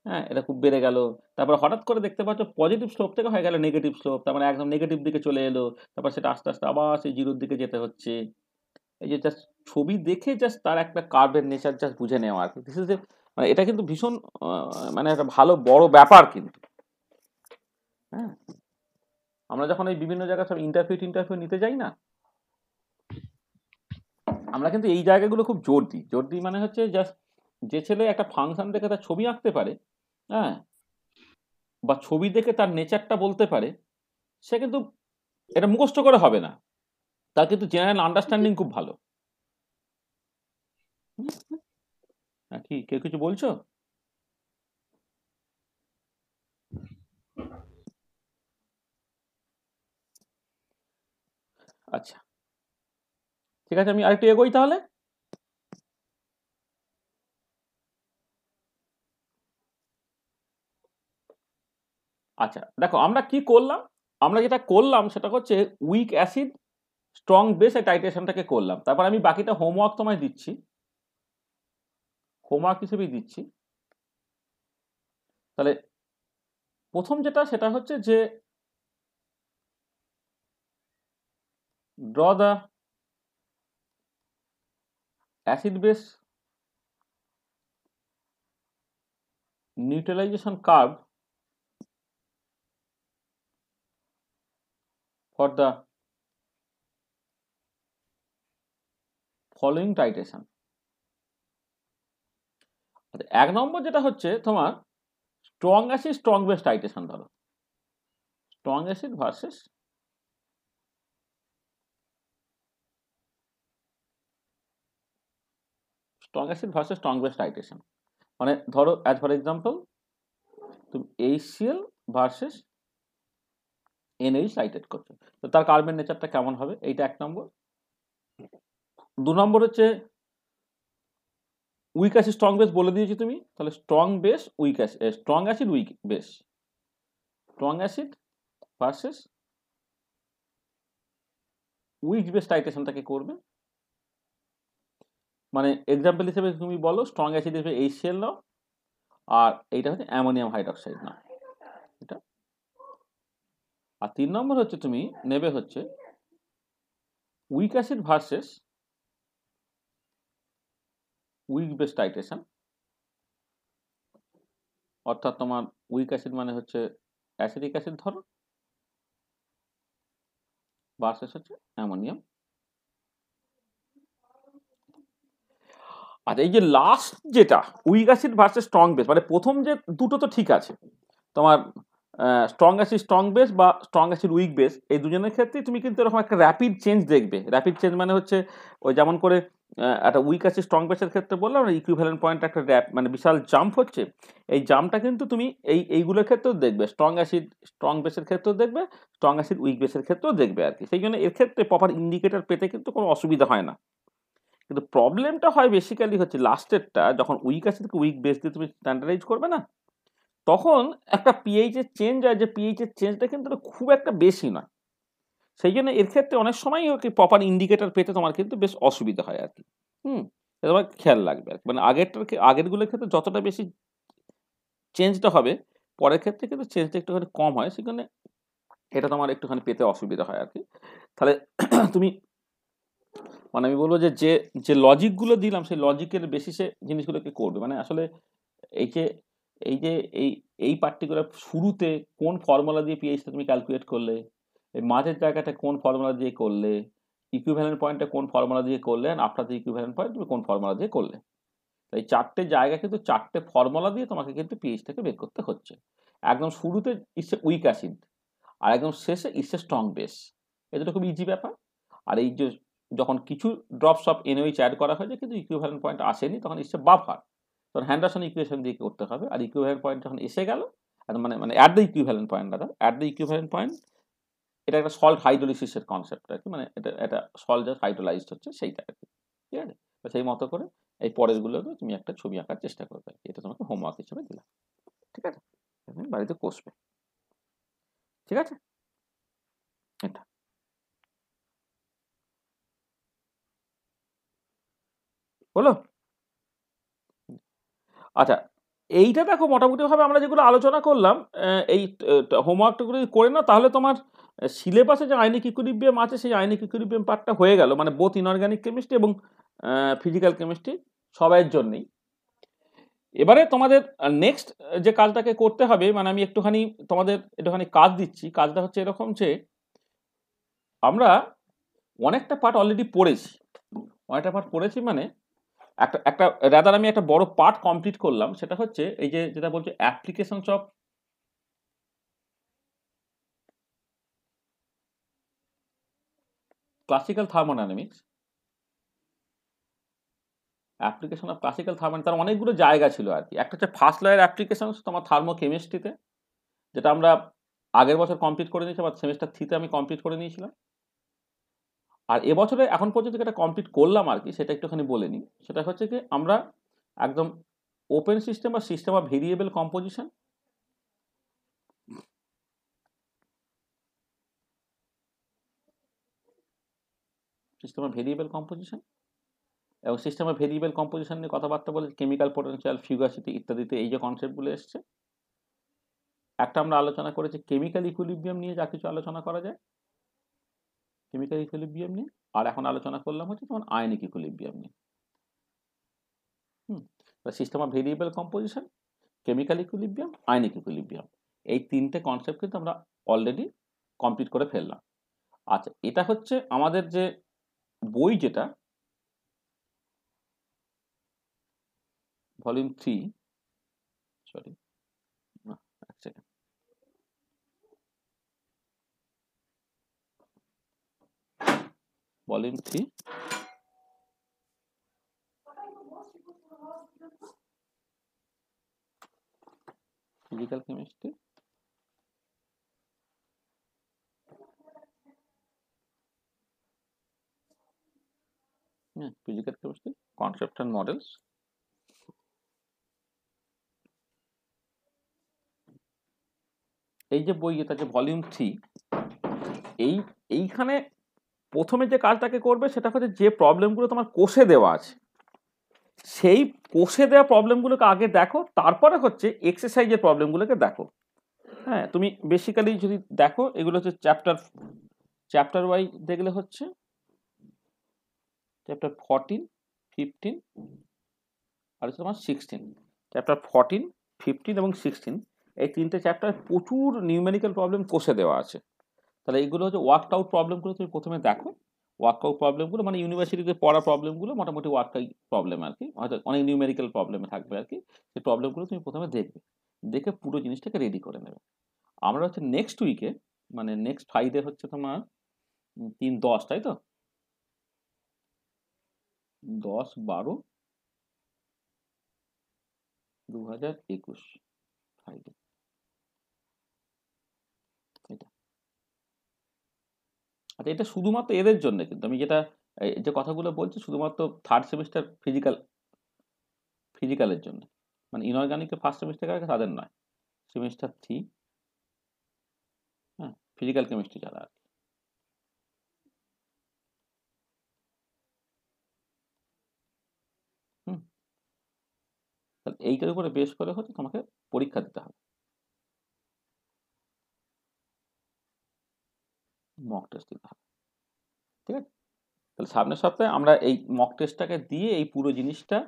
হ্যাঁ, এটা খুব বেড়ে গেল, তারপর হঠাৎ করে দেখতে পাচ্ছ পজিটিভ স্লোপ থেকে হয়ে গেল নেগেটিভ স্লোপ, তার মানে একদম নেগেটিভ দিকে চলে এলো, তারপর সেটা আস্তে আস্তে আবার সেই জিরোর দিকে যেতে হচ্ছে। এই যে জাস্ট ছবি দেখে জাস্ট তার একটা কার্ভের নেচার জাস্ট বুঝে নেওয়া আর কি, দিস ইজ মানে এটা কিন্তু ভীষণ মানে একটা ভালো বড় ব্যাপার কিন্তু। হ্যাঁ, আমরা যখন এই বিভিন্ন জায়গায় সব ইন্টারভিউ নিতে যাই না, আমরা কিন্তু এই জায়গাগুলো খুব জোর দিই মানে হচ্ছে জাস্ট যে ছেলে একটা ফাংশন দেখে তার ছবি আঁকতে পারে, হ্যাঁ, বা ছবি দেখে তার নেচারটা বলতে পারে, সে কিন্তু এটা মুখস্থ করে হবে না, তার কিন্তু জেনারেল আন্ডারস্ট্যান্ডিং খুব ভালো। হ্যাঁ, কি কেউ কিছু বলছো? আচ্ছা ঠিক আছে, আমি আরেকটু এগোই তাহলে। আচ্ছা দেখো আমরা কি করলাম, আমরা যেটা করলাম সেটা হচ্ছে উইক অ্যাসিড স্ট্রং বেস এই টাইট্রেশনটাকে করলাম, তারপর আমি বাকিটা হোমওয়ার্ক তোমায় দিচ্ছি, হোমওয়ার্ক হিসেবেই দিচ্ছি। তাহলে প্রথম যেটা সেটা হচ্ছে যে draw the acid base neutralization curve for the following titration। এক নম্বর যেটা হচ্ছে তোমার strong acid strong base titration, ধরো strong acid versus strong base titration. মানে ধরো অ্যাজ ফর এক্সাম্পল তুমি HCl ভার্সেস NaOH টাইট্রেট করছো, তো তার কার্বন নেচারটা কেমন হবে, এইটা এক নম্বর। 2 নম্বর হচ্ছে উইক অ্যাসিড স্ট্রং বেস বলে দিয়েছি তুমি, তাহলে strong base weak acid, strong acid weak base, strong acid versus weak base টাইট্রেশনটাকে করবে। মানে এক্সাম্পল হিসেবে তুমি বলো স্ট্রং অ্যাসিড হিসেবে HCl নাও, আর এইটা হচ্ছে অ্যামোনিয়াম হাইড্রক্সাইড নাও এটা। আর 3 নম্বর হচ্ছে তুমি নেবে হচ্ছে weak acid versus weak base titration, অর্থাৎ তোমার উইক অ্যাসিড মানে হচ্ছে অ্যাসিডিক অ্যাসিড ধরো, ভার্সেস হচ্ছে অ্যামোনিয়াম। আচ্ছা, এই যে লাস্ট যেটা week acid versus strong base, মানে প্রথম যে দুটো তো ঠিক আছে, তোমার স্ট্রং অ্যাসিড স্ট্রং বেস বা স্ট্রং অ্যাসিড উইক বেস, এই দুজনের ক্ষেত্রেই তুমি কিন্তু এরকম একটা র্যাপিড চেঞ্জ দেখবে। র্যাপিড চেঞ্জ মানে হচ্ছে ওই যেমন করে একটা উইক অ্যাসিড স্ট্রং বেসের ক্ষেত্রে বললাম না ইকুইভ্যালেন্ট পয়েন্ট একটা মানে বিশাল জাম্প হচ্ছে, এই জাম্পটা কিন্তু তুমি এইগুলোর ক্ষেত্রেও দেখবে, স্ট্রং অ্যাসিড স্ট্রং বেসের ক্ষেত্রেও দেখবে, স্ট্রং অ্যাসিড উইক বেসের ক্ষেত্রেও দেখবে আর কি। সেই জন্য এর ক্ষেত্রে প্রপার ইন্ডিকেটর পেতে কিন্তু কোনো অসুবিধা হয় না। কিন্তু প্রবলেমটা হয় বেসিক্যালি হচ্ছে লাস্টেরটা, যখন উইক অ্যাসিডকে উইক বেস দিয়ে তুমি স্ট্যান্ডার্ডাইজ করবে না, তখন একটা পিএইচ এর চেঞ্জ হয়, যে পিএইচ এর চেঞ্জটা কিন্তু খুব একটা বেশি নয়। সেই জন্য এর ক্ষেত্রে অনেক সময় ওকে প্রপার ইন্ডিকেটর পেতে তোমার কিন্তু বেশ অসুবিধা হয় আর কি। তোমার খেয়াল রাখবে আর কি, মানে আগেরগুলোর ক্ষেত্রে যতটা বেশি চেঞ্জটা হবে, পরের ক্ষেত্রে কিন্তু চেঞ্জটা একটুখানি কম হয়, সেখানে এটা তোমার একটুখানি পেতে অসুবিধা হয় আর কি। তাহলে তুমি মানে আমি বলবো যে যে লজিকগুলো দিলাম সেই লজিকের বেসিসে জিনিসগুলোকে করবে। মানে আসলে এই যে এই যে এই এই পার্টিকুলার শুরুতে কোন ফর্মুলা দিয়ে পিএইচটা তুমি ক্যালকুলেট করলে, এই মাঝের জায়গাটা কোন ফর্মুলা দিয়ে করলে, ইকুইভ্যালেন্ট পয়েন্টটা কোন ফর্মুলা দিয়ে করলে, আর আফটার দ্য ইকুইভ্যালেন্ট পয়েন্ট তুমি কোন ফর্মুলা দিয়ে করলে, এই চারটে জায়গা কিন্তু চারটে ফর্মুলা দিয়ে তোমাকে কিন্তু পিএইচটাকে বের করতে হচ্ছে। একদম শুরুতে ইসে উইক অ্যাসিড, আর একদম শেষে ইসে স্ট্রং বেস, এটা খুব ইজি ব্যাপার। আর এই যে যখন কিছু ড্রপস অফ এনওএইচ অ্যাড করা হয়েছে কিন্তু ইকুইভ্যালেন্ট পয়েন্ট আসেনি, তখন ইসে বাফার, তখন হ্যান্ডারসন ইকুয়েশন দিয়ে করতে হবে। আর ইকুইভ্যালেন্ট পয়েন্ট যখন এসে গেল, মানে মানে at the equivalent point, at the equivalent point, এটা একটা সল্ট হাইড্রোলিসিসের কনসেপ্ট আর কি, মানে এটা সল্ট জাস্ট হাইড্রোলাইজড হচ্ছে সেইটা আর কি। ঠিক আছে, সেই মতো করে এই পরেরগুলোকে তুমি একটা ছবি আঁকার চেষ্টা করবে আর কি। এটা তোমাকে হোমওয়ার্ক হিসেবে দিলাম, ঠিক আছে, বাড়িতে কষবে, ঠিক আছে। এটা বলো। আচ্ছা, এইটা দেখো মোটামুটিভাবে আমরা যেগুলো আলোচনা করলাম, এই হোমওয়ার্কগুলো যদি করে নাও, তাহলে তোমার সিলেবাসে যে আয়নিক ইকুইলিব্রিয়াম আছে সেই আয়নিক ইকুইলিব্রিয়াম পার্টটা হয়ে গেল, মানে বোথ ইনঅর্গানিক কেমিস্ট্রি এবং ফিজিক্যাল কেমিস্ট্রি সবাইয়ের জন্যই। এবারে তোমাদের নেক্সট যে কাজটাকে করতে হবে, মানে আমি তোমাদের একটুখানি কাজ দিচ্ছি। কাজটা হচ্ছে এরকম যে আমরা অনেকটা পার্ট অলরেডি পড়েছি, মানে একটা রাদার আমি একটা বড় পার্ট কমপ্লিট করলাম, সেটা হচ্ছে এই যে যেটা বলছে applications of classical thermodynamics, application of classical thermodynamics. তার অনেকগুলো জায়গা ছিল আর কি। একটা হচ্ছে ফার্স্ট লয়ের অ্যাপ্লিকেশনস তোমার থার্মোকেমিস্ট্রিতে, যেটা আমরা আগের বছর কমপ্লিট করে নিয়েছি, বা সেমিস্টার 3তে আমি কমপ্লিট করে নিয়েছিলাম। আর এবছরে এখন পর্যন্ত যেটা কমপ্লিট করলাম আর কি, সেটা একটুখানি বলে নিই। সেটা হচ্ছে কি আমরা একদম ওপেন সিস্টেম বা system of variable composition, system of variable composition এবং সিস্টেম অফ ভেরিয়েবল কম্পোজিশন নিয়ে কথাবার্তা বলে কেমিক্যাল পোটেনশিয়াল, ফিউগাসিটি ইত্যাদিতে এই যে কনসেপ্টগুলো এসছে। একটা আমরা আলোচনা করেছি কেমিক্যাল ইকুইলিব্রিয়াম নিয়ে, যা কিছু আলোচনা করা যায় কেমিক্যাল ইকুইলিব্রিয়াম নিয়ে। আর এখন আলোচনা করলাম হচ্ছে তোমার আয়নিক ইকুইলিব্রিয়াম নিয়ে। System of variable composition, chemical equilibrium, ionic equilibrium, এই তিনটে কনসেপ্ট কিন্তু আমরা অলরেডি কমপ্লিট করে ফেললাম। আচ্ছা, এটা হচ্ছে আমাদের যে বই, যেটা ভলিউম 3, সরি এক second, volume 3 physical chemistry, physical chemistry concept and models. এই যে বই, এটা যে ভলিউম 3, এইখানে প্রথমে যে কাজটাকে করবে সেটা হচ্ছে যে প্রবলেমগুলো তোমার কোষে দেওয়া আছে সেই কোষে দেওয়া প্রবলেমগুলোকে আগে দেখো, তারপরে হচ্ছে এক্সারসাইজের প্রবলেমগুলোকে দেখো। হ্যাঁ, তুমি বেসিক্যালি যদি দেখো এগুলো হচ্ছে চ্যাপ্টার ওয়াইজ দেখলে হচ্ছে চ্যাপ্টার 14, 15 আর হচ্ছে তোমার 16। চ্যাপ্টার 14, 15 এবং 16 এই তিনটে চ্যাপ্টার প্রচুর নিউমেরিক্যাল প্রবলেম কোষে দেওয়া আছে। তাহলে এইগুলো হচ্ছে ওয়ার্কড আউট প্রবলেমগুলো তুমি প্রথমে দেখো। ওয়ার্কআউট প্রবলেমগুলো মানে ইউনিভার্সিটিতে পড়া প্রবলেমগুলো মোটামুটি ওয়ার্কআউট প্রবলেম আর কি, হয়তো অনেক নিউমেরিক্যাল প্রবলেম থাকবে আর কি। সেই প্রবলেমগুলো তুমি প্রথমে দেখবে, দেখে পুরো জিনিসটাকে রেডি করে নেবে। আমরা হচ্ছে নেক্সট উইকে মানে নেক্সট ফ্রাইডে হচ্ছে তোমার 3-10, তাই তো 10-12-2021 ফ্রাইডে। এটা আচ্ছা, এটা শুধুমাত্র এদের জন্য, কিন্তু আমি যেটা যে কথাগুলো বলছি শুধুমাত্র থার্ড সেমিস্টার ফিজিক্যালের জন্য, মানে ইনঅর্গানিকের ফার্স্ট সেমিস্টার আছে তাদের নয়, সেমিস্টার 3 হ্যাঁ ফিজিক্যাল কেমিস্ট্রি যারা আর কি। তাহলে এইটার উপরে বেশ করে হচ্ছে তোমাকে পরীক্ষা দিতে হবে, মক টেস্ট দিতে হবে। ঠিক আছে, তাহলে সামনের সপ্তাহে আমরা এই মক টেস্টটাকে দিয়ে এই পুরো জিনিসটা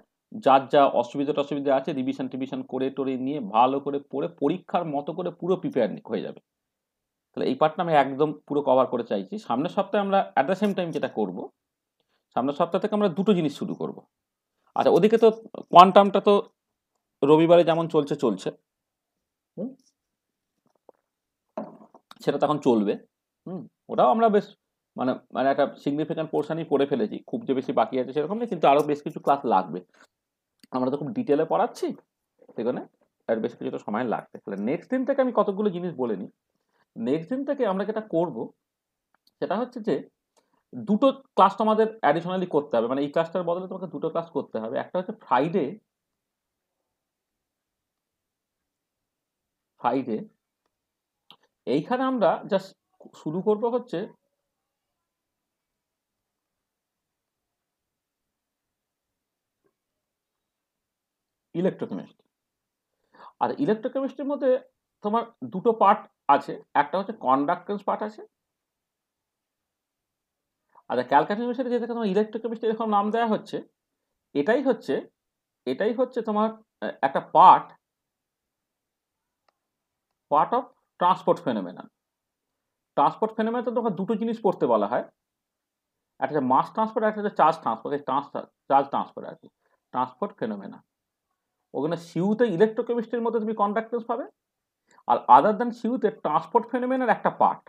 যার যা অসুবিধা আছে রিভিশন করে টোরে নিয়ে ভালো করে পড়ে পরীক্ষার মতো করে পুরো প্রিপেয়ার হয়ে যাবে। তাহলে এই পার্টটা আমি একদম পুরো কভার করে চাইছি। সামনের সপ্তাহে আমরা অ্যাট দ্য সেম টাইম যেটা করব, সামনের সপ্তাহ থেকে আমরা দুটো জিনিস শুরু করব। আচ্ছা, ওদিকে তো কোয়ান্টামটা তো রবিবারে যেমন চলছে সেটা তখন চলবে। ওটাও আমরা বেশ মানে মানে একটা সিগনিফিক্যান্ট পোর্শনই পড়ে ফেলেছি, খুব যে বেশি বাকি আছে সেরকম নেই, কিন্তু আরো বেশ কিছু ক্লাস লাগবে। আমরা তো খুব ডিটেলে পড়াচ্ছি, সেখানে আর বেশ কিছুটা সময় লাগবে। তাহলে নেক্সট দিন থেকে আমি কতগুলো জিনিস বলে নিই। নেক্সট দিন থেকে আমরা যেটা করব সেটা হচ্ছে যে দুটো ক্লাস তোমাদের অ্যাডিশনালি করতে হবে, মানে এই ক্লাসটার বদলে তোমাকে দুটো ক্লাস করতে হবে। একটা হচ্ছে ফ্রাইডে এইখানে আমরা জাস্ট শুরু করব হচ্ছে ইলেকট্রোকেমিস্ট্রি। আর ইলেকট্রোকেমিস্ট্রির মধ্যে তোমার দুটো পার্ট আছে, একটা হচ্ছে কন্ডাক্টেন্স পার্ট আছে, আর ক্যালকুলেশনের সাথে যেটাকে তোমার ইলেকট্রোকেমিস্ট্রি এরকম নাম দেওয়া হচ্ছে, এটাই হচ্ছে তোমার একটা part of transport phenomenon. Transport phenomenon তো তোমাকে দুটো জিনিস পড়তে বলা হয়, একটা হচ্ছে মাস ট্রান্সপোর্ট, একটা হচ্ছে চার্জ ট্রান্সপোর্ট। চার্জ ট্রান্সপোর্ট আর কি ট্রান্সপোর্ট ফেনোমেনন। ওখানে সিউতে ইলেকট্রোকেমিস্ট্রির মধ্যে তুমি কন্ডাক্টেন্স পাবে, আর আদার দ্যান সিউতে ট্রান্সপোর্ট ফেনোমেননের একটা পার্ট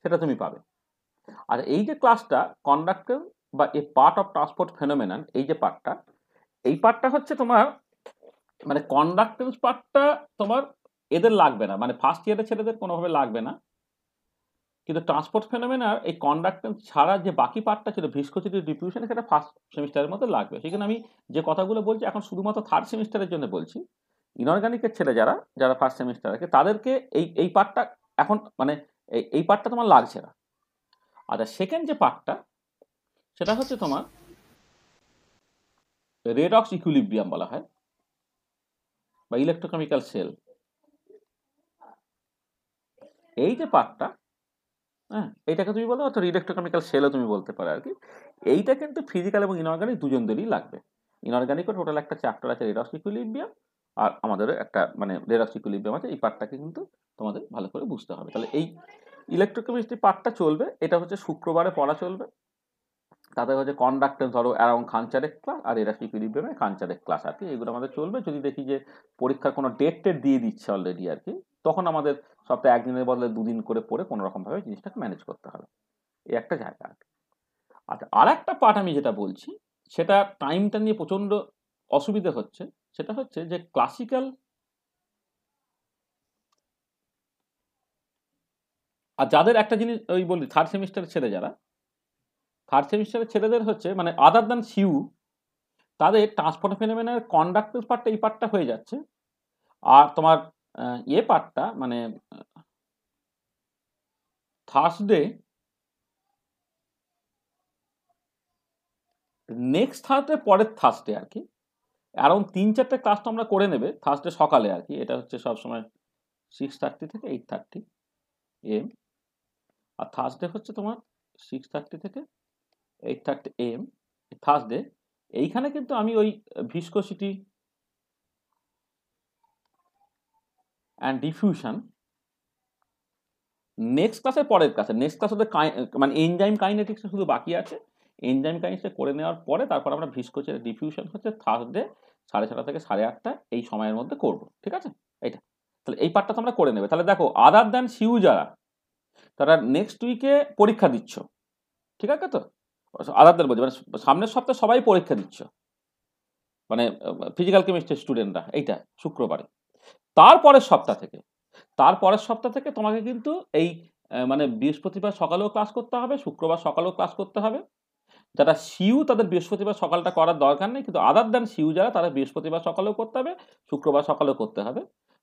সেটা তুমি পাবে। আর এই যে ক্লাসটা কন্ডাক্টেন্স বা এ পার্ট অফ ট্রান্সপোর্ট ফেনোমেনন, এই যে পার্টটা হচ্ছে তোমার মানে কন্ডাক্টেন্স পার্টটা তোমার এদের লাগবে না, মানে ফার্স্ট ইয়ারের ছেলেদের কোনোভাবে লাগবে না, কিন্তু ট্রান্সপোর্ট ফেনোমেনার এই কন্ডাক্টেন্স ছাড়া যে বাকি পার্টটা ছিল ভিসকোসিটি ডিফিউশন, সেটা ফার্স্ট সেমিস্টারের মধ্যে লাগবে। সেখানে আমি যে কথাগুলো বলছি এখন শুধুমাত্র থার্ড সেমিস্টারের জন্য বলছি। ইনঅর্গানিকের ছেলে যারা ফার্স্ট সেমিস্টার আছে তাদেরকে এই পার্টটা এখন মানে এই পার্টটা তোমার লাগছে না। আচ্ছা, সেকেন্ড যে পার্টটা সেটা হচ্ছে তোমার রেডক্স ইকুইলিব্রিয়াম বলা হয় বা ইলেকট্রোকেমিক্যাল সেল। এই যে পার্টটা, হ্যাঁ এইটাকে তুমি বলো, অর্থাৎ ইলেকট্রোকেমিক্যাল সেলও তুমি বলতে পারো আর কি। এইটা কিন্তু ফিজিক্যাল এবং ইনঅর্গানিক দুজনদেরই লাগবে। ইনঅর্গানিকও টোটাল একটা চ্যাপ্টার আছে রেডক্স ইকুইলিব্রিয়াম, আর আমাদেরও একটা মানে রেডক্স ইকুইলিব্রিয়াম আছে। এই পার্টটাকে কিন্তু তোমাদের ভালো করে বুঝতে হবে। তাহলে এই ইলেকট্রোকেমিস্ট্রি পার্টটা চলবে, এটা হচ্ছে শুক্রবারে পড়া চলবে। তাদের হচ্ছে কন্ডাক্টেন্স ধরো অ্যারাউন্ড খানচারেক ক্লাস, আর রেডক্স ইকুইলিব্রিয়ামে খানচারেক ক্লাস আর কি। এগুলো আমাদের চলবে। যদি দেখি যে পরীক্ষার কোনো ডেট দিয়ে দিচ্ছে অলরেডি আর কি, তখন আমাদের সপ্তাহে একদিনের বদলে দুদিন করে পড়ে কোনো রকমভাবে জিনিসটাকে ম্যানেজ করতে হবে। এই একটা জায়গা আর কি। আচ্ছা, আর একটা পার্ট আমি যেটা বলছি সেটা টাইমটা নিয়ে প্রচন্ড অসুবিধা হচ্ছে, সেটা হচ্ছে যে ক্লাসিক্যাল আর যাদের একটা জিনিস ওই বলি থার্ড সেমিস্টারের ছেলে থার্ড সেমিস্টারের ছেলেদের হচ্ছে মানে আদার দ্যান সিউ তাদের ট্রান্সপোর্ট ফেনোমেনার কন্ডাক্টর পার্টটা এই পার্টটা হয়ে যাচ্ছে, আর তোমার পার্টটা মানে থার্সডে নেক্সট থার্সডে পরের থার্সডে আর কি অ্যারাউন্ড 3-4টে ক্লাস তো আমরা করে নেবে থার্সডে সকালে আর কি। এটা হচ্ছে সবসময় 6:30 থেকে 8:30 AM, আর থার্সডে হচ্ছে তোমার 6:30 থেকে 8:30 AM থার্সডে। এইখানে কিন্তু আমি ওই ভিসকোসিটি অ্যান্ড ডিফিউশন নেক্সট ক্লাসের পরের ক্লাসে, নেক্সট ক্লাস ওদের মানে এনজাইম কাইনেটিক্সে শুধু বাকি আছে, এনজাইম কাইনেটিক্স করে নেওয়ার পরে তারপর আমরা ভিসকোসিটি ডিফিউশন হচ্ছে থার্সডে 6:30 থেকে 8:30 এই সময়ের মধ্যে করব, ঠিক আছে? এইটা তাহলে এই পার্টটা তোমরা করে নেবে। তাহলে দেখো আদার দ্যান সিউ যারা তারা নেক্সট উইকে পরীক্ষা দিচ্ছ, ঠিক আছে? তো আদার দ্যান বলছি মানে সামনের সপ্তাহে সবাই পরীক্ষা দিচ্ছ, মানে ফিজিক্যাল কেমিস্ট্রির স্টুডেন্টরা, এইটা শুক্রবারে। তারপরের সপ্তাহ থেকে তোমাকে কিন্তু এই মানে বৃহস্পতিবার সকালেও ক্লাস করতে হবে, শুক্রবার সকালেও ক্লাস করতে হবে। যারা সিউ তাদের বৃহস্পতিবার সকালটা করার দরকার নেই, কিন্তু আদার দ্যান সিউ যারা তারা বৃহস্পতিবার সকালেও করতে হবে, শুক্রবার সকালেও করতে হবে।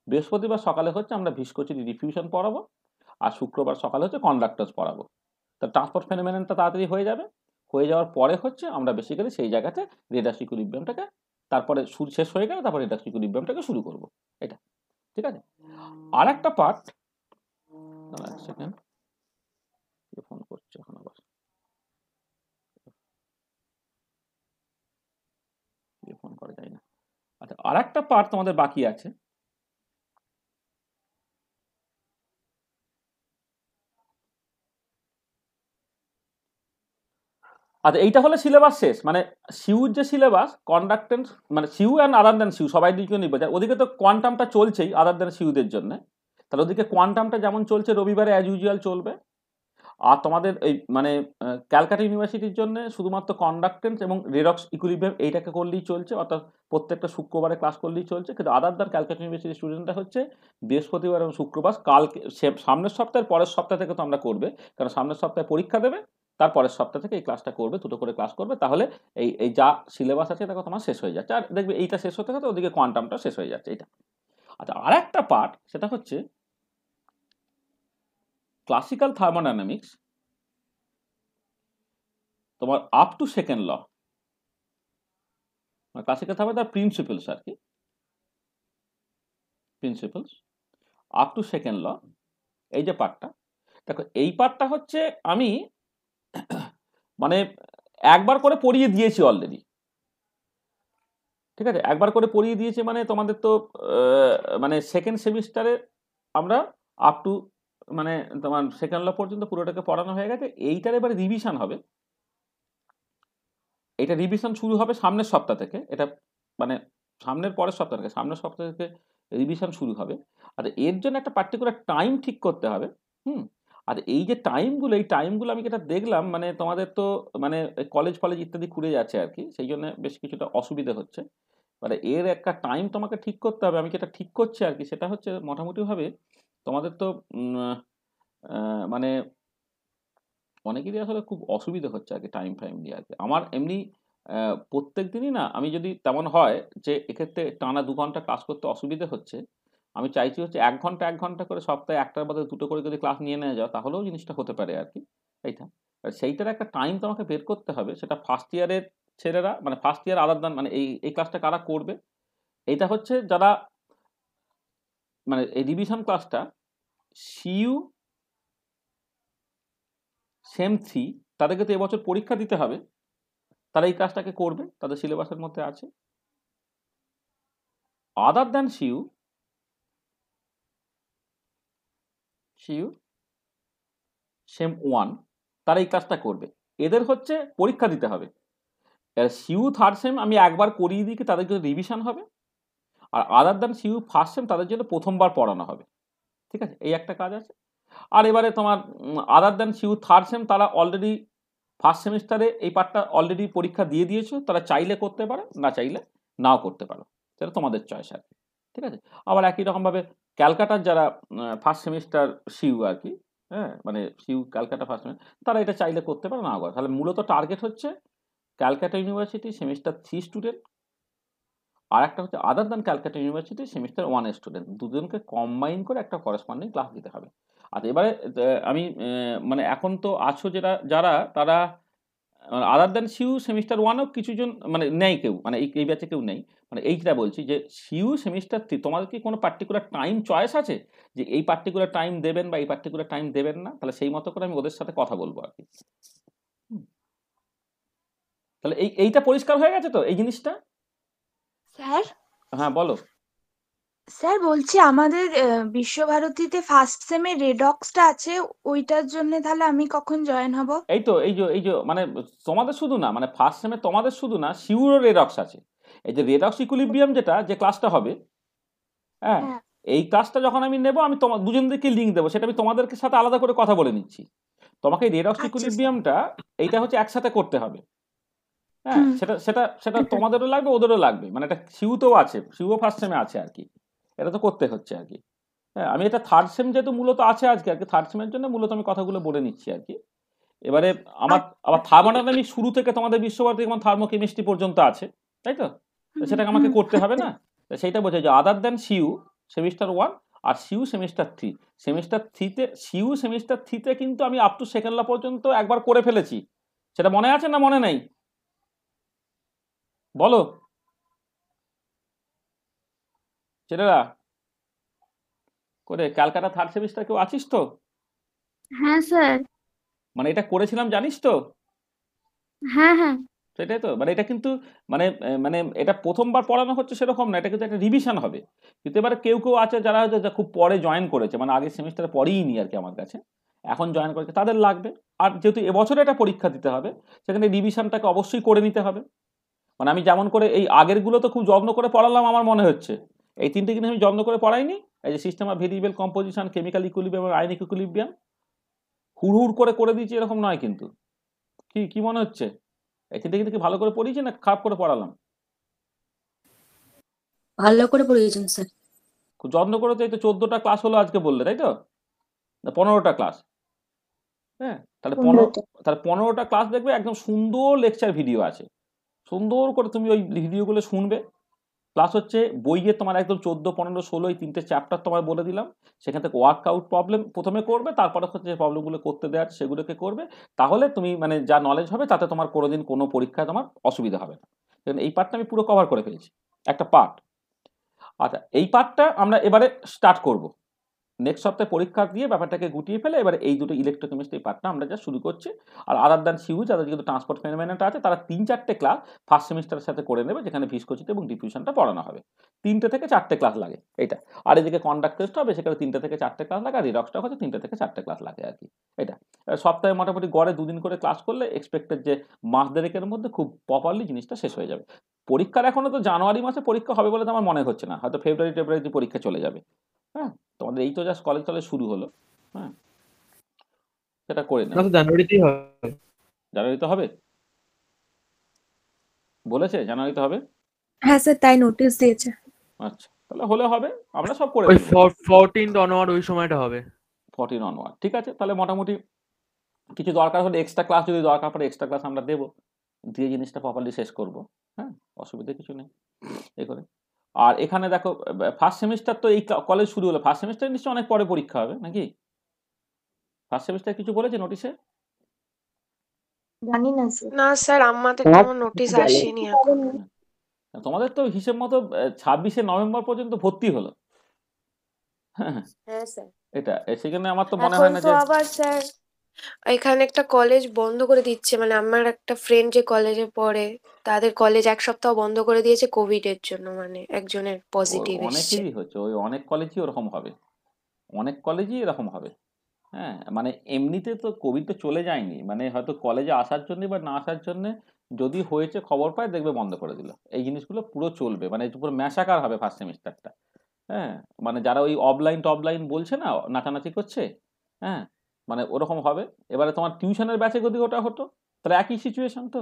বৃহস্পতিবার সকালে হচ্ছে আমরা ভিসকোসিটি ডিফিউশন পড়াবো, আর শুক্রবার সকালে হচ্ছে কন্ডাক্টরস পড়াবো। তা ট্রান্সপোর্ট ফেনোমেননটা তাড়াতাড়ি হয়ে যাবে। হয়ে যাওয়ার পরে হচ্ছে আমরা বেসিক্যালি সেই জায়গাতে রেডাক্স ইকুইলিব্রিয়ামটাকে তারপরে শেষ হয়ে গেলে তারপরে রেডাক্স ইকুইলিব্রিয়ামটাকে শুরু করব, এটা ঠিক আছে? আর একটা পার্ট, এক সেকেন্ড ফোন করছে এখন আবার, ফোন করা যায় না। আচ্ছা, আর একটা পার্ট তোমাদের বাকি আছে, আচ্ছা এইটা হলে সিলেবাস শেষ। মানে সিউর যে সিলেবাস কন্ডাক্টেন্স মানে CU and other than CU সবাই দিকে নিবে, ওদিকে তো কোয়ান্টামটা চলছেই আদার দ্যান সিউদের জন্য, তাহলে ওদিকে কোয়ান্টামটা যেমন চলছে রবিবারে অ্যাজ ইউজুয়াল চলবে। আর তোমাদের এই মানে ক্যালকাটা ইউনিভার্সিটির জন্য শুধুমাত্র কন্ডাক্টেন্স এবং রেডক্স ইকুইলিব্রিয়াম এইটাকে করলেই চলছে, অর্থাৎ প্রত্যেকটা শুক্রবারে ক্লাস করলেই চলছে। কিন্তু আদার দ্যান ক্যালকাটা ইউনিভার্সিটির স্টুডেন্টরা হচ্ছে বৃহস্পতিবার এবং শুক্রবার কালকে সামনের সপ্তাহের পরের সপ্তাহ থেকে তো আমরা করবে, কারণ সামনের সপ্তাহে পরীক্ষা দেবে, তারপরের সপ্তাহ থেকে এই ক্লাসটা করবে, দুটো করে ক্লাস করবে। তাহলে এই যা সিলেবাস আছে দেখো তোমার শেষ হয়ে যাচ্ছে, আর দেখবে এইটা শেষ হতে হতে ওদিকে কোয়ান্টামটা শেষ হয়ে যাচ্ছে এইটা। আচ্ছা, আর একটা পার্ট সেটা হচ্ছে ক্লাসিক্যাল থার্মোডাইনামিক্স, তোমার up to second law, classical thermodynamics principles আর কি, principles up to second law, এই যে পার্টটা দেখো, এই পার্টটা হচ্ছে আমি মানে একবার করে পড়িয়ে দিয়েছি অলরেডি, ঠিক আছে? একবার করে পড়িয়ে দিয়েছি মানে তোমাদের তো মানে সেকেন্ড সেমিস্টারে আমরা আপ টু মানে তোমার সেকেন্ড ল পর্যন্ত পুরোটাকে পড়ানো হয়ে গেছে। এইটার এবারে রিভিশন হবে, এটা রিভিশন শুরু হবে সামনের সপ্তাহ থেকে, এটা মানে সামনের পরের সপ্তাহ থেকে, সামনের সপ্তাহ থেকে রিভিশন শুরু হবে। আর এর জন্য একটা পার্টিকুলার টাইম ঠিক করতে হবে। আর এই যে টাইমগুলো, এই টাইমগুলো আমি যেটা দেখলাম মানে তোমাদের তো মানে কলেজ ফলেজ ইত্যাদি ঘুরে যাচ্ছে আর কি, সেই জন্য বেশ কিছুটা অসুবিধা হচ্ছে। মানে এর একটা টাইম তোমাকে ঠিক করতে হবে, আমি যেটা ঠিক করছি আর কি সেটা হচ্ছে মোটামুটিভাবে তোমাদের তো মানে অনেকেরই আসলে খুব অসুবিধা হচ্ছে আর কি টাইম ফাইম দিয়ে আর কি। আমার এমনি প্রত্যেক দিনই না, আমি যদি তেমন হয় যে এক্ষেত্রে টানা 2 ঘন্টা ক্লাস করতে অসুবিধা হচ্ছে, আমি চাইছি হচ্ছে 1 ঘন্টা 1 ঘন্টা করে সপ্তাহে একটার বদলে 2টো করে যদি ক্লাস নিয়ে নেওয়া যায় তাহলেও জিনিসটা হতে পারে আর কি। এইটা সেইটার একটা টাইম তোমাকে বের করতে হবে। সেটা ফার্স্ট ইয়ারের ছেলেরা মানে ফার্স্ট ইয়ার আদার দ্যান মানে এই ক্লাসটা কারা করবে, এইটা হচ্ছে যারা মানে এই রিভিশন ক্লাসটা সিইউ সেম 3 তাদেরকে তো এবছর পরীক্ষা দিতে হবে, তারা এই কাজটাকে করবে, তাদের সিলেবাসের মধ্যে আছে। আদার দ্যান সিইউ সেম 1 তারা এই কাজটা করবে, এদের হচ্ছে পরীক্ষা দিতে হবে। সিইউ থার্ড সেম আমি একবার করিয়ে দিই, তাদের জন্য রিভিশন হবে। আর other than CU first sem তাদের জন্য প্রথমবার পড়ানো হবে, ঠিক আছে? এই একটা কাজ আছে। আর এবারে তোমার other than CU third sem তারা অলরেডি ফার্স্ট সেমিস্টারে এই পার্টটা অলরেডি পরীক্ষা দিয়ে দিয়েছো, তারা চাইলে করতে পারো, না চাইলে নাও করতে পারো, সেটা তোমাদের চয়েস আর কি, ঠিক আছে? আবার একই রকমভাবে ক্যালকাটার যারা ফার্স্ট সেমিস্টার সিইউ আর কি হ্যাঁ, মানে সিউ ক্যালকাটা ফার্স্ট সেমেস্টার তারা এটা চাইলে করতে পারে, না করে। তাহলে মূলত টার্গেট হচ্ছে ক্যালকাটা ইউনিভার্সিটি সেমিস্টার 3 স্টুডেন্ট, আর একটা হচ্ছে other than Calcutta university semester 1 এর স্টুডেন্ট, দুজনকে কম্বাইন করে একটা করেসপন্ডিং ক্লাস দিতে হবে। আচ্ছা, এবারে আমি মানে এখন তো আছো যারা তারা আদার দ্যান সিউ সেমিস্টার 1ও কিছুজন মানে নেই, কেউ মানে এই ব্যাচে কেউ নেই, মানে এইটা বলছি যে সিউ সেমিস্টার 3 তোমাদের কি কোনো পার্টিকুলার টাইম চয়েস আছে যে এই পার্টিকুলার টাইম দেবেন বা এই পার্টিকুলার টাইম দেবেন না? তাহলে সেই মতো করে আমি ওদের সাথে কথা বলবো আর কি। হুম, তাহলে এইটা পরিষ্কার হয়ে গেছে তো এই জিনিসটা? স্যার হ্যাঁ, বলো। স্যার বলছি আমাদের বিশ্বভারতীতে ফার্স্ট সেমে রেডক্সটা আছে, ওইটার জন্য তাহলে আমি কখন জয়েন হব? এই যে মানে তোমাদের শুধু না, মানে ফার্স্ট সেমে তোমাদের শুধু না, সিউরও রেডক্স আছে। এই যে রেডক্স ইকুইলিব্রিয়াম যে ক্লাসটা হবে, হ্যাঁ, হ্যাঁ। এই ক্লাসটা যখন আমি নেব, আমি তোমার দুজনদেরকে লিঙ্ক দেবো, সেটা আমি তোমাদের সাথে আলাদা করে কথা বলে নিচ্ছি। তোমাকে রেডক্স আচ্ছা স্যার। ইকুইলিব্রিয়ামটা এইটা হচ্ছে একসাথে করতে হবে। হ্যাঁ, হুম। সেটা তোমাদেরও লাগবে, ওদেরও লাগবে, মানে এটা সিউতেও আছে, সিউও ফার্স্ট সেমে আছে আর কি, এটা তো করতে হচ্ছে আর কি। হ্যাঁ, আমি এটা থার্ড সেম যেহেতু মূলত আছে আজকে আর কি, থার্ড সেমের জন্য মূলত আমি কথাগুলো বলে নিচ্ছি আর কি। এবারে আবার থার্মোডাইনামিক শুরু থেকে তোমাদের বিশ্বভারতী যেমন থার্মোকেমিস্ট্রি পর্যন্ত আছে, তাই তো? সেটাকে আমাকে করতে হবে না? সেইটা বোঝায় যে আদার দ্যান সিউ সেমিস্টার 1 আর সিউ সেমিস্টার 3, সেমিস্টার 3তে সিউ সেমিস্টার 3তে কিন্তু আমি আপ টু সেকেন্ড ল পর্যন্ত একবার করে ফেলেছি, সেটা মনে আছে না মনে নেই? বলো ছেলেরা, করে ক্যালকাটা থার্ড সেমিস্টার কেউ আছিস তো? হ্যাঁ স্যার। মানে এটা করেছিলাম জানিস তো? হ্যাঁ হ্যাঁ। সেটাই তো, মানে এটা কিন্তু মানে এটা প্রথমবার পড়ানো হচ্ছে সেরকম না, এটা কিন্তু একটা রিভিশন হবে। কিন্তু এবারে কেউ আছে যারা হয়তো খুব পরে জয়েন করেছে, মানে আগের সেমিস্টারে পড়েই নি আর কি আমার কাছে, এখন জয়েন করেছে, তাদের লাগবে। আর যেহেতু এবছরে এটা পরীক্ষা দিতে হবে, সেখানে রিভিশনটাকে অবশ্যই করে নিতে হবে। মানে আমি যেমন করে এই আগেরগুলো তো খুব যত্ন করে পড়ালাম আমার মনে হচ্ছে, এই তিনটে কিন্তু আমি যত্ন করে পড়াইনি। এই যে system of variable composition, chemical equilibrium এবং আয়নিক ইকুইলিব্রিয়াম হুড় করে দিয়েছি এরকম নয় কিন্তু। কি মনে হচ্ছে? এই তিনটে কিন্তু কি ভালো করে পড়িয়েছি না খারাপ করে পড়ালাম? ভালো করে পড়িয়েছেন স্যার। খুব যত্ন করে। তো এই তো 14টা ক্লাস হলো আজকে বললে, তাই তো? না 15টা ক্লাস? হ্যাঁ, তাহলে 15টা ক্লাস দেখবে, একদম সুন্দর লেকচার ভিডিও আছে, সুন্দর করে তুমি ওই ভিডিওগুলো শুনবে। প্লাস হচ্ছে বইয়ে তোমার একদম 14, 15, 16 এই তিনটে চ্যাপ্টার তোমার বলে দিলাম, সেখান থেকে ওয়ার্কআউট প্রবলেম প্রথমে করবে, তারপরে হচ্ছে যে প্রবলেমগুলো করতে দেওয়া আছে সেগুলোকে করবে। তাহলে তুমি মানে যা নলেজ হবে তাতে তোমার কোনোদিন কোনো পরীক্ষায় তোমার অসুবিধা হবে না। কারণ এই পার্টটা আমি পুরো কভার করে ফেলেছি, একটা পার্ট। আচ্ছা, এই পার্টটা আমরা এবারে স্টার্ট করব। নেক্সট সপ্তাহে পরীক্ষা দিয়ে ব্যাপারটাকে গুটিয়ে ফেলে এবারে এই দুটো ইলেকট্রোকেমিস্ট্রি পার্টটা আমরা যা শুরু করছি। আর আদার দ্যান সিউ যাদের কিন্তু ট্রান্সপোর্ট ফেনোমেননটা আছে, তারা 3-4টে ক্লাস ফার্স্ট সেমিস্টারের সাথে করে নেবে, যেখানে ভিসকোসিটি এবং ডিফিউশনটা পড়ানো হবে। 3টে থেকে 4টে ক্লাস লাগে এটা। আর এদিকে কন্ডাক্ট টেস্ট হবে, সেখানে 3টে থেকে 4টে ক্লাস লাগে, আর রিডক্সটা হচ্ছে 3টে থেকে 4টে ক্লাস লাগে আর কি। এটা সপ্তাহে মোটামুটি গড়ে 2 দিন করে ক্লাস করলে এক্সপেক্টেড যে মাস দেড়েকের মধ্যে খুব প্রপারলি জিনিসটা শেষ হয়ে যাবে। পরীক্ষার এখনো তো জানুয়ারি মাসে পরীক্ষা হবে বলে তো আমার মনে হচ্ছে না, হয়তো ফেব্রুয়ারি পরীক্ষা চলে যাবে। হ্যাঁ, তোমাদের এই তো জাস্ট কলেজ শুরু হলো। হ্যাঁ, সেটা করে নেব। জানুয়ারিতেই হবে। জানুয়ারিতে হবে বলেছে, জানুয়ারিতে হবে। হ্যাঁ স্যার, তাই নোটিশ দিয়েছে। আচ্ছা, তাহলে হলে হবে, আমরা সব করে ওই দেব। 14th অনওয়ার্ড ওই সময়টা হবে। 14 অনওয়ার্ড, ঠিক আছে। তাহলে মোটামুটি কিছু দরকার হলে এক্সট্রা ক্লাস, যদি দরকার পড়ে এক্সট্রা ক্লাস আমরা দেবো, দিয়ে জিনিসটা প্রপারলি শেষ করব। হ্যাঁ, অসুবিধা কিছু নেই এই করে। আর এখানে দেখো, ফার্স্ট সেমিস্টার তো এই কলেজ শুরু হলো, ফার্স্ট সেমিস্টার নিশ্চয়ই অনেক পরে পরীক্ষা হবে নাকি? ফার্স্ট সেমিস্টার কিছু বলেছে নোটিশে? জানি না স্যার। না স্যার, আমাদের তো নোটিশ আসেনি এখন। তোমাদের তো হিসেব মতো 26শে নভেম্বর পর্যন্ত ভর্তি হলো। হ্যাঁ স্যার। এটা সেখানে আমার তো মনে হয় না যে আবার স্যার এখানে একটা কলেজ বন্ধ করে দিচ্ছে, মানে আমার একটা ফ্রেন্ড যে কলেজে পড়ে, তাদের কলেজ 1 সপ্তাহ বন্ধ করে দিয়েছে কোভিড এর জন্য, মানে একজনের পজিটিভ এসছে। অনেকেরই হচ্ছে, ওই অনেক কলেজই ওরকম হবে, অনেক কলেজই এরকম হবে। হ্যাঁ, মানে এমনিতে তো কোভিড তো চলে যায়নি, মানে হয়তো কলেজে আসার জন্য বা না আসার জন্য যদি হয়েছে খবর পায় দেখবে বন্ধ করে দিল। এই জিনিসগুলো পুরো চলবে, মানে পুরো ম্যাসাকার হবে ফার্স্ট সেমিস্টারটা। হ্যাঁ, মানে যারা ওই অফলাইন টফলাইন বলছে না, নাচানাচি করছে, হ্যাঁ, মানে ওরকম হবে। এবারে তোমার টিউশনের ব্যাচে যদি ওটা হতো, তাহলে একই সিচুয়েশন তো।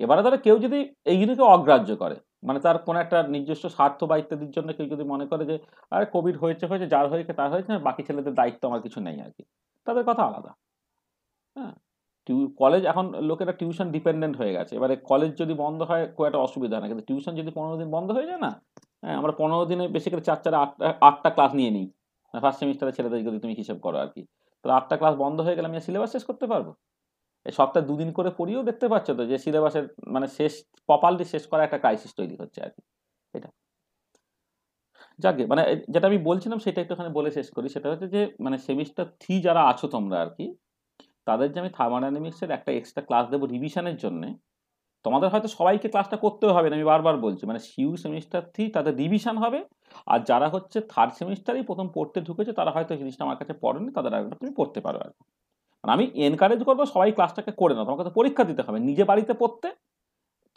এবারে ধরো কেউ যদি এইগুলিকে অগ্রাহ্য করে, মানে তার কোনো একটা নিজস্ব স্বার্থ বা ইত্যাদির জন্য কেউ যদি মনে করে যে আরে কোভিড হয়েছে যার হয়েছে তার হয়েছে, বাকি ছেলেদের দায়িত্ব আমার কিছু নেই আর কি, তাদের কথা আলাদা। হ্যাঁ, কলেজ এখন লোকেরা টিউশন ডিপেন্ডেন্ট হয়ে গেছে। এবারে কলেজ যদি বন্ধ হয় খুব একটা অসুবিধা না, কিন্তু টিউশন যদি 15 দিন বন্ধ হয়ে যায় না, হ্যাঁ, আমরা 15 দিনে বেশি করে 8টা ক্লাস নিয়ে নিই ফার্স্ট সেমিস্টারে ছেলেদের, যদি তুমি হিসেব করো আর কি, তাহলে 8টা ক্লাস বন্ধ হয়ে গেলে আমি সিলেবাস শেষ করতে পারবো? এই সপ্তাহে 2 দিন করে পড়িয়েও দেখতে পাচ্ছ তো যে সিলেবাসের মানে শেষ প্রপারলি শেষ করা একটা ক্রাইসিস তৈরি হচ্ছে আর কি। এটা যাকে মানে যেটা আমি বলছিলাম সেটা একটুখানি বলে শেষ করি। সেটা হচ্ছে যে মানে সেমিস্টার 3 যারা আছো তোমরা আর কি, তাদের যে আমি থার্মোডাইনামিক্সের একটা এক্সট্রা ক্লাস দেবো রিভিশনের জন্য, তোমাদের হয়তো সবাইকে ক্লাসটা করতেও হবে না, আমি বারবার বলছি, মানে সিউ সেমিস্টার 3 তাদের রিভিশন হবে। আর যারা হচ্ছে থার্ড সেমিস্টারেই প্রথম পড়তে ঢুকেছে তারা হয়তো জিনিসটা আমার কাছে পড়েনি, তাদের আরেকটা তুমি পড়তে পারো আর কি। মানে আমি এনকারেজ করবো সবাই ক্লাসটাকে করে নাও, তোমাকে তো পরীক্ষা দিতে হবে, নিজে বাড়িতে পড়তে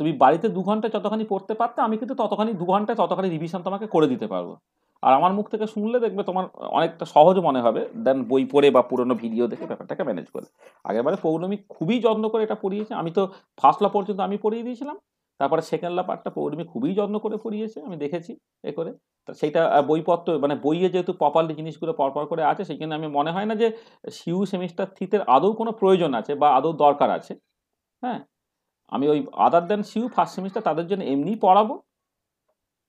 তুমি বাড়িতে 2 ঘন্টা যতখানি পড়তে পারতে, আমি কিন্তু ততখানি 2 ঘন্টায় ততখানি রিভিশন তোমাকে করে দিতে পারবো। আর আমার মুখ থেকে শুনলে দেখবে তোমার অনেকটা সহজ মনে হবে দেন বই পড়ে বা পুরোনো ভিডিও দেখে ব্যাপারটাকে ম্যানেজ করে। আগেরবারে পৌর্ণমী খুবই যত্ন করে এটা পড়িয়েছে, আমি তো ফার্স্ট ল পর্যন্ত আমি পড়িয়ে দিয়েছিলাম, তারপরে সেকেন্ড ল পার্টটা পৌর্ণমী খুবই যত্ন করে পড়িয়েছে, আমি দেখেছি এ করে। সেইটা বইপত্র মানে বইয়ে যেহেতু প্রপারলি জিনিসগুলো পরপর করে আছে, সেখানে আমি মনে হয় না যে সিউ সেমিস্টার 3 আদৌ কোনো প্রয়োজন আছে বা আদৌ দরকার আছে। হ্যাঁ, আমি ওই আদার দেন সিউ ফার্স্ট সেমিস্টার তাদের জন্য এমনিই পড়াবো,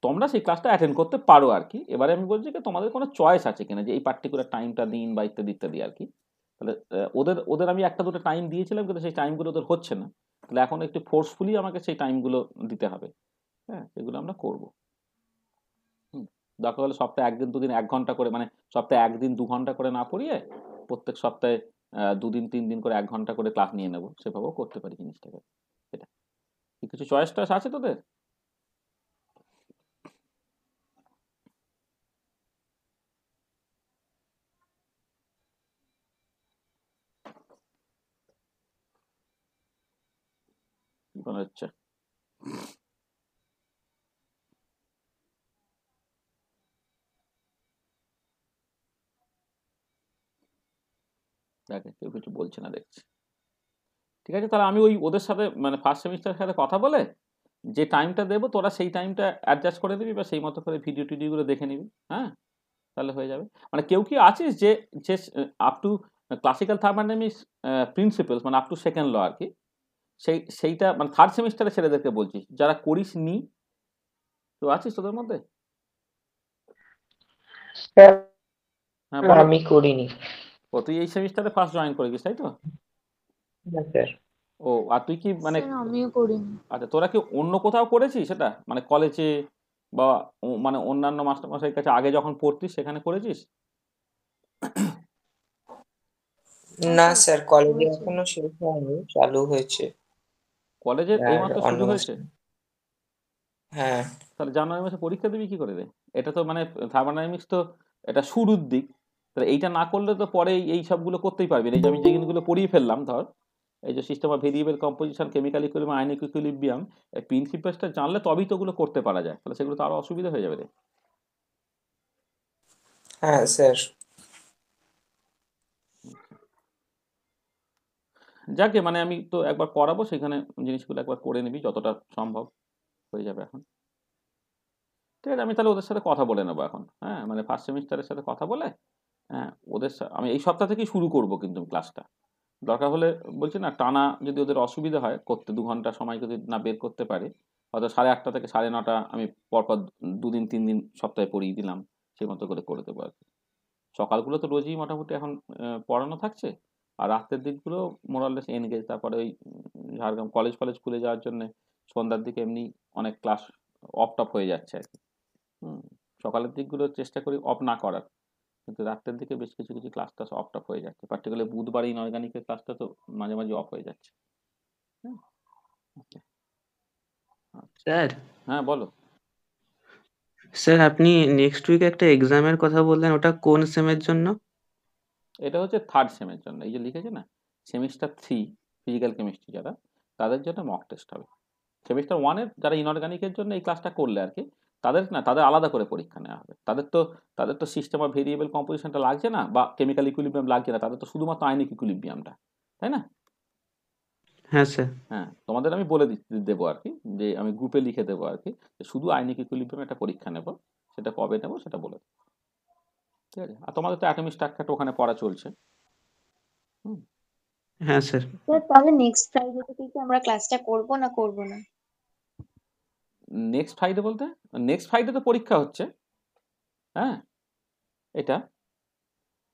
তোমরা সেই ক্লাসটা অ্যাটেন্ড করতে পারো আর কি। এবারে আমি বলছি যে তোমাদের কোনো চয়েস আছে কিনা যে এই পার্টিকুলার টাইমটা দিন বা ইত্যাদি ইত্যাদি আর কি। তাহলে ওদের ওদের আমি একটা দুটো টাইম দিয়েছিলাম, কিন্তু সেই টাইমগুলো ওদের হচ্ছে না, তাহলে এখন একটু ফোর্সফুলি আমাকে সেই টাইমগুলো দিতে হবে। হ্যাঁ, সেগুলো আমরা করবো। দরকার হলে সপ্তাহে 1 দিন 2 দিন 1 ঘন্টা করে, মানে সপ্তাহে 1 দিন 2 ঘন্টা করে না পড়িয়ে প্রত্যেক সপ্তাহে 2 দিন 3 দিন করে 1 ঘন্টা করে ক্লাস নিয়ে নেবো, সেভাবেও করতে পারি জিনিসটাকে। এটা কিছু চয়েস টয়েস আছে তোদের? কি মনে হচ্ছে? দেখে কেউ কিছু বলছে না দেখছি। ঠিক আছে, তাহলে আমি ওই ওদের সাথে মানে ফার্স্ট সেমিস্টারের সাথে কথা বলে যে টাইমটা দেবো তোরা সেই টাইমটা অ্যাডজাস্ট করে দিবি বা সেই মতো করে ভিডিও টিডিওগুলো দেখে নিবি। হ্যাঁ, তাহলে হয়ে যাবে। মানে কেউ কি আছিস যে যে up to classical thermodynamics principles মানে আপ টু সেকেন্ড ল আর কি, সেইটা মানে থার্ড সেমিস্টারে ছেলেদেরকে বলছিস যারা করিস নি, তো আছিস তোদের মধ্যে? হ্যাঁ বল। আমি করিনি। ও তুই এই সেমিস্টারে ফার্স্ট জয়েন করে গেছিস তাই তো? না স্যার। ও আর তুই কি মানে স্যার আমিও করিনি। আচ্ছা, তোরা কি অন্য কোথাও করেছিস সেটা, মানে কলেজে বা মানে অন্যান্য মাস্টারমশাইয়ের কাছে আগে যখন পড়তিস সেখানে করেছিস? না স্যার, কলেজে এখনো শেষ হয়নি, চালু হয়েছে। কলেজের আর এইমাত্র অন্য শুরু হয়েছে? হ্যাঁ। তাহলে জানুয়ারি মাসে পরীক্ষা দিবি কি করে রে? এটা তো মানে থার্মোডাইনামিক্স তো এটা শুরুর দিক, তাহলে এইটা না করলে তো পরে এই সবগুলো করতেই পারবি না। এই যে আমি যে জিনিসগুলো পড়িয়ে ফেললাম, ধর এই যে system of variable composition, chemical equilibrium, ionic equilibrium, এই প্রিন্সিপালসটা জানলে তবেই তো ওগুলো করতে পারা যায়, তাহলে সেগুলো তো আরো অসুবিধা হয়ে যাবে রে। হ্যাঁ স্যার। যাকে মানে আমি তো একবার করাবো, সেখানে জিনিসগুলো একবার করে নিবি যতটা সম্ভব হয়ে যাবে এখন। ঠিক আছে, আমি তাহলে ওদের সাথে কথা বলে নেবো এখন। হ্যাঁ, মানে ফার্স্ট সেমিস্টারের সাথে কথা বলে হ্যাঁ ওদের আমি এই সপ্তাহ থেকেই শুরু করব, কিন্তু ক্লাসটা দরকার হলে বলছি না টানা যদি ওদের অসুবিধা হয় করতে 2 ঘন্টা সময় যদি না বের করতে পারে, হয়তো 8:30 থেকে 9:30 আমি পরপর 2 দিন 3 দিন সপ্তাহে পড়িয়ে দিলাম, সেই মতো করে করে দেবো আর কি। সকালগুলো তো রোজই মোটামুটি এখন পড়ানো থাকছে, আর রাতের দিকগুলো মোরাললেস এনগেজ। তারপরে ওই ঝাড়গ্রাম কলেজ খুলে যাওয়ার জন্য সন্ধ্যার দিকে এমনি অনেক ক্লাস অফ টপ হয়ে যাচ্ছে আর কি। সকালের দিকগুলো চেষ্টা করি অফ না করার, কিন্তু রাতের দিকে বেশ কিছু কিছু ক্লাস টাস অফ টপ হয়ে যাচ্ছে, পার্টিকুলারলি বুধবার ইনঅর্গানিকের ক্লাসটা তো মাঝে মাঝে অফ হয়ে যাচ্ছে। স্যার। হ্যাঁ বলো। স্যার আপনি নেক্সট উইক একটা এক্সামের কথা বললেন, ওটা কোন সেমের জন্য? এটা হচ্ছে থার্ড সেমের জন্য, এই যে লিখেছে না সেমিস্টার 3 ফিজিক্যাল কেমিস্ট্রি যারা, তাদের জন্য মক টেস্ট হবে। সেমিস্টার 1-এর যারা ইনঅর্গানিকের জন্য এই ক্লাসটা করলে আর কি, তাদের না তাদের আলাদা করে পরীক্ষা নেওয়া হবে। তাদের তো সিস্টেম অফ ভেরিয়েবল কম্পোজিশনটা লাগছে না বা কেমিক্যাল ইকুইলিব্রিয়াম লাগছে না, তাদের তো শুধুমাত্র আয়নিক ইকুইলিব্রিয়ামটা, তাই না? হ্যাঁ স্যার। হ্যাঁ, তোমাদের আমি বলে দেবো আর কি, যে আমি গ্রুপে লিখে দেবো আর কি, শুধু আয়নিক ইকুইলিব্রিয়াম একটা পরীক্ষা নেব, সেটা কবে নেব সেটা বলে দেবো। ঠিক আছে, আর তোমাদের তো অ্যাটমিক স্ট্রাকচারটা ওখানে পড়া চলছে। হুম। হ্যাঁ স্যার। স্যার তাহলে নেক্সট ফ্রাইডে থেকে কি আমরা ক্লাসটা করব না করব না? নেক্সট ফ্রাইডে বলতে নেক্সট ফ্রাইডে তো পরীক্ষা হচ্ছে। হ্যাঁ, এটা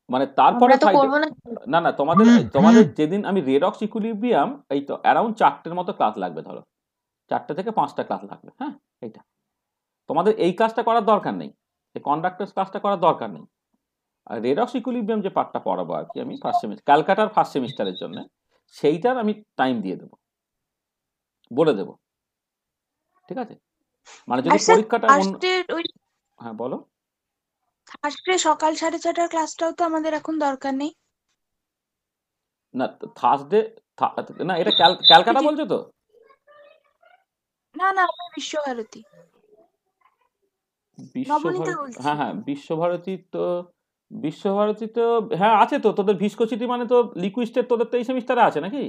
মানে তারপরে আমরা তো ফ্রাইডে করব না। না না তোমাদের তোমাদের যেদিন আমি রেডক্স ইকুইলিব্রিয়াম এই তো অ্যারাউন্ড 4টের মতো ক্লাস লাগবে, ধরো 4টে থেকে 5টা ক্লাস লাগবে। হ্যাঁ, এইটা তোমাদের এই ক্লাসটা করার দরকার নেই, এই কন্ডাক্টরস ক্লাসটা করার দরকার নেই। আর রেডক্স ইকুইলিব্রিয়াম যে পার্টটা পড়াবো আর কি আমি ফার্স্ট সেমিস্টার ক্যালকাটার ফার্স্ট সেমিস্টারের জন্য, সেইটার আমি টাইম দিয়ে দেবো, বলে দেবো। ঠিক আছে, মানে যদি আর স্যার পরীক্ষাটা ফার্স্টের ওই হ্যাঁ বলো। ফার্স্টে সকাল 6:30টার ক্লাসটাও তো আমাদের এখন দরকার নেই। না থার্সডে না, এটা ক্যালকাটা বলছো তো? না না, আমরা বিশ্বভারতী নবনীতা বলছি। হ্যাঁ হ্যাঁ, বিশ্বভারতী তো হ্যাঁ আছে তো। তোদের ভিসকোসিটি মানে তো লিকুইস্টের তোদের তো এই সেমিস্টারে আছে নাকি?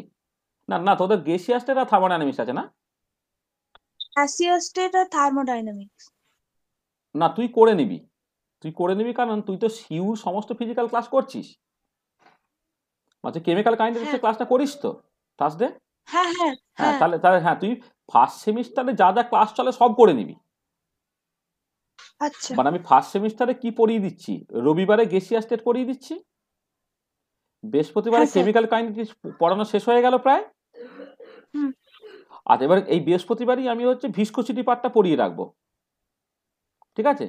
না না, তোদের গেসিয়াসটের আর থার্মোডাইনামিক্স আছে না? অ্যাসিওস্টেট আর থার্মোডাইনামিক্স। না, তুই করে নিবি কারণ তুই তো সিউর সমস্ত ফিজিক্যাল ক্লাস করছিস, মানে কেমিক্যাল কাইনেটিক্সের ক্লাসটা করিস তো থার্সডে। হ্যাঁ হ্যাঁ হ্যাঁ, তাহলে তাহলে হ্যাঁ তুই ফার্স্ট সেমিস্টারে যা যা ক্লাস চলে সব করে নিবি। আচ্ছা মানে আমি ফার্স্ট সেমিস্টারে কি পড়িয়ে দিচ্ছি, রবিবারে গেসিয়াসটেট পড়িয়ে দিচ্ছি, বৃহস্পতিবারে হ্যাঁ, স্যার। কেমিক্যাল কাইনেটিক্স পড়ানো শেষ হয়ে গেল প্রায়। হুম। আর এবার এই বৃহস্পতিবারই আমি হচ্ছে ভিসকোসিটি পার্টটা পড়িয়ে রাখবো। ঠিক আছে,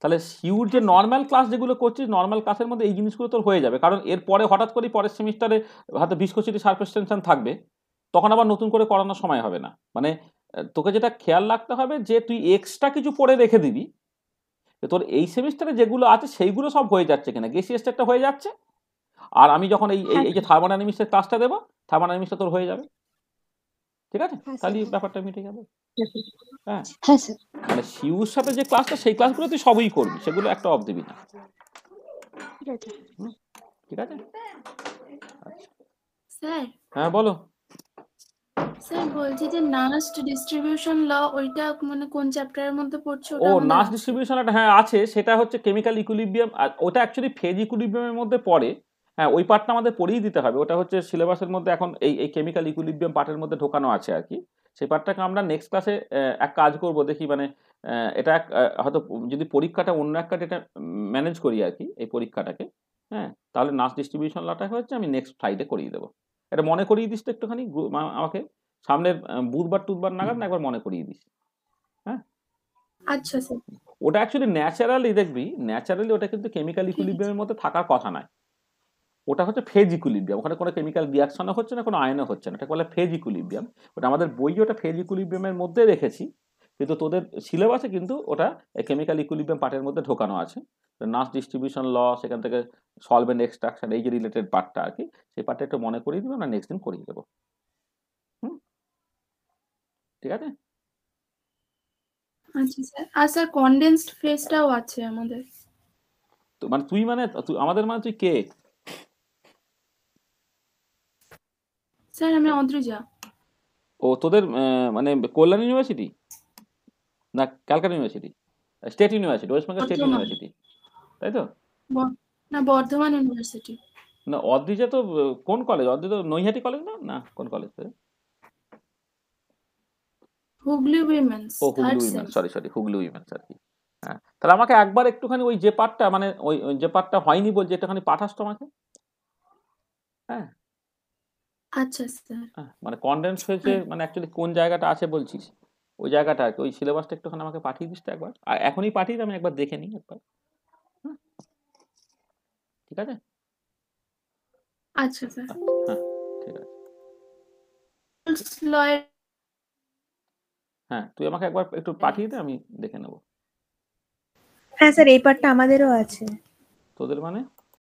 তাহলে সিউর যে নর্মাল ক্লাস যেগুলো করছিস, নর্মাল ক্লাসের মধ্যে এই জিনিসগুলো তোর হয়ে যাবে। কারণ এরপরে হঠাৎ করেই পরের সেমিস্টারে হয়তো ভিসকোসিটি সারফেস টেনশন থাকবে, তখন আবার নতুন করে পড়ানোর সময় হবে না। মানে তোকে যেটা খেয়াল রাখতে হবে যে তুই এক্সট্রা কিছু পড়ে রেখে দিবি, তোর এই সেমিস্টারে যেগুলো আছে সেইগুলো সব হয়ে যাচ্ছে কিনা। গেসিয়াসটেটটা হয়ে যাচ্ছে, আর আমি যখন এই যে থার্মোডাইনামিক্সের ক্লাসটা দেবো, থার্মোডাইনামিক্সটা তোর হয়ে যাবে। ঠিক আছে, তাহলে ব্যাপারটা মিটে যাবে। হ্যাঁ হ্যাঁ স্যার। মানে সিউর সাথে যে ক্লাসটা, সেই ক্লাসগুলো তুই সবই করবি, সেগুলো একটা অফ দিবি না। ঠিক আছে। ঠিক আছে, আচ্ছা স্যার হ্যাঁ বলো। স্যার বলছি যে নাস্ট ডিস্ট্রিবিউশন ল ওইটা মানে কোন চ্যাপ্টারের মধ্যে পড়ছে ও ওটা আমাদের নাস আছে? ডিস্ট্রিবিউশন একটা হ্যাঁ আছে, সেটা হচ্ছে কেমিক্যাল ইকুইলিব্রিয়াম। আর ওটা অ্যাকচুয়ালি ফেজ ইকুইলিব্রিয়ামের মধ্যে পড়ে। হ্যাঁ, ওই পার্টটা আমাদের পড়েই দিতে হবে। ওটা হচ্ছে সিলেবাসের মধ্যে এখন এই কেমিক্যাল ইকুইলিব্রিয়াম পার্টের মধ্যে ঢোকানো আছে আর কি। সেই পার্টটাকে আমরা নেক্সট ক্লাসে এক কাজ করব, দেখি মানে এটা হয়তো যদি পরীক্ষাটা অন্য একটা ডেটা ম্যানেজ করি আর কি, এই পরীক্ষাটাকে। হ্যাঁ, তাহলে নাস ডিস্ট্রিবিউশন লটাকে হচ্ছে আমি নেক্সট ফ্রাইডে করিয়ে দেবো। এটা মনে করিয়ে দিস তো একটুখানি আমাকে, সামনের বুধবার নাগাদ না একবার মনে করিয়ে দিস। হ্যাঁ আচ্ছা স্যার। ওটা অ্যাকচুয়ালি ন্যাচারালি দেখবি, ন্যাচারালি ওটা কিন্তু কেমিক্যাল ইকুইলিব্রিয়ামের মধ্যে থাকার কথা নয়। ওটা হচ্ছে ফেজ ইকুইলিব্রিয়াম, ওখানে কোনো কেমিক্যাল রিয়াকশনও হচ্ছে না, কোনো আয়নও হচ্ছে না, এটা বলে ফেজ ইকুইলিব্রিয়াম। ওটা আমাদের বই ওটা ফেজ ইকুইলিব্রিয়ামের মধ্যে রেখেছি, কিন্তু তোদের সিলেবাসে কিন্তু ওটা কেমিক্যাল ইকুইলিব্রিয়াম পার্টের মধ্যে ঢোকানো আছে। নাস ডিস্ট্রিবিউশন ল, সেখান থেকে সলভেন্ট এক্সট্রাকশন, এই যে রিলেটেড পার্টটা আর কি, সেই পার্টটা একটু মনে করিয়ে দিবে, আমরা নেক্সট দিন করিয়ে দেবো। হুম, ঠিক আছে। আচ্ছা স্যার। আর স্যার কনডেন্সড ফেজটাও আছে আমাদের। তো মানে তুই আমাদের মানে তুই কে? স্যার আমি অদ্রিজা। ও তোদের মানে কল্যাণ ইউনিভার্সিটি না Calcutta university? State university, West Bengal state Bardhaman. University, তাই তো? না বর্ধমান ইউনিভার্সিটি। না অদ্রিজা তো কোন কলেজ? অদ্রিজা নৈহাটি কলেজ না? না কোন কলেজ? হুগলি উইমেন্স ও Hooghly women's, sorry Hooghly women's আর কি। হ্যাঁ, তাহলে আমাকে একবার একটুখানি ওই যে পার্টটা মানে ওই যে পার্টটা হয়নি বলছি, একটুখানি পাঠাস তো আমাকে। হ্যাঁ আচ্ছা স্যার। মানে কনডেন্স হয়েছে মানে অ্যাকচুয়ালি কোন জায়গাটা আছে বলছিস, ওই জায়গাটা আর কি, ওই সিলেবাসটা একটুখানি আমাকে পাঠিয়ে দিস তো একবার। আর এখনই পাঠিয়ে দে, আমি একবার দেখে নিই একবার। ঠিক আছে। আচ্ছা স্যার। হ্যাঁ ঠিক আছে। হ্যাঁ তুই আমাকে একবার একটু পাঠিয়ে দে, আমি দেখে নেবো। হ্যাঁ স্যার, এই পার্টটা আমাদেরও আছে। তোদের মানে